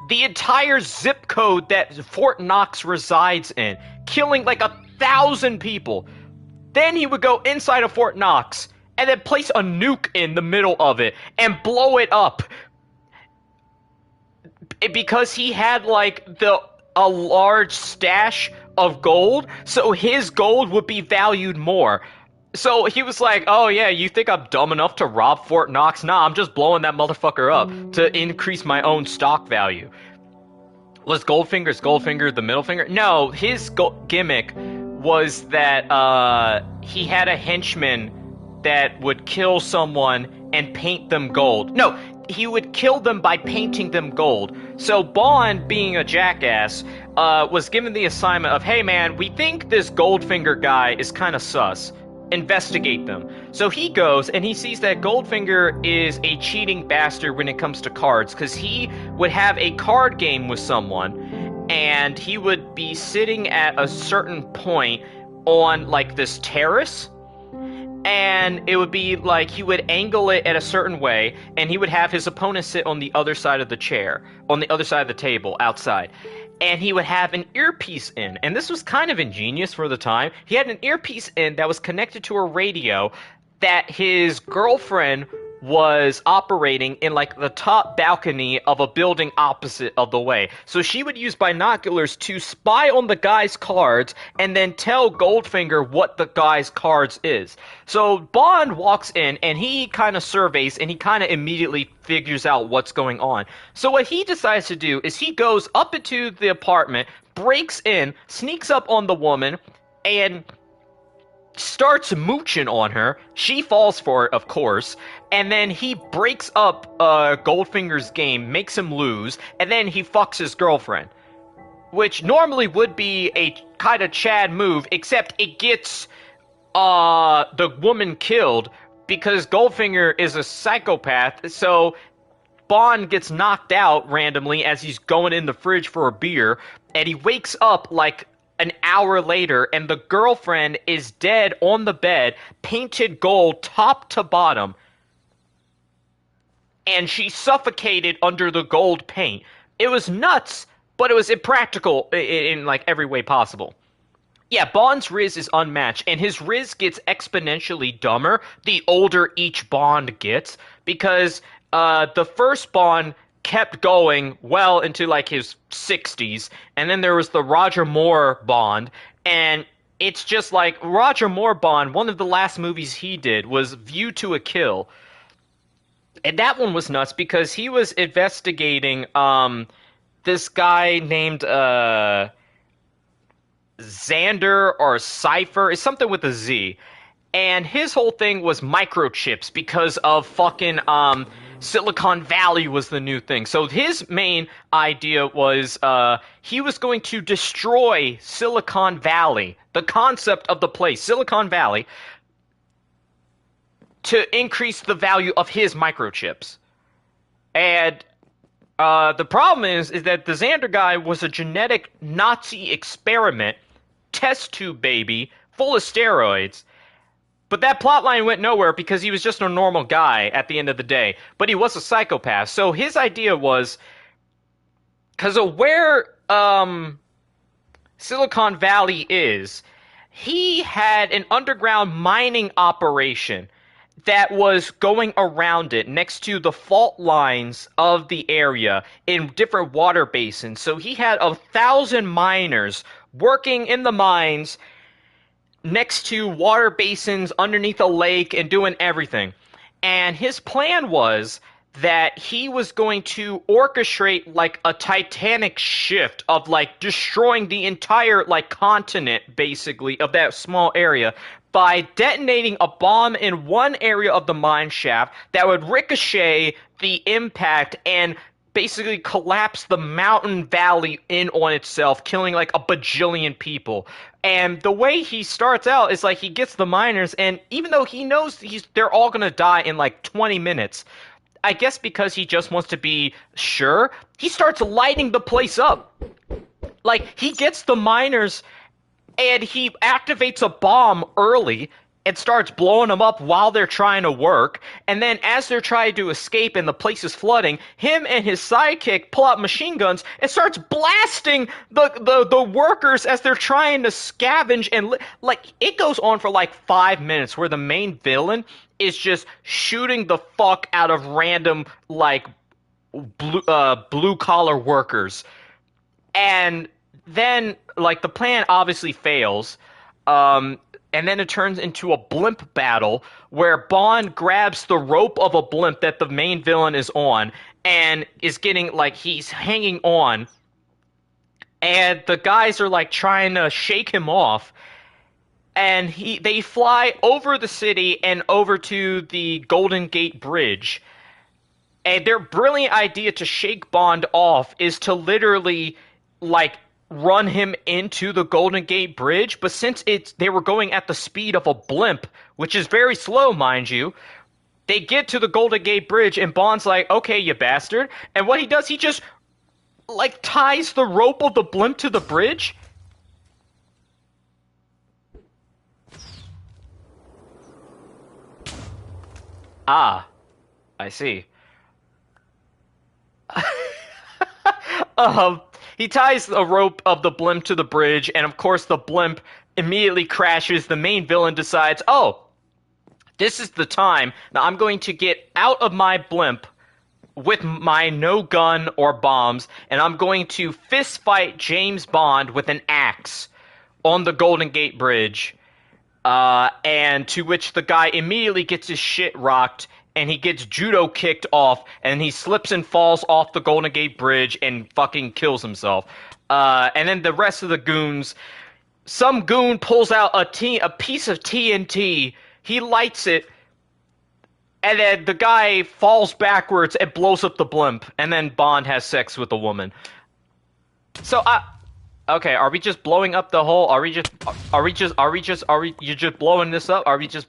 the entire zip code that Fort Knox resides in, killing like 1,000 people. Then he would go inside of Fort Knox and then place a nuke in the middle of it and blow it up. Because he had like a large stash of gold, so his gold would be valued more. So he was like, oh yeah, you think I'm dumb enough to rob Fort Knox? Nah, I'm just blowing that motherfucker up to increase my own stock value. Was Goldfinger the middle finger? No, his gimmick was that he had a henchman that would kill someone and paint them gold. No, he would kill them by painting them gold. So Bond, being a jackass, was given the assignment of, hey man, we think this Goldfinger guy is kind of sus. Investigate them. So he goes and he sees that Goldfinger is a cheating bastard when it comes to cards, because he would have a card game with someone and he would be sitting at a certain point on like this terrace, and it would be like he would angle it at a certain way and he would have his opponent sit on the other side of the chair, on the other side of the table outside. And he would have an earpiece in. And this was kind of ingenious for the time. He had an earpiece in that was connected to a radio that his girlfriend was operating in like the top balcony of a building opposite of the way. So she would use binoculars to spy on the guy's cards and then tell Goldfinger what the guy's cards is. So Bond walks in and he kind of surveys and he kind of immediately figures out what's going on. So what he decides to do is he goes up into the apartment, breaks in, sneaks up on the woman, and starts mooching on her. She falls for it, of course, and then he breaks up Goldfinger's game, makes him lose, and then he fucks his girlfriend. Which normally would be a kind of Chad move, except it gets the woman killed because Goldfinger is a psychopath, so Bond gets knocked out randomly as he's going in the fridge for a beer, and he wakes up like an hour later, and the girlfriend is dead on the bed, painted gold top to bottom, and she suffocated under the gold paint. It was nuts, but it was impractical in like every way possible. Yeah, Bond's Riz is unmatched, and his Riz gets exponentially dumber the older each Bond gets, because the first Bond kept going well into like his 60s, and then there was the Roger Moore Bond, and it's just like Roger Moore Bond, one of the last movies he did was View to a Kill, and that one was nuts because he was investigating this guy named Xander or Cypher, it's something with a Z, and his whole thing was microchips because of fucking Silicon Valley was the new thing. So his main idea was he was going to destroy Silicon Valley, the concept of the place, Silicon Valley, to increase the value of his microchips. And the problem is that the Xander guy was a genetic Nazi experiment, test tube baby, full of steroids. But that plotline went nowhere because he was just a normal guy at the end of the day. But he was a psychopath. So his idea was, because of where Silicon Valley is, he had an underground mining operation that was going around it next to the fault lines of the area in different water basins. So he had 1,000 miners working in the mines next to water basins underneath a lake and doing everything. And his plan was that he was going to orchestrate like a titanic shift of like destroying the entire like continent basically of that small area by detonating a bomb in one area of the mine shaft that would ricochet the impact and basically collapse the mountain valley in on itself, killing like a bajillion people. And the way he starts out is like he gets the miners, and even though he knows they're all gonna die in like 20 minutes, I guess because he just wants to be sure, he starts lighting the place up. Like, he gets the miners and he activates a bomb early and starts blowing them up while they're trying to work. And then as they're trying to escape and the place is flooding, him and his sidekick pull out machine guns and starts blasting the workers as they're trying to scavenge. And like, it goes on for like 5 minutes where the main villain is just shooting the fuck out of random, like, blue collar workers. And then, like, the plan obviously fails. And then it turns into a blimp battle where Bond grabs the rope of a blimp that the main villain is on and is getting, like, he's hanging on. And the guys are, like, trying to shake him off. And they fly over the city and over to the Golden Gate Bridge. And their brilliant idea to shake Bond off is to literally, like, run him into the Golden Gate Bridge, but since they were going at the speed of a blimp, which is very slow, mind you, they get to the Golden Gate Bridge, and Bond's like, okay, you bastard. And what he does, he just, like, ties the rope of the blimp to the bridge. Ah, I see. He ties a rope of the blimp to the bridge, and of course the blimp immediately crashes. The main villain decides, oh, this is the time. Now I'm going to get out of my blimp with my no gun or bombs, and I'm going to fist fight James Bond with an axe on the Golden Gate Bridge. And to which the guy immediately gets his shit rocked, and he gets judo kicked off, and he slips and falls off the Golden Gate Bridge and fucking kills himself. And then the rest of the goons, some goon pulls out a piece of TNT, he lights it, and then the guy falls backwards and blows up the blimp, and then Bond has sex with a woman. So, okay, are we just blowing up the whole, are you just blowing this up? Are we just...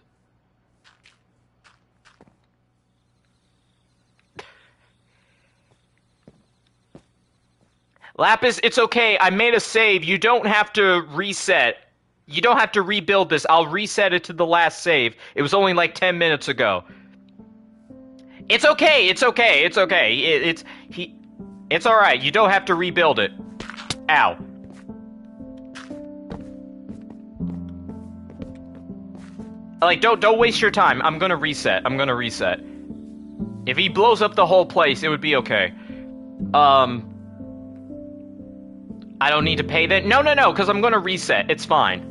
Lapis, it's okay. I made a save. You don't have to reset. You don't have to rebuild this. I'll reset it to the last save. It was only like 10 minutes ago. It's okay. It's okay. It's okay. It's all right. You don't have to rebuild it. Ow. Like, don't waste your time. I'm gonna reset. If he blows up the whole place, it would be okay. I don't need to pay that. No, because I'm gonna reset. It's fine.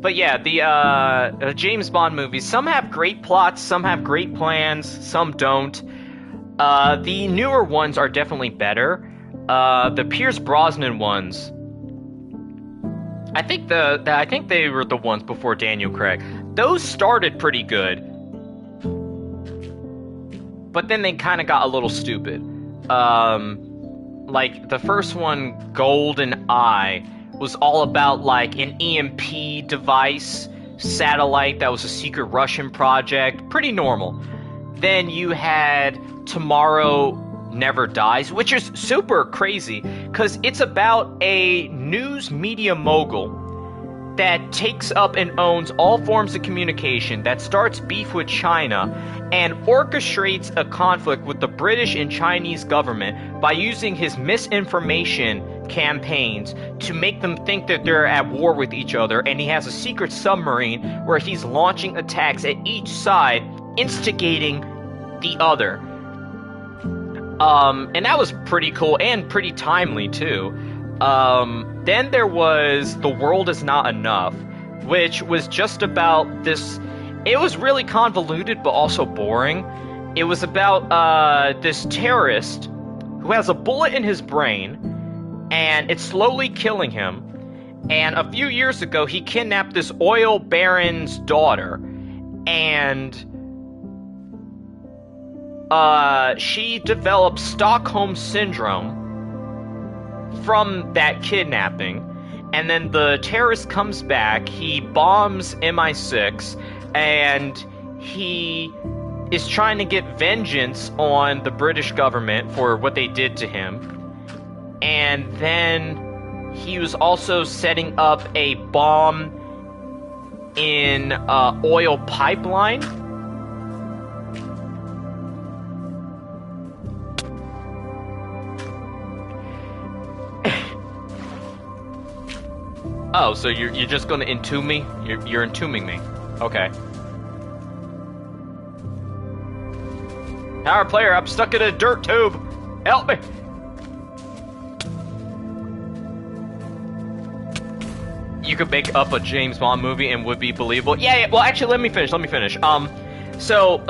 But yeah, the James Bond movies, some have great plots, some have great plans, some don't. The newer ones are definitely better. The Pierce Brosnan ones, I think they were the ones before Daniel Craig. Those started pretty good, but then they kind of got a little stupid. Like, the first one, Golden Eye, was all about, like, an EMP device, satellite that was a secret Russian project. Pretty normal. Then you had Tomorrow Never Dies, which is super crazy, because it's about a news media mogul that takes up and owns all forms of communication, that starts beef with China, and orchestrates a conflict with the British and Chinese government by using his misinformation campaigns to make them think that they're at war with each other, and he has a secret submarine where he's launching attacks at each side, instigating the other. And that was pretty cool and pretty timely, too. Then there was The World Is Not Enough, which was just about this... It was really convoluted, but also boring. It was about, this terrorist who has a bullet in his brain, and it's slowly killing him. And a few years ago, he kidnapped this oil baron's daughter, and she developed Stockholm Syndrome from that kidnapping. And then the terrorist comes back, he bombs MI6, and he is trying to get vengeance on the British government for what they did to him. And then he was also setting up a bomb in oil pipeline. Oh, so you're just gonna entomb me? You're entombing me. Okay. Power player, I'm stuck in a dirt tube. Help me. You could make up a James Bond movie and would be believable. Yeah, well, actually, let me finish. So,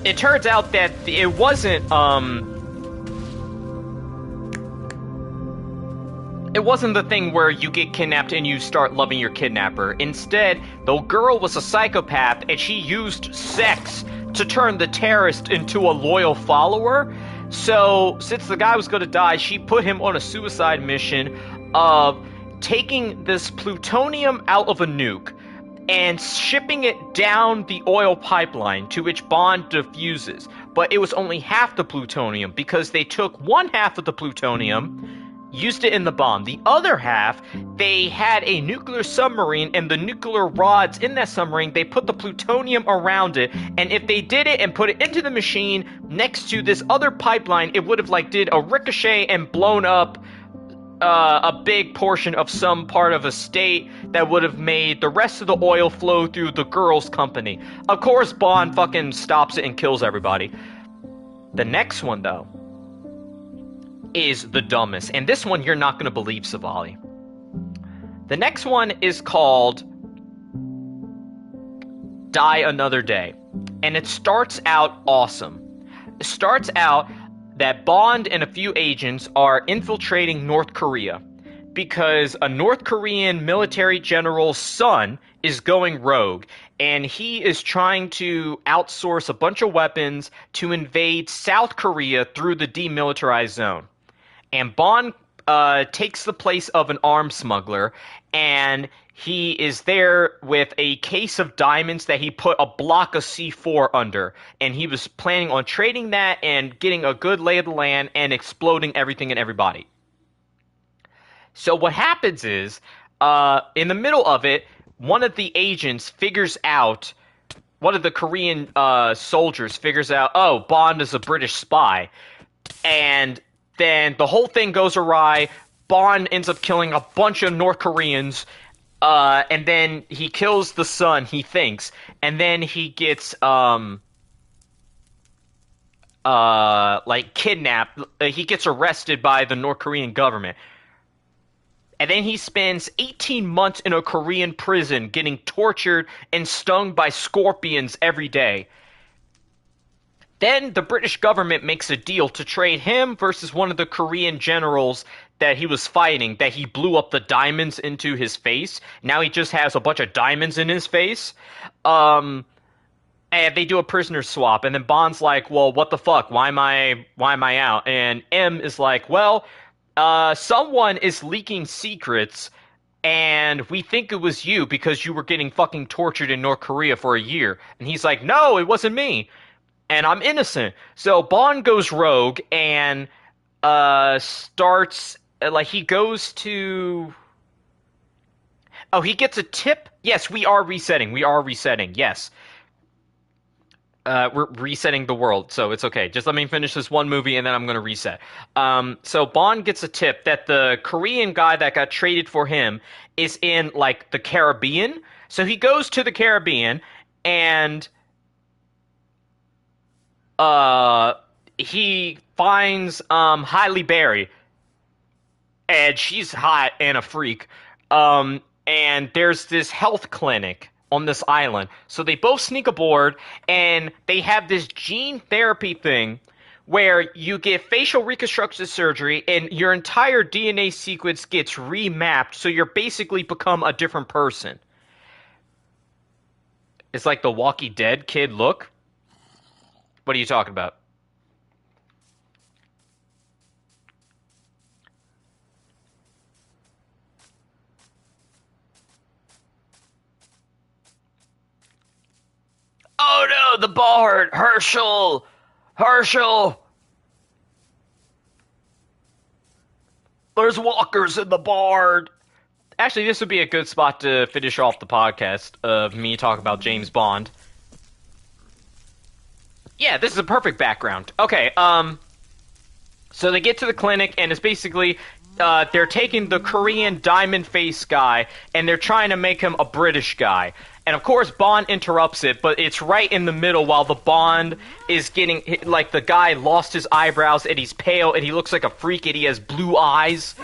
it turns out that it wasn't, it wasn't the thing where you get kidnapped and you start loving your kidnapper. Instead, the girl was a psychopath and she used sex to turn the terrorist into a loyal follower. So, since the guy was going to die, she put him on a suicide mission of taking this plutonium out of a nuke and shipping it down the oil pipeline, to which Bond defuses. But it was only half the plutonium, because they took one half of the plutonium, used it in the bomb. The other half, they had a nuclear submarine, and the nuclear rods in that submarine, they put the plutonium around it, and if they did it and put it into the machine next to this other pipeline, it would have did a ricochet and blown up a big portion of some part of a state that would have made the rest of the oil flow through the girl's company. Of course, Bond fucking stops it and kills everybody. The next one, though, is the dumbest. And this one you're not going to believe, Savali. The next one is called Die Another Day. And it starts out awesome. It starts out that Bond and a few agents are infiltrating North Korea because a North Korean military general's son is going rogue, and he is trying to outsource a bunch of weapons to invade South Korea through the demilitarized zone. And Bond takes the place of an arms smuggler, and he is there with a case of diamonds that he put a block of C4 under, and he was planning on trading that and getting a good lay of the land and exploding everything and everybody. So what happens is, in the middle of it, one of the agents figures out, one of the Korean soldiers figures out, oh, Bond is a British spy, and then the whole thing goes awry. Bond ends up killing a bunch of North Koreans, and then he kills the son, he thinks, and then he gets, kidnapped. He gets arrested by the North Korean government. And then he spends 18 months in a Korean prison getting tortured and stung by scorpions every day. Then the British government makes a deal to trade him versus one of the Korean generals that he was fighting, that he blew up the diamonds into his face. Now he just has a bunch of diamonds in his face. And they do a prisoner swap. And then Bond's like, well, what the fuck? Why am I out? And M is like, well, someone is leaking secrets, and we think it was you because you were getting fucking tortured in North Korea for a year. And he's like, no, it wasn't me. And I'm innocent. So Bond goes rogue and starts, he goes to... Oh, he gets a tip? Yes, we are resetting, yes. We're resetting the world, so it's okay. Just let me finish this one movie, and then I'm going to reset. So Bond gets a tip that the Korean guy that got traded for him is in, the Caribbean. So he goes to the Caribbean, and he finds Halle Berry, and she's hot and a freak. And there's this health clinic on this island. So they both sneak aboard, and they have this gene therapy thing where you get facial reconstruction surgery and your entire DNA sequence gets remapped, so you're basically become a different person. It's like the Walking Dead kid look. What are you talking about? Oh no, the bard! Herschel! There's walkers in the bard! Actually, this would be a good spot to finish off the podcast of me talking about James Bond. Yeah, this is a perfect background. Okay, so they get to the clinic, and it's basically, they're taking the Korean diamond face guy, and they're trying to make him a British guy. And of course, Bond interrupts it, but it's right in the middle while the Bond is getting, like, the guy lost his eyebrows, and he's pale, and he looks like a freak, and he has blue eyes.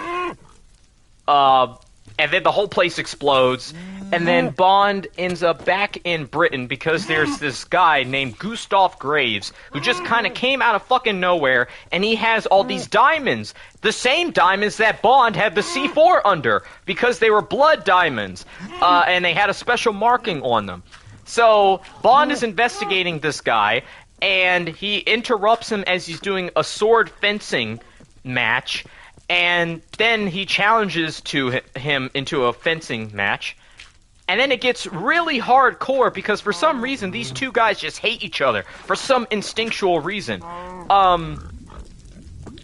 And then the whole place explodes, and then Bond ends up back in Britain because there's this guy named Gustav Graves who just kind of came out of fucking nowhere, and he has all these diamonds. The same diamonds that Bond had the C4 under, because they were blood diamonds, and they had a special marking on them. So, Bond is investigating this guy, and he interrupts him as he's doing a sword fencing match, and then he challenges him into a fencing match. And then it gets really hardcore because for some reason these two guys just hate each other. For some instinctual reason.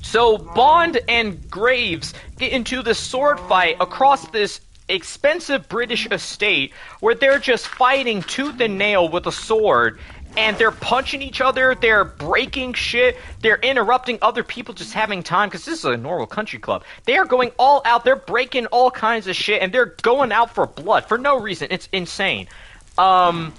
So Bond and Graves get into this sword fight across this expensive British estate where they're just fighting tooth and nail with a sword. And they're punching each other, they're breaking shit, they're interrupting other people just having time, because this is a normal country club. They are going all out, they're breaking all kinds of shit, and they're going out for blood for no reason. It's insane. And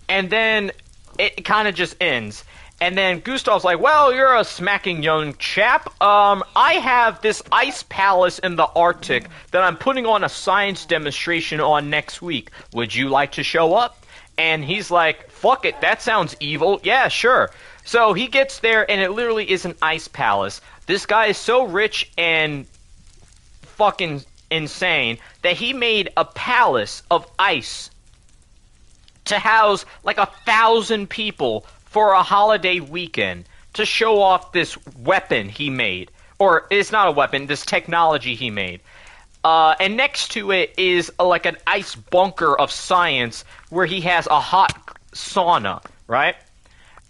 then it kind of just ends. And then Gustav's like, well, you're a smacking young chap. I have this ice palace in the Arctic that I'm putting on a science demonstration on next week. Would you like to show up? And he's like, fuck it, that sounds evil. Yeah, sure. So he gets there, and it literally is an ice palace. This guy is so rich and fucking insane that he made a palace of ice to house like 1,000 people for a holiday weekend to show off this weapon he made. Or, it's not a weapon, this technology he made. And next to it is like an ice bunker of science where he has a hot sauna, right?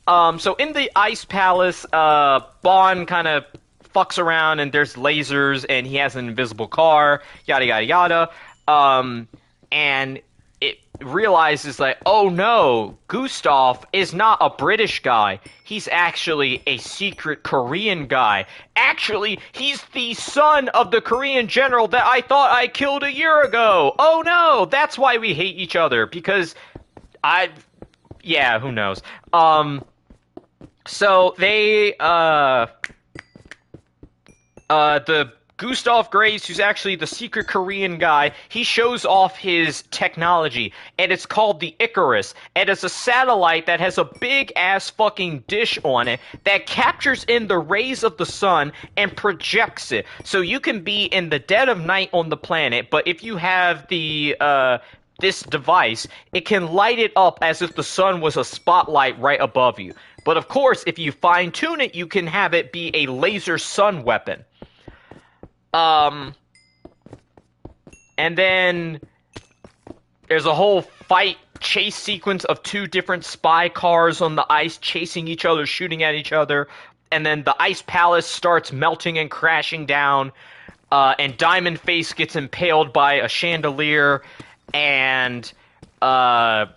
So in the ice palace, Bond kind of fucks around and there's lasers and he has an invisible car, yada yada yada. And it realizes like, oh no, Gustav is not a British guy. He's actually a secret Korean guy. Actually, he's the son of the Korean general that I thought I killed a year ago. Oh no, that's why we hate each other, because yeah, who knows. So they, the Gustav Graves, who's actually the secret Korean guy, he shows off his technology, and it's called the Icarus, and it's a satellite that has a big-ass fucking dish on it that captures in the rays of the sun and projects it. So you can be in the dead of night on the planet, but if you have the, this device, it can light it up as if the sun was a spotlight right above you. But of course, if you fine-tune it, you can have it be a laser sun weapon. And then there's a whole fight chase sequence of two different spy cars on the ice chasing each other, shooting at each other, and then the ice palace starts melting and crashing down, and Diamond Face gets impaled by a chandelier, and Bond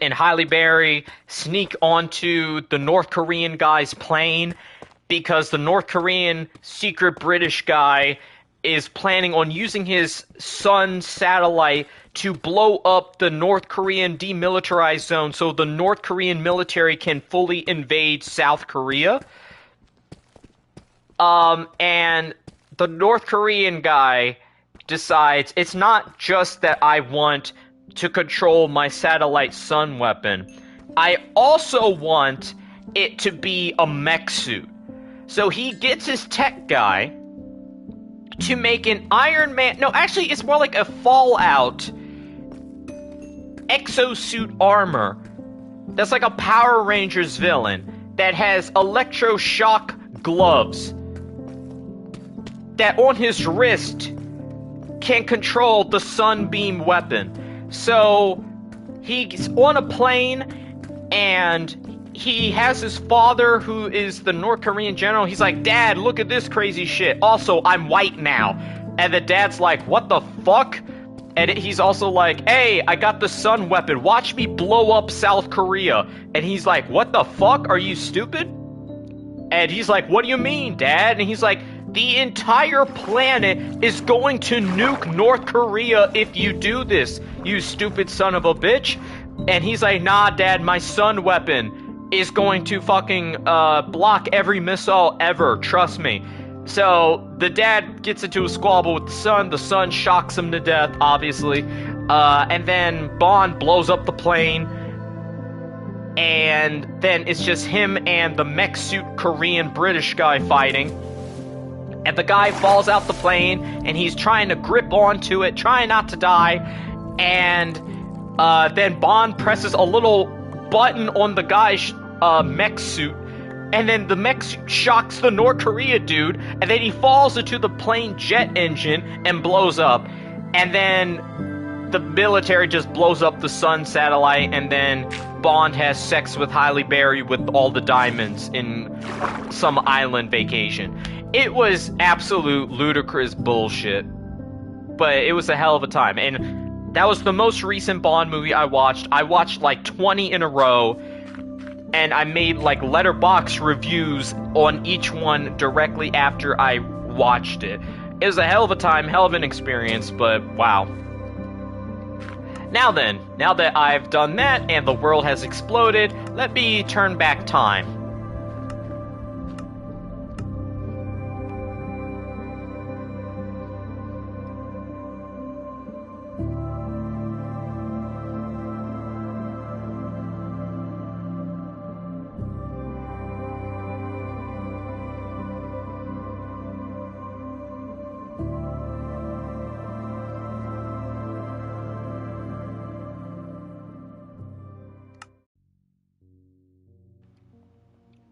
and Halle Berry sneak onto the North Korean guy's plane, because the North Korean secret British guy is planning on using his sun satellite to blow up the North Korean demilitarized zone so the North Korean military can fully invade South Korea. And the North Korean guy decides, it's not just that I want to control my satellite sun weapon, I also want it to be a mech suit. So he gets his tech guy to make an Iron Man... No, actually, it's more like a Fallout exosuit armor. That's like a Power Rangers villain that has electroshock gloves that on his wrist can control the sunbeam weapon. So he's on a plane and he has his father, who is the North Korean general. He's like, Dad, look at this crazy shit. Also, I'm white now. And the dad's like, what the fuck? And he's also like, hey, I got the sun weapon. Watch me blow up South Korea. And he's like, what the fuck? Are you stupid? And he's like, what do you mean, Dad? And he's like, the entire planet is going to nuke North Korea if you do this, you stupid son of a bitch. And he's like, nah, Dad, my sun weapon is going to fucking block every missile ever. Trust me. So the dad gets into a squabble with the son shocks him to death, obviously. And then Bond blows up the plane. And then it's just him and the mech suit Korean British guy fighting. And the guy falls out the plane, and he's trying to grip onto it, trying not to die. And then Bond presses a little button on the guy's mech suit. And then the mech suit shocks the North Korea dude. And then he falls into the plane jet engine and blows up. And then the military just blows up the sun satellite. And then Bond has sex with Halle Berry with all the diamonds in some island vacation. It was absolute ludicrous bullshit, but it was a hell of a time. And that was the most recent Bond movie I watched. I watched like 20 in a row, and I made like letterbox reviews on each one directly after I watched it. It was a hell of a time, hell of an experience, but wow. Now then, now that I've done that and the world has exploded, let me turn back time.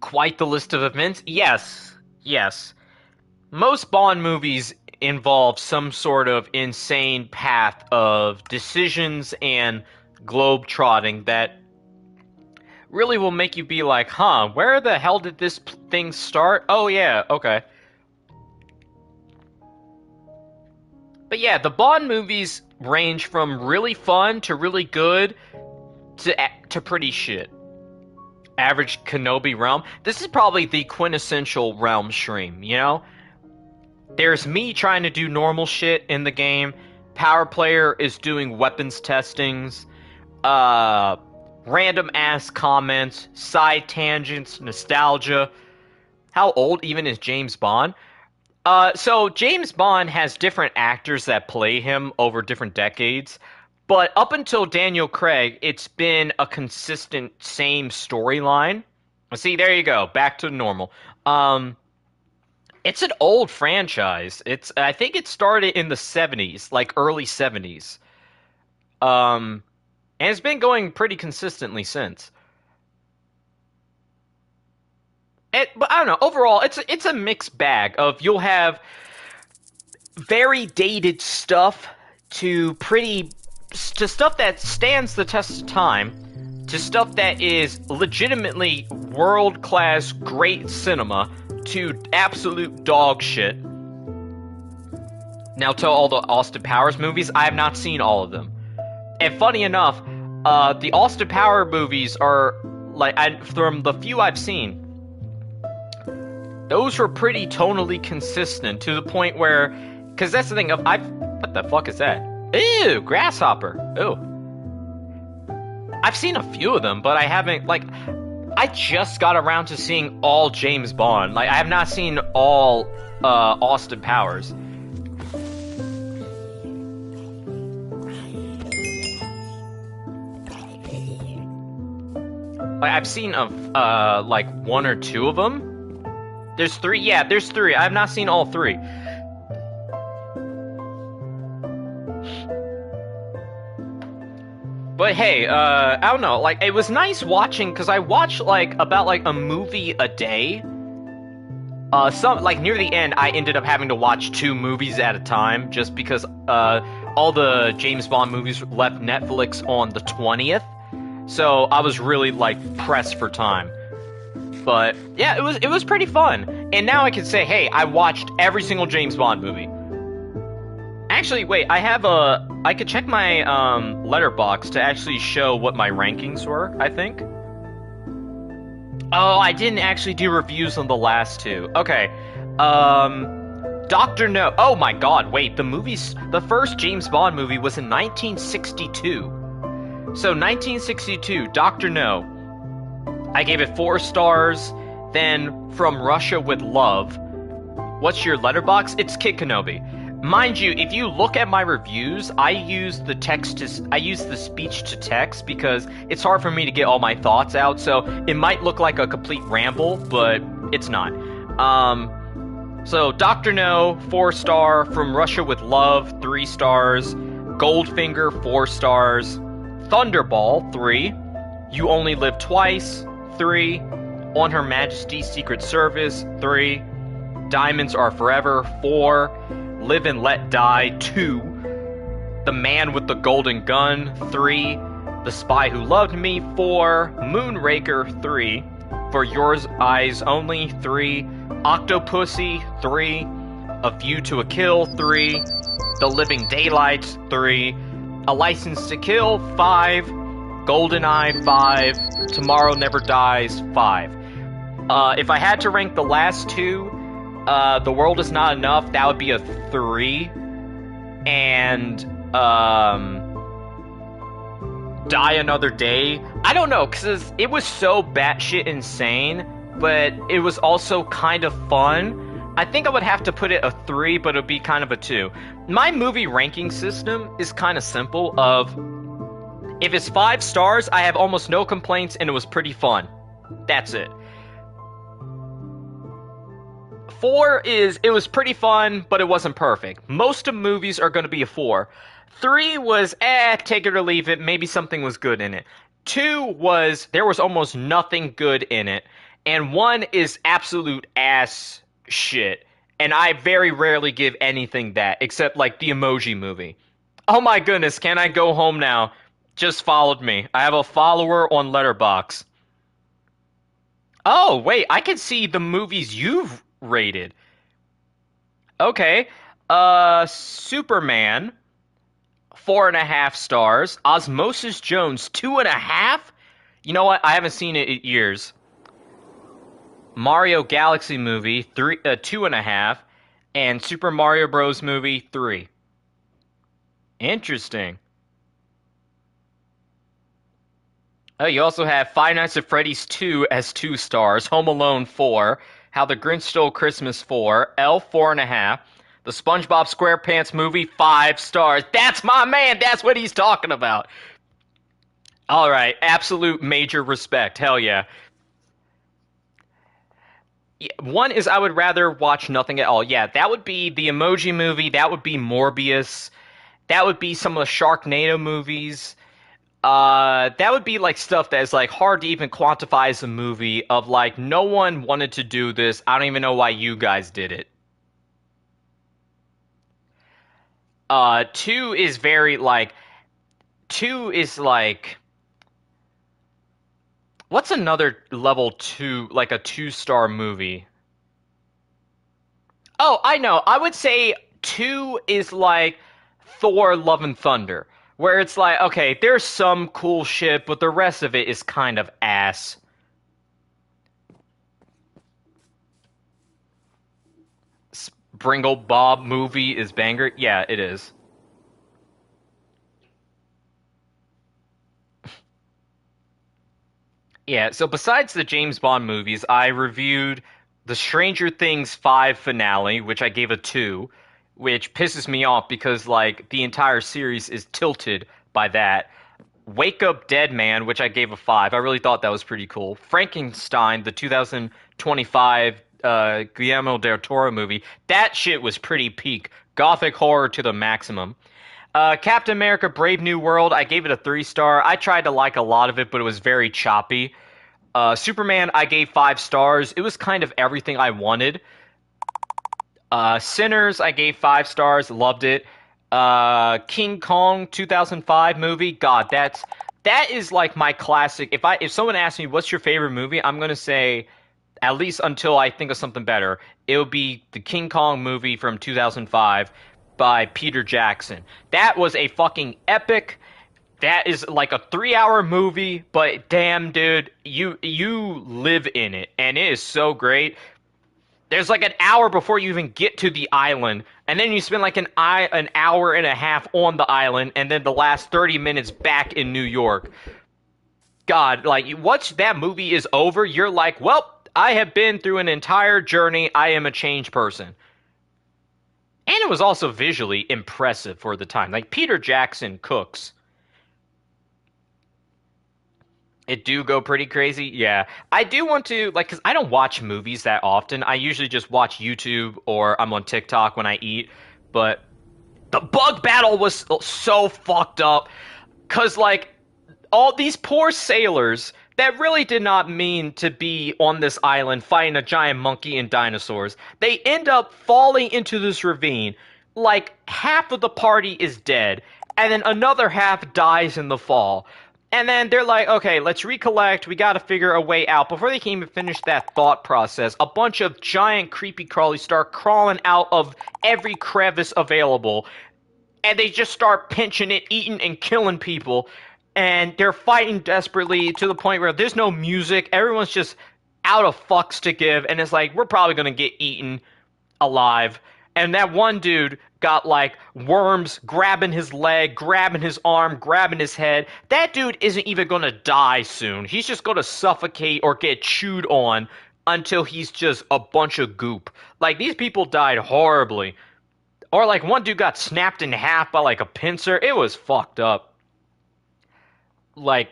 Quite the list of events? Yes. Yes. Most Bond movies involve some sort of insane path of decisions and globe-trotting that really will make you be like, huh, where the hell did this thing start? Oh yeah, okay. But yeah, the Bond movies range from really fun to really good to pretty shit. Average Kenobi realm. This is probably the quintessential realm stream, you know? There's me trying to do normal shit in the game. Power Player is doing weapons testings. Random ass comments. Side tangents. Nostalgia. How old even is James Bond? So James Bond has different actors that play him over different decades. But up until Daniel Craig, it's been a consistent same storyline. See, there you go, back to normal. It's an old franchise. I think it started in the 70s, like early 70s. And it's been going pretty consistently since. But I don't know, overall, it's a mixed bag of you'll have very dated stuff to stuff that stands the test of time, to stuff that is legitimately world-class great cinema, to absolute dog shit. Now, to all the Austin Powers movies, I have not seen all of them. And funny enough, the Austin Powers movies are, like, from the few I've seen, those were pretty tonally consistent to the point where, because that's the thing, what the fuck is that? Ew, grasshopper. Ew. I've seen a few of them, but I haven't, like, I just got around to seeing all James Bond. Like, I have not seen all, Austin Powers. Like, I've seen, like, one or two of them. There's three? Yeah, there's three. I have not seen all three. But hey, I don't know, like, it was nice watching, because I watched, like, about, like, a movie a day. Like, near the end, I ended up having to watch 2 movies at a time, just because, all the James Bond movies left Netflix on the 20th. So, I was really, like, pressed for time. But, yeah, it was pretty fun. And now I can say, hey, I watched every single James Bond movie. Actually, wait, I could check my letterbox to actually show what my rankings were, I think. Oh, I didn't actually do reviews on the last two. Okay. Doctor No. Oh my god, wait, the first James Bond movie was in 1962. So 1962, Doctor No. I gave it 4 stars. Then From Russia with Love. What's your letterbox? It's Kid Kenobi. Mind you, if you look at my reviews, I use the speech to text because it's hard for me to get all my thoughts out, so it might look like a complete ramble, but it's not. So Dr. No, 4 star, From Russia with Love, 3 stars, Goldfinger, 4 stars, Thunderball, 3, You Only Live Twice, 3, On Her Majesty's Secret Service, 3, Diamonds Are Forever, 4, Live and Let Die, 2, The Man with the Golden Gun, 3, The Spy Who Loved Me, 4, Moonraker, 3, For Your Eyes Only, 3, Octopussy, 3, A View to a Kill, 3, The Living Daylights, 3, A License to Kill, 5, GoldenEye, 5, Tomorrow Never Dies, 5. If I had to rank the last 2, The World Is Not Enough, that would be a 3, and Die Another Day. I don't know, because it was so batshit insane, but it was also kind of fun. I think I would have to put it a 3, but it would be kind of a 2. My movie ranking system is kind of simple of, if it's 5 stars, I have almost no complaints and it was pretty fun. That's it. 4 is, it was pretty fun, but it wasn't perfect. Most of movies are going to be a 4. 3 was, take it or leave it, maybe something was good in it. 2 was, there was almost nothing good in it. And 1 is absolute ass shit. And I very rarely give anything that, except like the Emoji Movie. Oh my goodness, can I go home now? Just followed me. I have a follower on Letterboxd. Oh, wait, I can see the movies you've rated. Okay. Superman, 4.5 stars. Osmosis Jones, 2.5? You know what? I haven't seen it in years. Mario Galaxy Movie, 2.5. And Super Mario Bros. Movie, 3. Interesting. Oh, you also have Five Nights at Freddy's 2 as 2 stars. Home Alone, 4. How the Grinch Stole Christmas, 4. Elf, 4.5. The SpongeBob SquarePants Movie, 5 stars. That's my man! That's what he's talking about! Alright, absolute major respect. Hell yeah. 1 is I would rather watch nothing at all. Yeah, that would be the Emoji Movie. That would be Morbius. That would be some of the Sharknado movies. That would be like stuff that is like hard to even quantify as a movie of like, no one wanted to do this. I don't even know why you guys did it. 2 is very like, 2 is like, what's another level 2, like a 2-star movie? Oh, I know. I would say 2 is like Thor Love and Thunder. Where it's like, okay, there's some cool shit, but the rest of it is kind of ass. Springle Bob Movie is banger? Yeah, it is. Yeah, so besides the James Bond movies, I reviewed the Stranger Things 5 finale, which I gave a 2. Which pisses me off because, like, the entire series is tilted by that. Wake Up Dead Man, which I gave a 5. I really thought that was pretty cool. Frankenstein, the 2025 Guillermo del Toro movie, that shit was pretty peak. Gothic horror to the maximum. Captain America Brave New World, I gave it a 3 star. I tried to like a lot of it, but it was very choppy. Superman, I gave 5 stars. It was kind of everything I wanted. Sinners, I gave 5 stars, loved it. King Kong 2005 movie, God, that is like my classic. If someone asks me what's your favorite movie, I'm gonna say, at least until I think of something better, it would be the King Kong movie from 2005. by Peter Jackson. That was a fucking epic. That is like a 3-hour movie, but damn, dude, you live in it, and it is so great. There's like an hour before you even get to the island, and then you spend like an hour and a half on the island, and then the last 30 minutes back in New York. God, like, once that movie is over, you're like, well, I have been through an entire journey. I am a changed person. And it was also visually impressive for the time. Like, Peter Jackson cooks. It do go pretty crazy, yeah. I do want to, like, because I don't watch movies that often. I usually just watch YouTube or I'm on TikTok when I eat. But the bug battle was so fucked up. Because, like, all these poor sailors that really did not mean to be on this island fighting a giant monkey and dinosaurs. They end up falling into this ravine. Like, half of the party is dead. And then another half dies in the fall. And then they're like, okay, let's recollect. We got to figure a way out. Before they can even finish that thought process, a bunch of giant creepy crawlies start crawling out of every crevice available. And they just start pinching it, eating, and killing people. And they're fighting desperately to the point where there's no music. Everyone's just out of fucks to give. And it's like, we're probably going to get eaten alive. And that one dude got, like, worms grabbing his leg, grabbing his arm, grabbing his head. That dude isn't even going to die soon. He's just going to suffocate or get chewed on until he's just a bunch of goop. Like, these people died horribly. Or, like, one dude got snapped in half by, like, a pincer. It was fucked up. Like,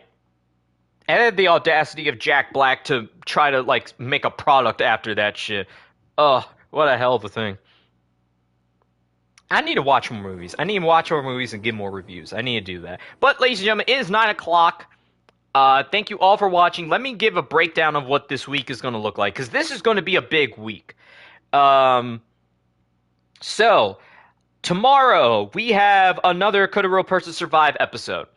and then the audacity of Jack Black to try to, like, make a product after that shit. Ugh, what a hell of a thing. I need to watch more movies. I need to watch more movies and give more reviews. I need to do that. But, ladies and gentlemen, it is 9 o'clock. Thank you all for watching. Let me give a breakdown of what this week is going to look like, because this is going to be a big week. So, tomorrow, we have another Could a Real Person Survive episode.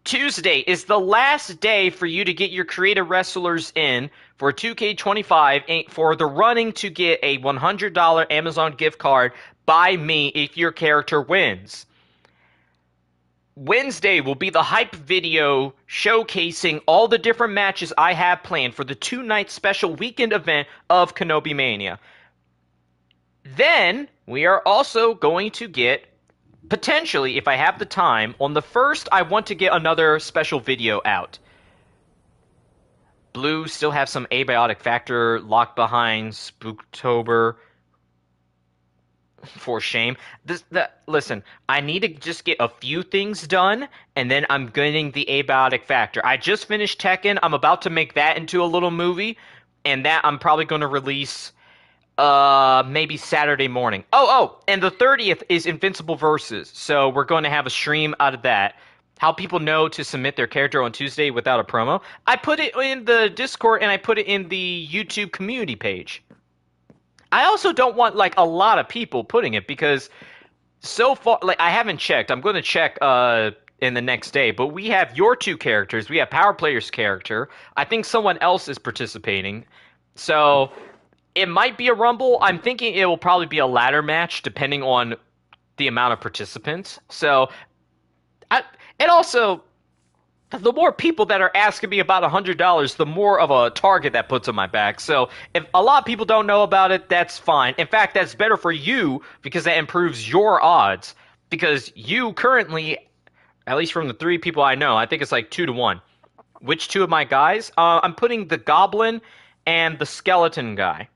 Tuesday is the last day for you to get your creative wrestlers in for 2K25 for the running to get a $100 Amazon gift card by me if your character wins. Wednesday will be the hype video showcasing all the different matches I have planned for the 2-night special weekend event of Kenobi Mania. Then we are also going to get, potentially, if I have the time, on the 1st, I want to get another special video out. Blue still have some abiotic factor locked behind Spooktober. For shame. Listen, I need to just get a few things done, and then I'm getting the abiotic factor. I just finished Tekken. I'm about to make that into a little movie, and that I'm probably going to release maybe Saturday morning. And the 30th is Invincible Versus, so we're going to have a stream out of that. How people know to submit their character on Tuesday without a promo. I put it in the Discord, and I put it in the YouTube community page. I also don't want, like, a lot of people putting it, because so far, like, I haven't checked. I'm going to check in the next day, but we have your 2 characters. We have Power Player's character. I think someone else is participating. So it might be a Rumble. I'm thinking it will probably be a ladder match, depending on the amount of participants. So, and also, the more people that are asking me about $100, the more of a target that puts on my back. So if a lot of people don't know about it, that's fine. In fact, that's better for you, because that improves your odds. Because you currently, at least from the 3 people I know, I think it's like 2-1. Which 2 of my guys? I'm putting the Goblin and the Skeleton guy.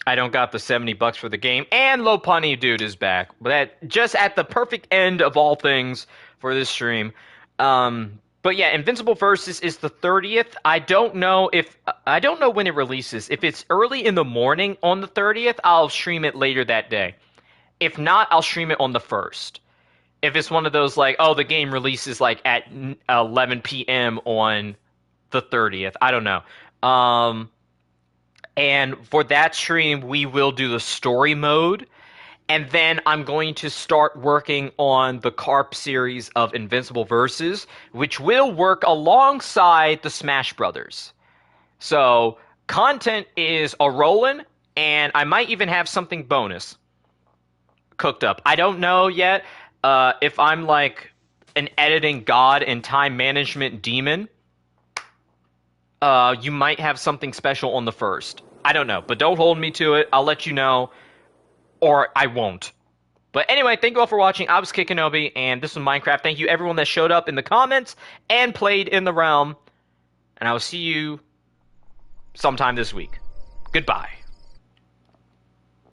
I don't got the $70 for the game. And Lopunny Dude is back. But that just at the perfect end of all things for this stream. But yeah, Invincible Versus is the 30th. I don't know when it releases. If it's early in the morning on the 30th, I'll stream it later that day. If not, I'll stream it on the 1st. If it's one of those, like, the game releases, like, at 11 p.m. on the 30th. I don't know. And for that stream, we will do the story mode. And then I'm going to start working on the Carp series of Invincible Versus, which will work alongside the Smash Brothers. So, content is a-rollin', and I might even have something bonus. cooked up. I don't know yet if I'm like an editing god and time management demon. You might have something special on the first. I don't know, but don't hold me to it. I'll let you know, or I won't. But anyway, thank you all for watching. I was Kikinobi, and this was Minecraft. Thank you everyone that showed up in the comments and played in the realm. And I will see you sometime this week. Goodbye.